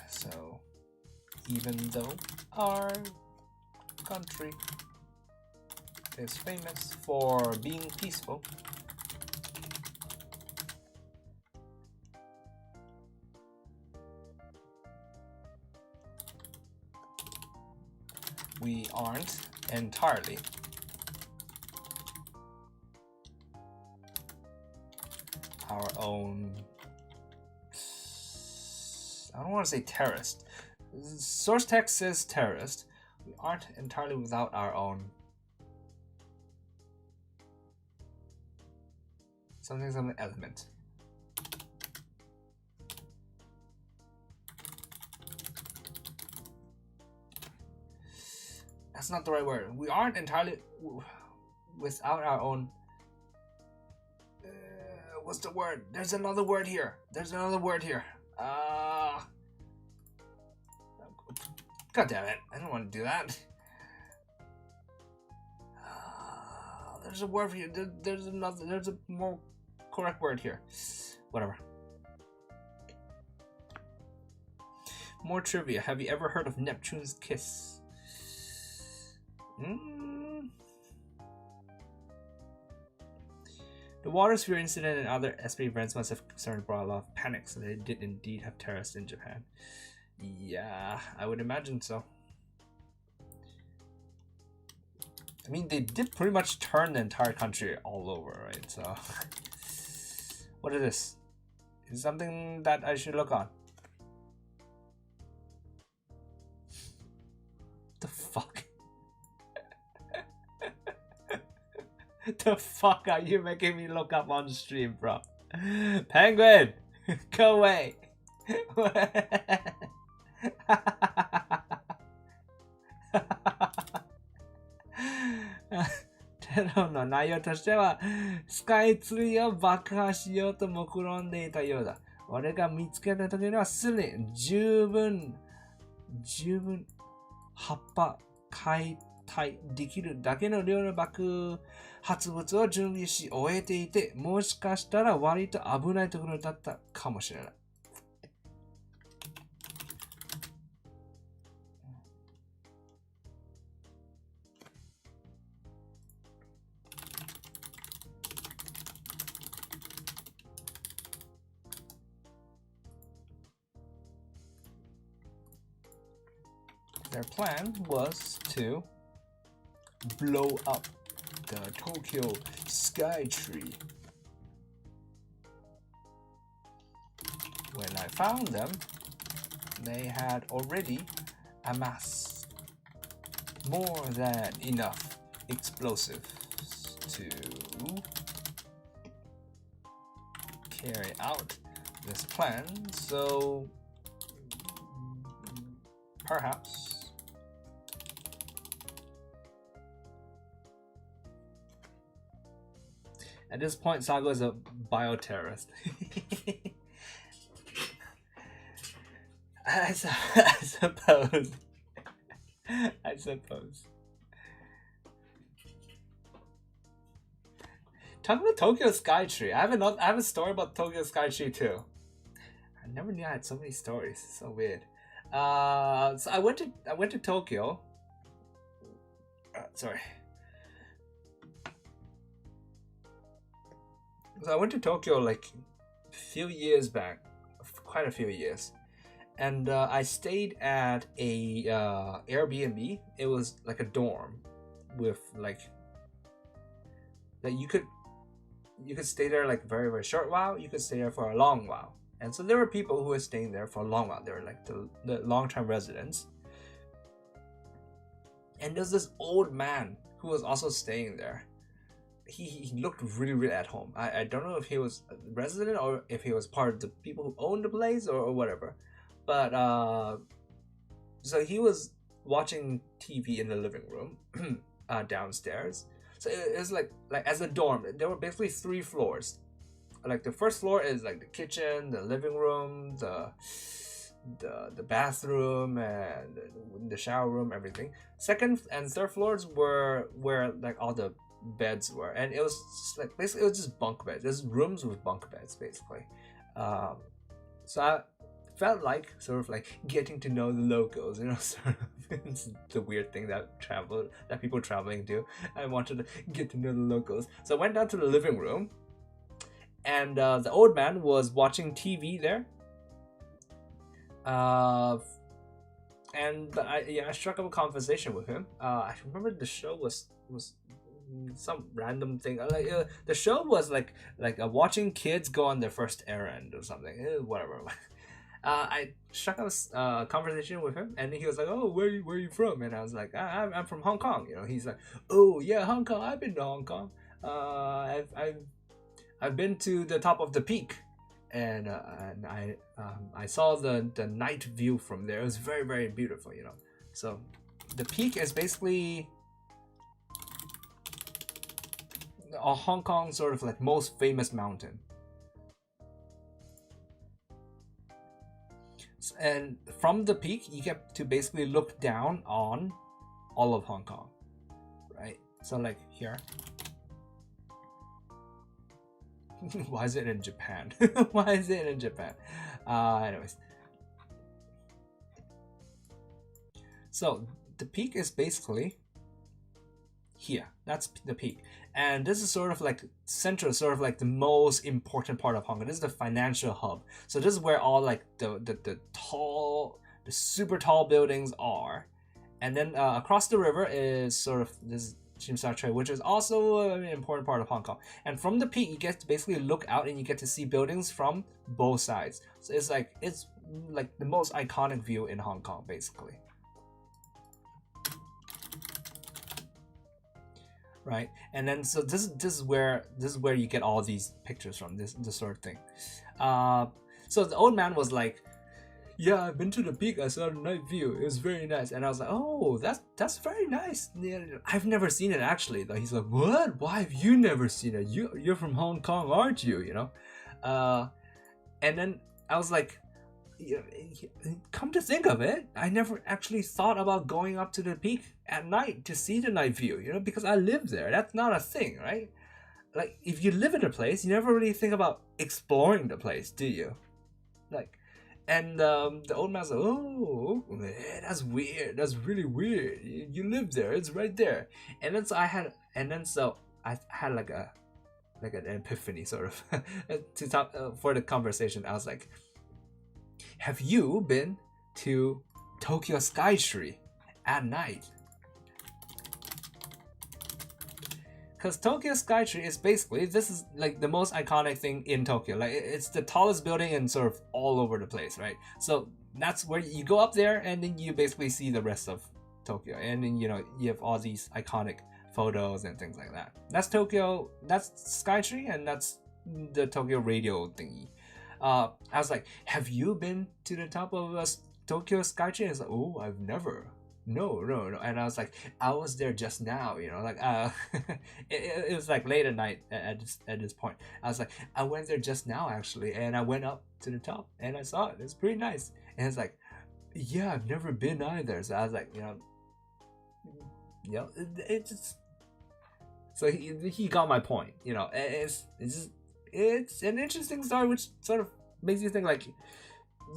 So even though our country is famous for being peaceful, we aren't entirely our own. I don't want to say terrorist. Source text says terrorist. We aren't entirely without our own something element. That's not the right word. We aren't entirely without our own. What's the word? There's another word here. God damn it. I don't want to do that. There's a word here. There's a more correct word here. Whatever. More trivia. Have you ever heard of Neptune's kiss? The water sphere incident and other SP events must have certainly brought a lot of panic, so they did indeed have terrorists in Japan. Yeah, I would imagine so. I mean, they did pretty much turn the entire country all over, right? So, what is this? Is it something that I should look on? The fuck? The fuck are you making me look up on stream, bro? Penguin, go away. テロの内容としては、スカイツリーを爆破しようと目論んでいたようだ。俺が見つけた時にはすでに十分葉っぱ解体できるだけの量の爆発物を準備し終えていて、もしかしたら割と危ないところだったかもしれない。Their plan was to blow up the Tokyo sky tree. When I found them, they had already amassed more than enough explosives to carry out this plan, so perhaps at this point Sago is a bioterrorist. I suppose. I suppose. Talk about Tokyo Skytree. I have a story about Tokyo Skytree too. I never knew I had so many stories. So weird. So I went to Tokyo. Sorry. So I went to Tokyo like a few years back, quite a few years, and I stayed at a Airbnb. It was like a dorm with like you could stay there like very, very short while. You could stay there for a long while. And so there were people who were staying there for a long while. They were like the long-term residents. And there's this old man who was also staying there. He looked really, really at home. I don't know if he was a resident or if he was part of the people who owned the place or whatever. But so he was watching TV in the living room downstairs. So it was like as a dorm, there were basically 3 floors. Like the first floor is like the kitchen, the living room, the bathroom, and the shower room, everything. Second and third floors were where like all the beds were, and it was just like basically it was just bunk beds. There's rooms with bunk beds basically. So I felt like sort of like getting to know the locals, you know, sort of. It's the weird thing that people traveling do. I wanted to get to know the locals, so I went down to the living room, and the old man was watching TV there. And I struck up a conversation with him. I remember the show was some random thing. The show was like watching kids go on their first errand or something. Whatever. I struck up a conversation with him, and he was like, "Oh, where are you from?" And I was like, "I'm from Hong Kong." You know, he's like, "Oh yeah, Hong Kong. I've been to Hong Kong. I've been to the top of the peak, and I saw the night view from there. It was very, very beautiful, you know." So the peak is basically a Hong Kong sort of like most famous mountain. And from the peak, you get to basically look down on all of Hong Kong, right? So like here. Why is it in Japan? Why is it in Japan? Anyways. So the peak is basically here. That's the peak. And this is sort of like central, sort of like the most important part of Hong Kong. This is the financial hub. So this is where all like the super tall buildings are. And then across the river is sort of this Tsim Sha Tsui, which is also an important part of Hong Kong. And from the peak, you get to basically look out and you get to see buildings from both sides. So it's like the most iconic view in Hong Kong, basically. Right, and then so this is where you get all these pictures from, this sort of thing. So the old man was like, "Yeah, I've been to the peak. I saw the night view. It was very nice." And I was like, "Oh, that's very nice. Yeah, I've never seen it actually." Though he's like, "What? Why have you never seen it? You're from Hong Kong, aren't you? You know?" And then I was like, "Come to think of it, I never actually thought about going up to the peak at night to see the night view. You know, because I live there. That's not a thing, right? Like if you live in a place, you never really think about exploring the place, do you? Like." And the old man's like, "Oh, man, that's weird. That's really weird. You live there. It's right there." And then so I had like an epiphany sort of to talk for the conversation. I was like, "Have you been to Tokyo Skytree at night?" Because Tokyo Skytree is basically, this is like the most iconic thing in Tokyo. Like it's the tallest building and sort of all over the place, right? So that's where you go up there, and then you basically see the rest of Tokyo, and then you have all these iconic photos and things like that. That's Tokyo. That's Skytree, and that's the Tokyo radio thingy. I was like, have you been to the top of Tokyo Skytree? I was like, oh, I've never. No. And I was like, I was there just now, like it was like late at night at this point. I was like, I went there just now actually, and I went up to the top and I saw it. It's pretty nice. And it's like, yeah, I've never been either. So I was like, it's just, so he got my point. It's an interesting story, which sort of makes you think like,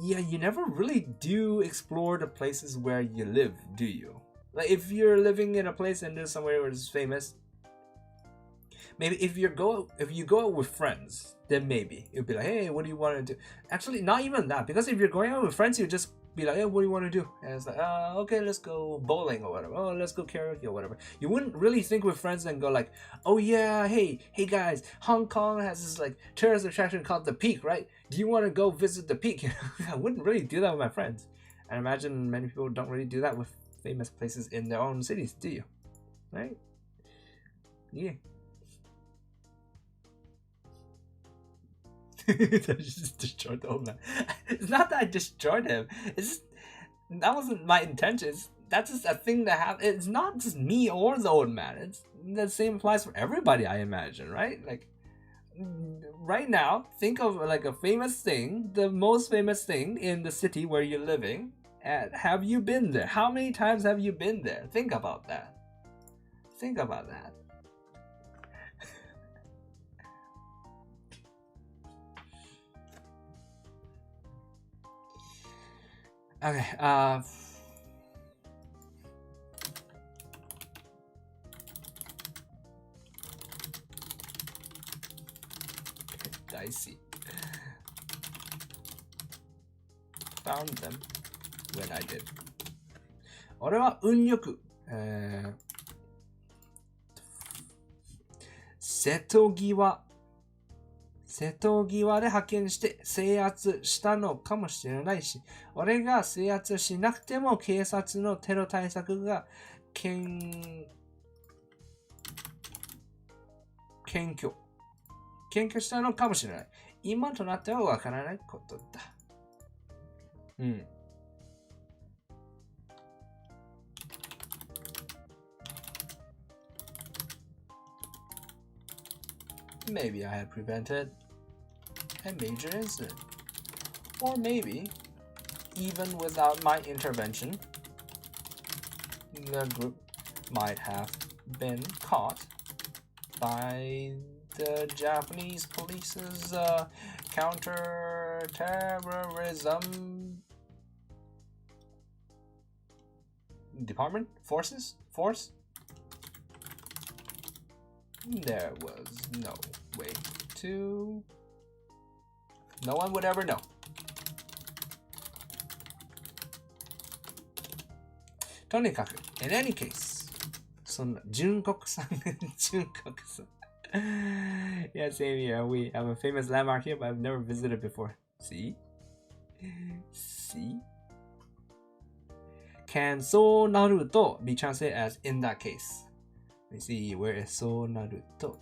yeah, you never really do explore the places where you live, do you? Like if you're living in a place and there's somewhere where it's famous, maybe if you go out with friends, then maybe it'll be like, hey, what do you want to do? Actually, not even that, because if you're going out with friends, you just be like, hey, what do you want to do? And it's like, okay, let's go bowling or whatever. Oh, let's go karaoke or whatever. You wouldn't really think with friends and go like, oh yeah, hey guys, Hong Kong has this like tourist attraction called the Peak, right? Do you want to go visit the Peak? I wouldn't really do that with my friends. I imagine many people don't really do that with famous places in their own cities, do you? Right? Yeah. I just destroyed the old man. It's not that I destroyed him. It's just, that wasn't my intention. That's just a thing that happened. It's not just me or the old man. It's the same applies for everybody, I imagine, right? Like right now, think of like a famous thing, the most famous thing in the city where you're living. And have you been there? How many times have you been there? Think about that. Think about that. Okay, dicey. Found them when I did. 俺は運よく、瀬戸際で派遣して制圧したのかもしれないし、俺が制圧しなくても警察のテロ対策が検挙したのかもしれない。今となってはわからないことだ。うん。Maybe I had prevented a major incident. Or maybe, even without my intervention, the group might have been caught by the Japanese police's counter-terrorism department? Force? There was no way to... No one would ever know. とにかく in any case, そんな純国産Yeah, same here. We have a famous landmark here, but I've never visited before. See? Can そうなると be translated as in that case? Let me see, where is そうなると?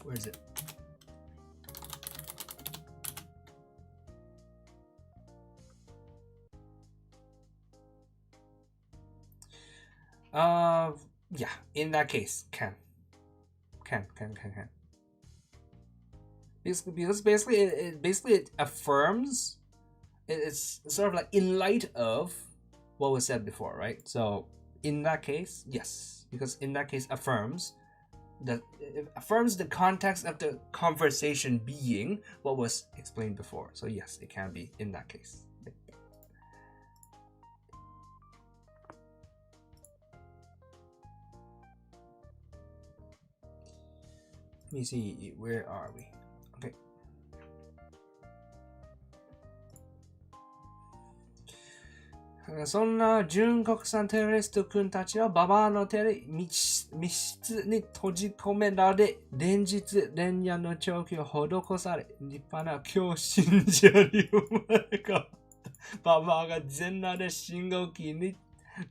Where is it? Yeah, in that case, can. Because basically it affirms, it's sort of like in light of what was said before, right? So in that case, yes, because in that case affirms it affirms the context of the conversation being what was explained before. So yes, it can be in that case. Let me see, where are we? Okay. そんな純国産テロリスト君たちはババアの手で密室に閉じ込められ、連日連夜の長期を施され、立派な教信者に生まれ変わったババアが全裸で信号機に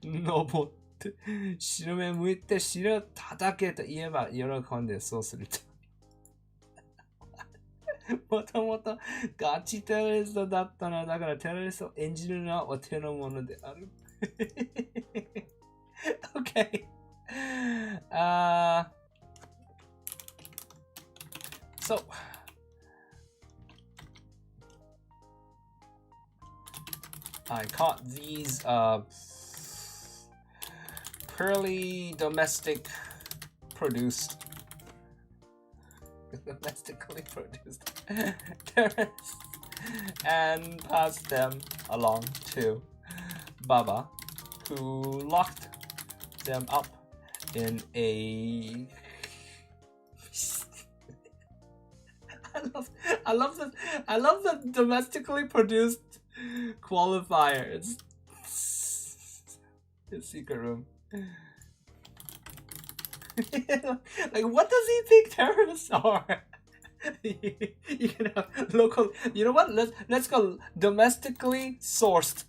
登って、白目向いて白叩けと言えば喜んでそうすると。もともとガチテロリストだったのだからテロリストを演じるのはお手の物である。Okay. So I caught these purely domestically produced terrorists and passed them along to Baba, who locked them up in a I love the domestically produced qualifiers. The secret room. Like, what does he think terrorists are? You can have local. You know what? Let's go domestically sourced.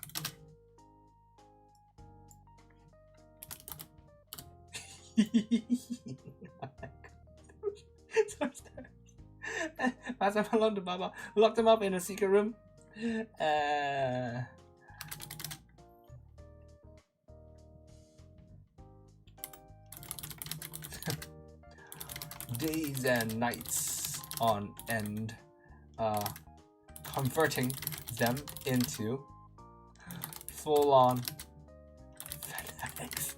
Pass them along to Baba. Lock them up in a secret room. Days and nights on end, converting them into full-on fanatics.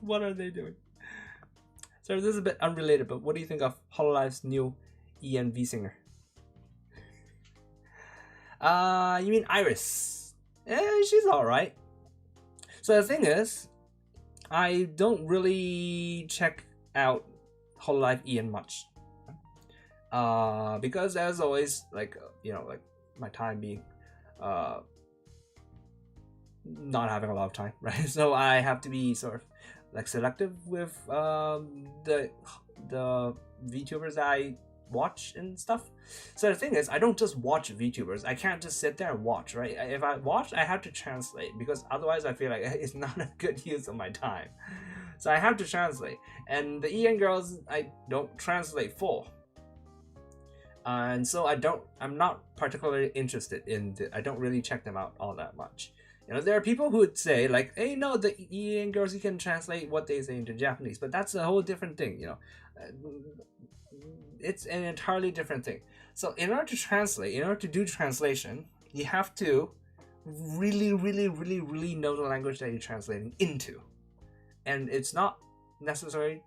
What are they doing? So this is a bit unrelated, but what do you think of Hololife's new ENV singer? You mean Iris? She's alright. So the thing is, I don't really check out Hololive Ian much. Because as always, like my time being not having a lot of time, right? So I have to be sort of like selective with the VTubers I watch and stuff. So the thing is, I don't just watch VTubers. I can't just sit there and watch, right? If I watch, I have to translate, because otherwise I feel like it's not a good use of my time. So I have to translate, and the EN girls I don't translate for, and so I'm not particularly interested in I don't really check them out all that much. There are people who would say like, hey, no, the EN girls, you can translate what they say into Japanese, but that's a whole different thing, It's an entirely different thing. So in order to translate, in order to do translation, you have to really, really, really, really know the language that you're translating into. And it's not necessarily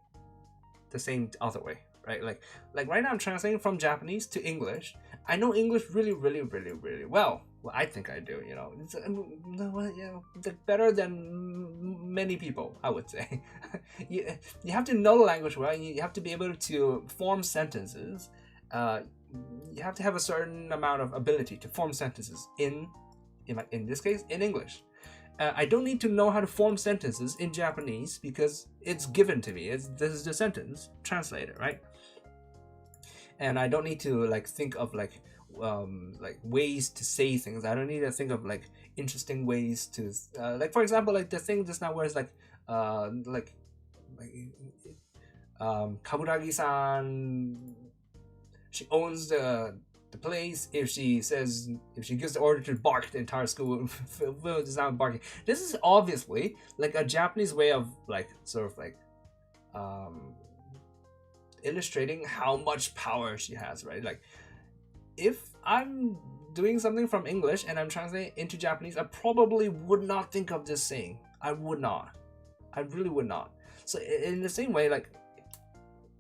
the same other way, right? Like right now I'm translating from Japanese to English. I know English really, really, really, really well. Well, I think I do, It's better than many people, I would say. You have to know the language well, and you have to be able to form sentences. You have to have a certain amount of ability to form sentences in this case, in English. I don't need to know how to form sentences in Japanese because it's given to me. This is the sentence, translate it, right? And I don't need to think of ways to say things. I don't need to think of interesting ways to for example, the thing just now where it's Kaburagi-san, she owns the place. If she gives the order to bark, the entire school will sound barking. This is obviously a Japanese way of illustrating how much power she has, right? If I'm doing something from English and I'm translating into Japanese, I probably would not think of this saying. I would not. I really would not. So in the same way,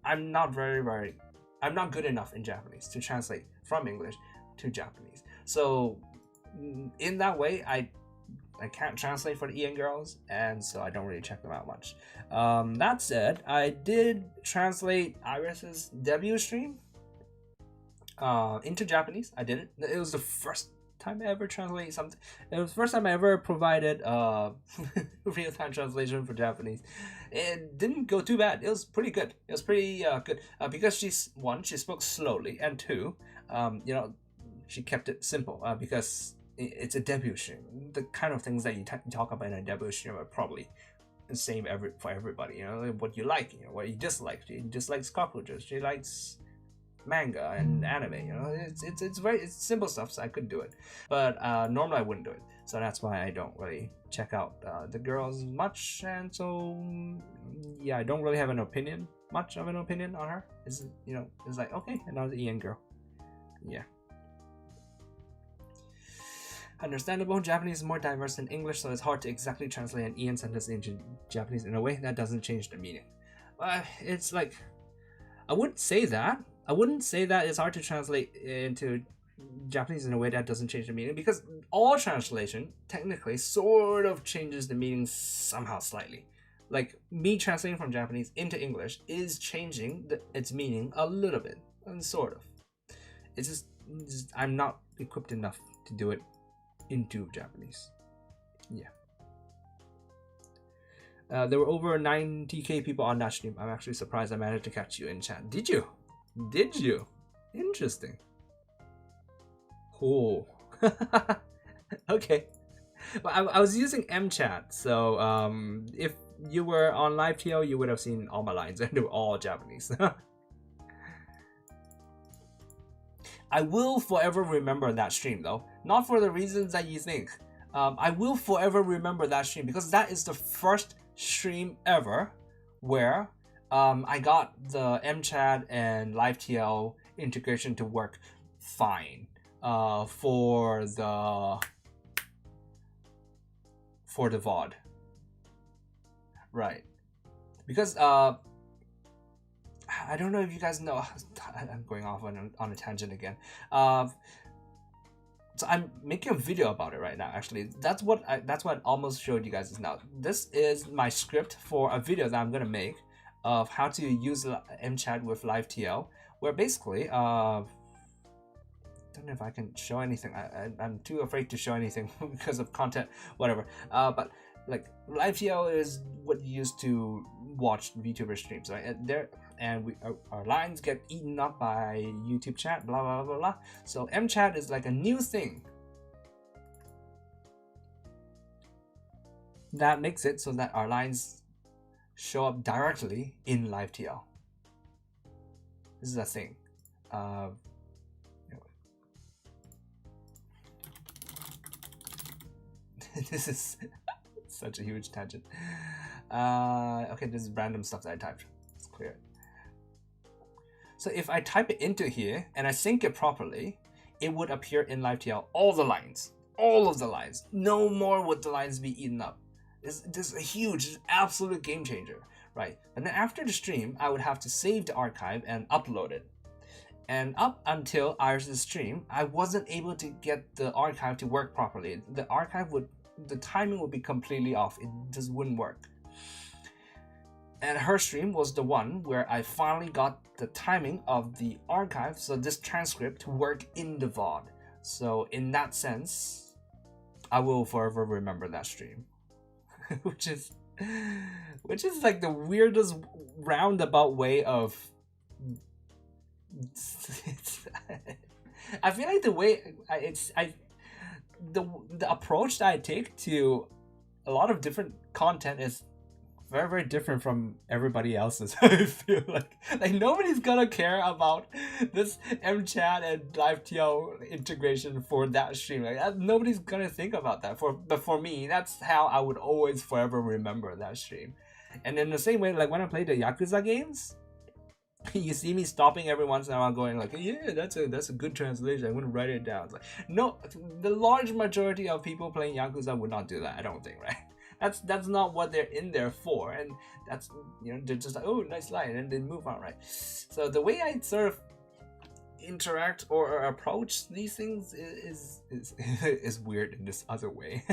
I'm not I'm not good enough in Japanese to translate from English to Japanese. So in that way, I can't translate for the EN girls, and so I don't really check them out much. That said, I did translate Iris's debut stream. into Japanese. I did it. It was the first time I ever translated something. It was the first time I ever provided real-time translation for Japanese. It didn't go too bad. It was pretty good. It was pretty good because she spoke slowly, and two, she kept it simple because it's a debut stream. The kind of things that you talk about in a debut stream are probably the same for everybody. What you like, what you dislike. She dislikes cockroaches. She likes manga and anime. It's simple stuff, so I could do it, but normally I wouldn't do it. So that's why I don't really check out the girls much, and so yeah, I don't really have much of an opinion on her. It's like, okay, another Ian girl. Yeah. Understandable. Japanese is more diverse than English, so it's hard to exactly translate an Ian sentence into Japanese in a way that doesn't change the meaning. It's like, I wouldn't say that it's hard to translate into Japanese in a way that doesn't change the meaning, because all translation technically sort of changes the meaning somehow slightly. Like, me translating from Japanese into English is changing its meaning a little bit, and sort of. It's just I'm not equipped enough to do it into Japanese. Yeah. There were over 90k people on that stream. I'm actually surprised I managed to catch you in chat. Did you? Interesting. Oh. Okay. Well, I was using mChat, so if you were on LiveTL, you would have seen all my lines, and they were all Japanese. I will forever remember that stream, though. Not for the reasons that you think. I will forever remember that stream because that is the first stream ever where I got the mChat and LiveTL integration to work fine for the VOD. Right. Because I don't know if you guys know, I'm going off on a tangent again. So I'm making a video about it right now. Actually, that's what I almost showed you guys now. This is my script for a video that I'm gonna make of how to use mChat with LiveTL, where basically, don't know if I can show anything. I'm too afraid to show anything because of content, whatever. But like LiveTL is what you use to watch VTuber streams, right? And our lines get eaten up by YouTube chat, blah blah blah blah. So mChat is like a new thing that makes it so that our lines show up directly in LiveTL. This is a thing. This is such a huge tangent. Okay, this is random stuff that I typed. Let's clear it. So if I type it into here and I sync it properly, it would appear in LiveTL all of the lines. No more would the lines be eaten up. This is a huge, absolute game changer, right? But then after the stream, I would have to save the archive and upload it. And up until Iris' stream, I wasn't able to get the archive to work properly. The timing would be completely off. It just wouldn't work. And her stream was the one where I finally got the timing of the archive, so this transcript to work in the VOD. So in that sense, I will forever remember that stream. which is like the weirdest roundabout way of I feel like the way the approach that I take to a lot of different content is very, very different from everybody else's. I feel like nobody's gonna care about this mChat and LiveTL integration for that stream. Like nobody's gonna think about that. But for me, that's how I would always forever remember that stream. And in the same way, like when I play the Yakuza games, you see me stopping every once in a while going like, yeah, that's a good translation, I'm gonna write it down. It's like, no, the large majority of people playing Yakuza would not do that, I don't think, right? That's not what they're in there for, and that's, they're just like, oh, nice line, and then move on, right? So the way I sort of interact or approach these things is weird in this other way.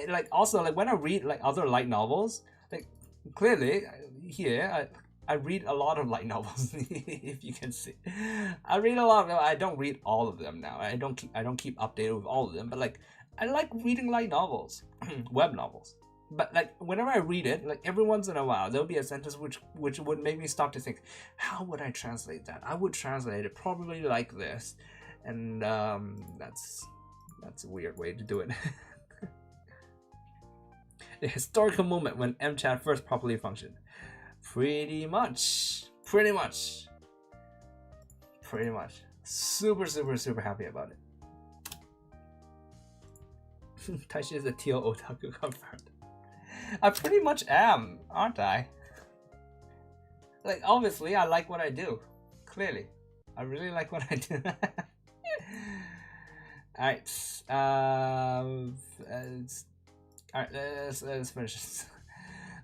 Like also, like when I read like other light novels, like clearly here I read a lot of light novels. If you can see, I read a lot of them. I don't read all of them now. I don't keep updated with all of them. But like, I like reading light novels, web novels. But like, whenever I read it, like every once in a while, there'll be a sentence which would make me stop to think, how would I translate that? I would translate it probably like this, and that's a weird way to do it. The historical moment when mChat first properly functioned. Pretty much. Super happy about it. Taishi is a teal otaku confirmed. I pretty much am, aren't I? Like, obviously, I like what I do. Clearly. I really like what I do. Alright. Alright, let's finish this.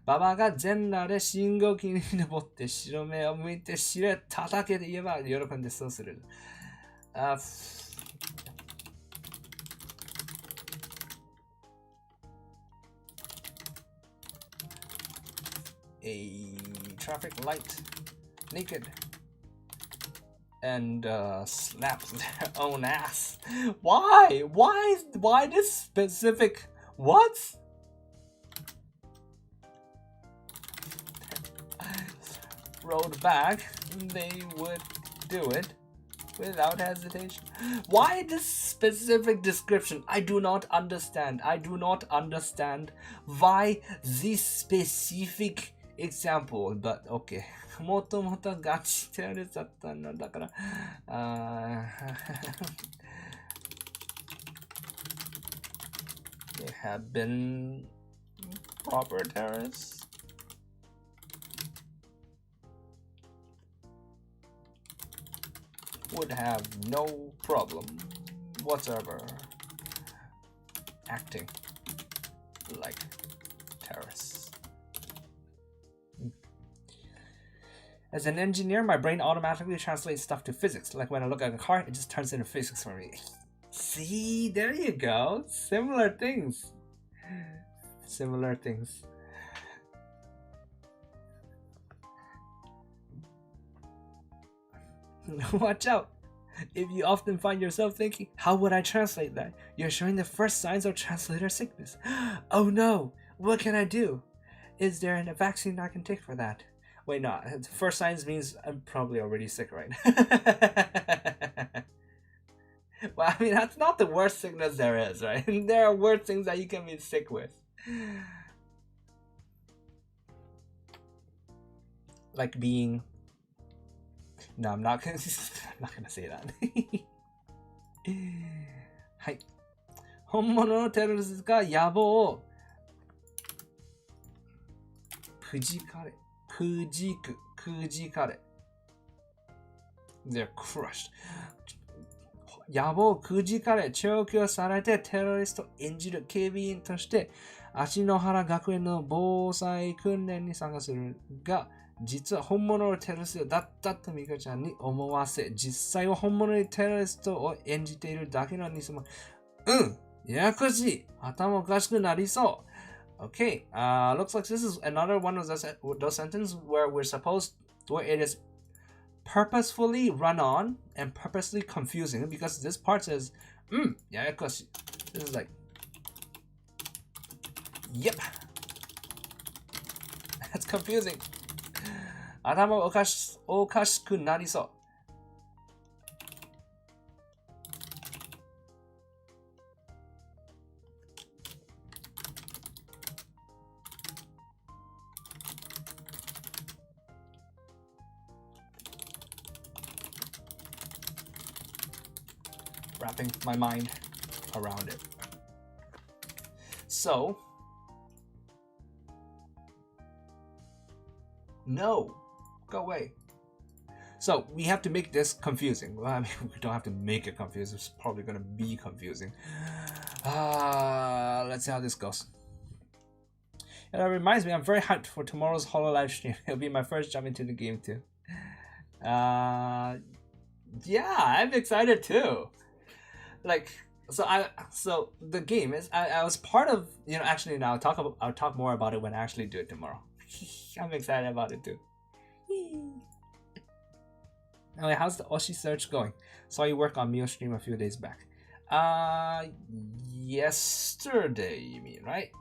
馬場が全裸で信号機に登って白目を向いてしれ叩けて言えば喜んでそうする。A traffic light, naked, and slaps their own ass. Why? Why this specific? What? Rode back, they would do it without hesitation. Why this specific description? I do not understand. Why this specific example? But okay. もともとガチテロだったんだから。They have been proper terrorists. Would have no problem whatsoever acting like terrorists. As an engineer, my brain automatically translates stuff to physics. Like when I look at a car, it just turns into physics for me. See, there you go. Similar things. Watch out. If you often find yourself thinking, how would I translate that? You're showing the first signs of translator sickness. Oh no, what can I do? Is there a vaccine I can take for that? Wait, no, first signs means I'm probably already sick, right? Well, I mean, that's not the worst sickness there is, right? There are worse things that you can be sick with. Like being... No, I'm not gonna say that. はい。本物のテロリストが野望をくじかれ。They're crushed. 野望をくじかれ、調教されてテロリストを演じる警備員として芦野原学園の防災訓練に参加するが、実は本物のテロリストだったとミカちゃんに思わせ、実際は本物のテロリストを演じているだけの偽物。ややこしい。頭おかしくなりそう。Okay, looks like this is another one of those sentences where it is purposefully run on and purposely confusing because this part says, ややこしい. This is like, yep. That's confusing. 頭おかしくなりそう。Wrapping my mind around it. So, no, go away. So we have to make this confusing. Well, I mean, we don't have to make it confusing. It's probably going to be confusing. Let's see how this goes. And that reminds me, I'm very hyped for tomorrow's Holo live stream. It'll be my first jump into the game too. Yeah, I'm excited too. Like, so the game is, I was part of, actually now I'll talk more about it when I actually do it tomorrow. I'm excited about it too. Oh, how's the Oshi search going? Saw you work on Mio stream a few days back. Yesterday, you mean, right?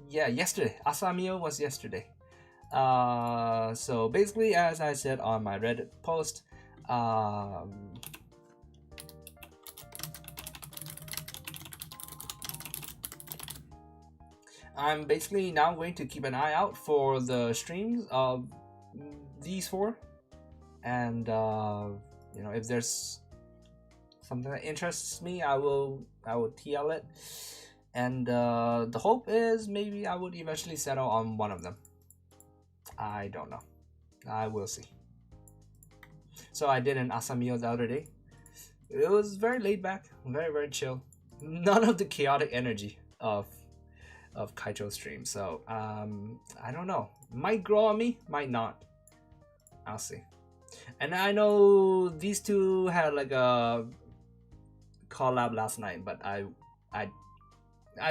Yeah, yesterday. Asamio was yesterday. So basically, as I said on my Reddit post, I'm basically now going to keep an eye out for the streams of these four, and you know, if there's something that interests me, I will TL it, and the hope is maybe I would eventually settle on one of them. I don't know. I will see. So I did an Asamio the other day. It was very laid back, very chill. None of the chaotic energy of Kaicho's stream. So I don't know. Might grow on me, might not. I'll see. And I know these two had like a collab last night, but I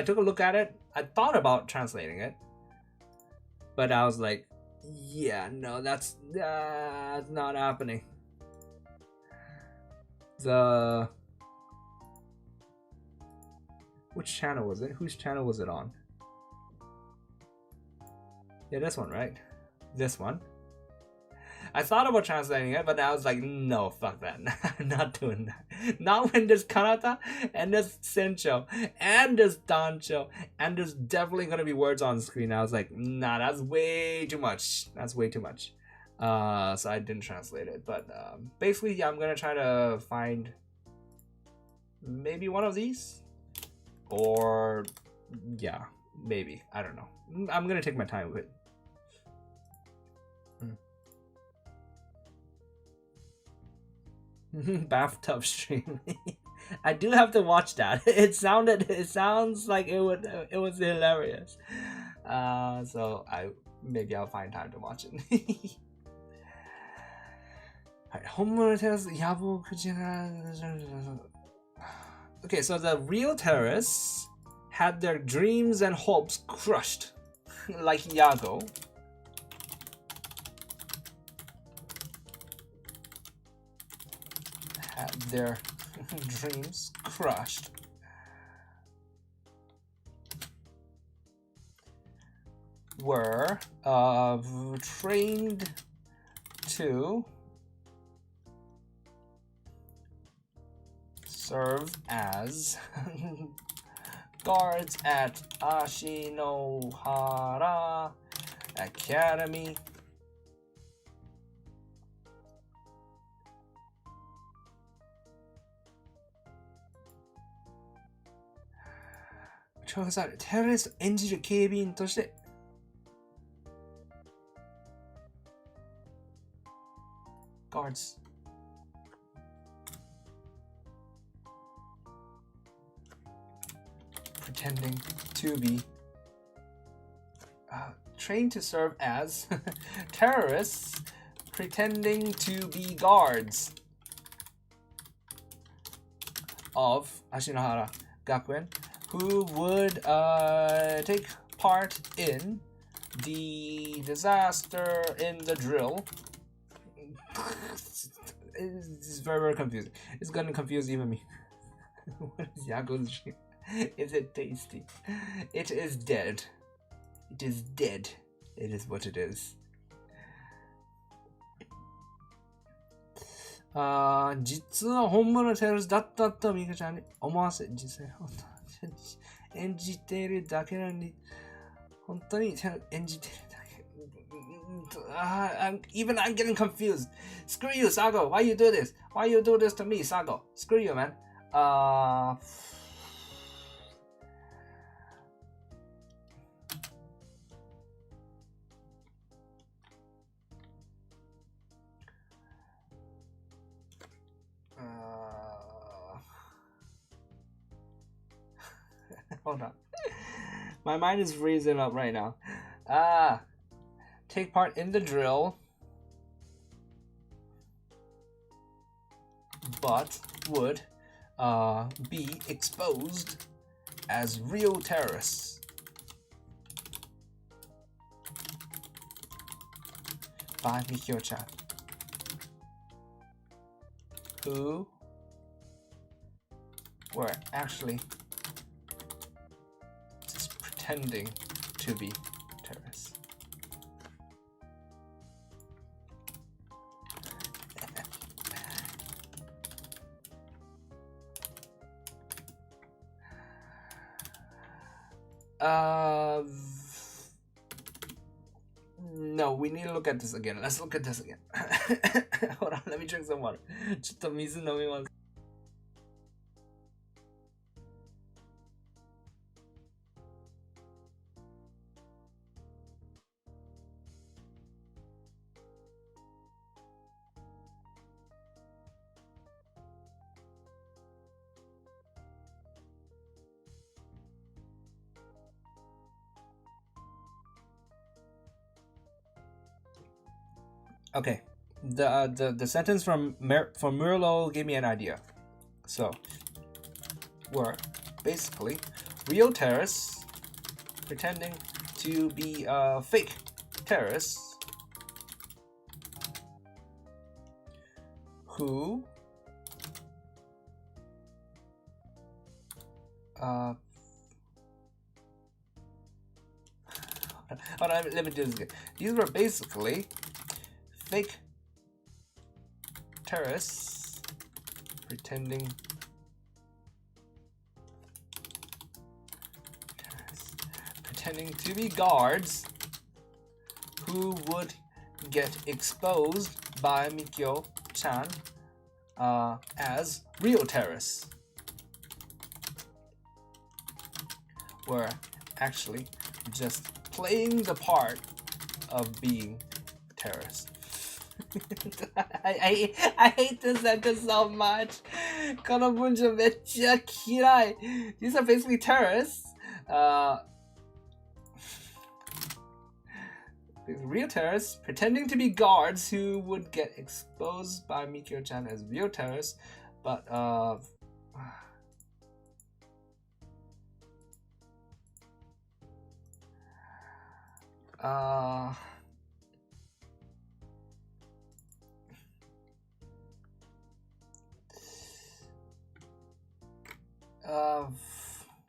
took a look at it. I thought about translating it, but I was like, yeah, no, that's not happening. Which channel was it? Whose channel was it on? Yeah, this one, right? This one. I thought about translating it, but I was like, no, fuck that. I'm not doing that. Not when there's Kanata, and there's Sencho, and there's Dancho, and there's definitely going to be words on the screen. I was like, nah, that's way too much. That's way too much. So I didn't translate it. But basically, yeah, I'm going to try to find maybe one of these. Or, yeah, maybe. I don't know. I'm going to take my time with it. Bathtub stream. I do have to watch that. It sounds like it was hilarious. So maybe I'll find time to watch it. Okay, so the real terrorists had their dreams and hopes crushed, like Yago. Had their dreams crushed. Were trained to serve as guards at Ashinohara Academy. 테러리스트演じる警備員としてguards pretending to be trained to serve as terrorists pretending to be guards of Ashinohara Gakuen, who would take part in the disaster in the drill. It's very confusing. It's gonna confuse even me. What is Yago's dream? Is it tasty? It is dead. It is dead. It is what it is. 実は本物のテロリストだったとミカちゃんに思わせ、実際本当に演じているだけなのに本当に演じているだけ。I'm getting confused. Screw you, Sago. Why you do this? Why you do this to me, Sago? Screw you, man. Hold on. My mind is freezing up right now. Take part in the drill, but would be exposed as real terrorists by Mikio-chan, who were actually just pretending to be terrorists. No, we need to look at this again. Let's look at this again. Hold on, let me drink some water. ちょっと水飲みます。Okay, the sentence from Murlo gave me an idea. So, were basically real terrorists pretending to be fake terrorists who hold on, let me do this again. These were basically fake terrorists pretending to be guards who would get exposed by Mikio-chan as real terrorists, were actually just playing the part of being terrorists. I hate this sentence so much. この文章めっちゃ嫌い。These are basically terrorists. Real terrorists pretending to be guards who would get exposed by Mikio-chan as real terrorists, but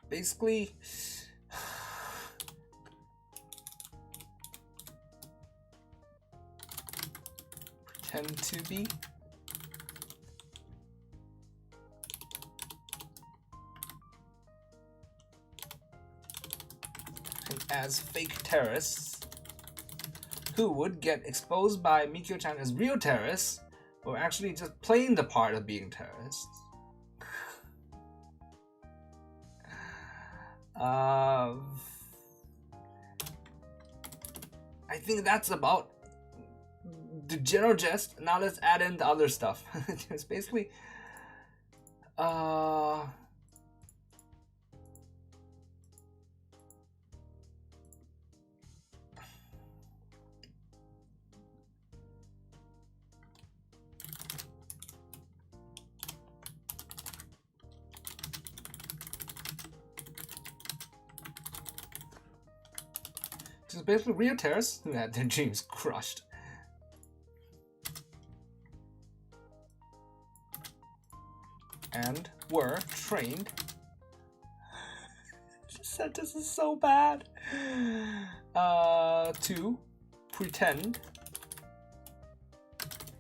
basically pretend to be as fake terrorists who would get exposed by Mikio-chan as real terrorists, but were actually just playing the part of being terrorists. I think that's about the general gist. Now let's add in the other stuff. It's basically basically real terrorists who had their dreams crushed. And were trained. This sentence is so bad. To pretend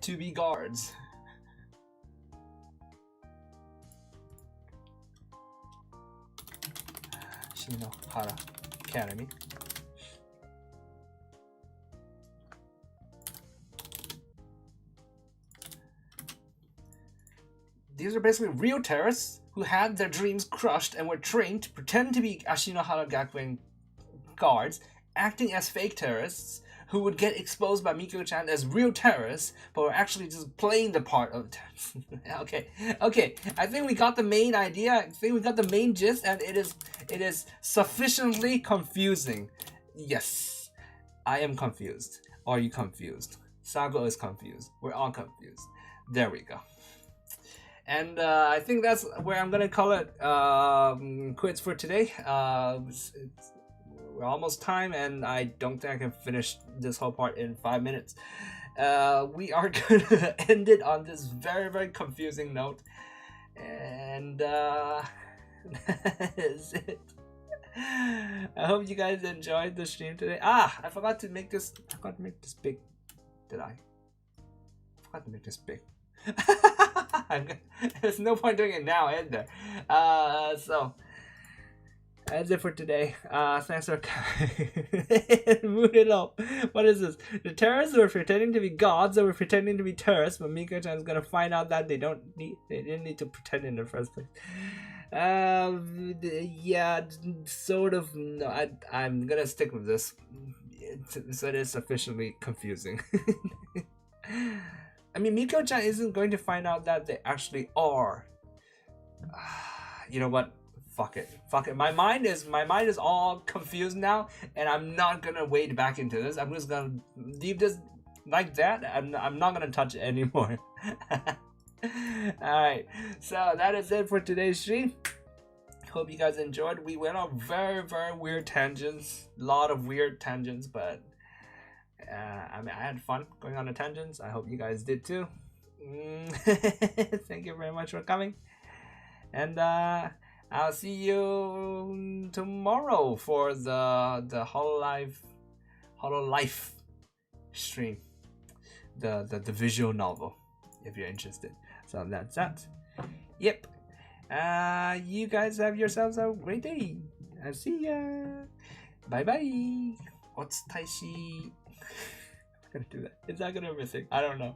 to be guards. Shinohara Academy. These are basically real terrorists who had their dreams crushed and were trained to pretend to be Ashinohara Gakuen guards, acting as fake terrorists who would get exposed by Mikio-chan as real terrorists, but were actually just playing the part of terrorists. Okay. I think we got the main idea. I think we got the main gist, and it is sufficiently confusing. Yes, I am confused. Are you confused? Sago is confused. We're all confused. There we go. And I think that's where I'm gonna call it quits for today. We're almost time, and I don't think I can finish this whole part in 5 minutes. we are gonna end it on this very, very confusing note. And that is it. I hope you guys enjoyed the stream today. I forgot to make this big. Did I? Forgot to make this big. There's no point doing it now, is there? So that's it for today. Thanks for coming. Moving on. What is this? The terrorists were pretending to be gods that were pretending to be terrorists, but Miko-chan is gonna find out that they didn't need to pretend in the first place. Yeah, sort of. No, I'm gonna stick with this. So it is sufficiently confusing. I mean, Miko-chan isn't going to find out that they actually are. You know what? Fuck it. My mind is all confused now, and I'm not gonna wade back into this. I'm just gonna leave this like that. I'm not gonna touch it anymore. Alright, so that is it for today's stream. Hope you guys enjoyed. We went on very, very weird tangents. A lot of weird tangents, but I mean, I had fun going on the tangents. I hope you guys did too. Thank you very much for coming. And I'll see you tomorrow for the Hololive stream. The visual novel, if you're interested. So that's that. Yep. You guys have yourselves a great day. I'll see ya. Bye bye. What's Taishi? I'm gonna do that. Is that gonna be missing? I don't know.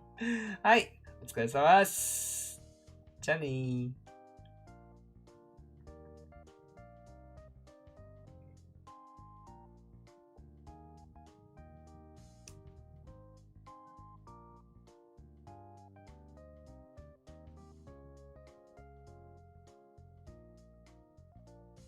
Hi. お疲れ様です。じゃあねー。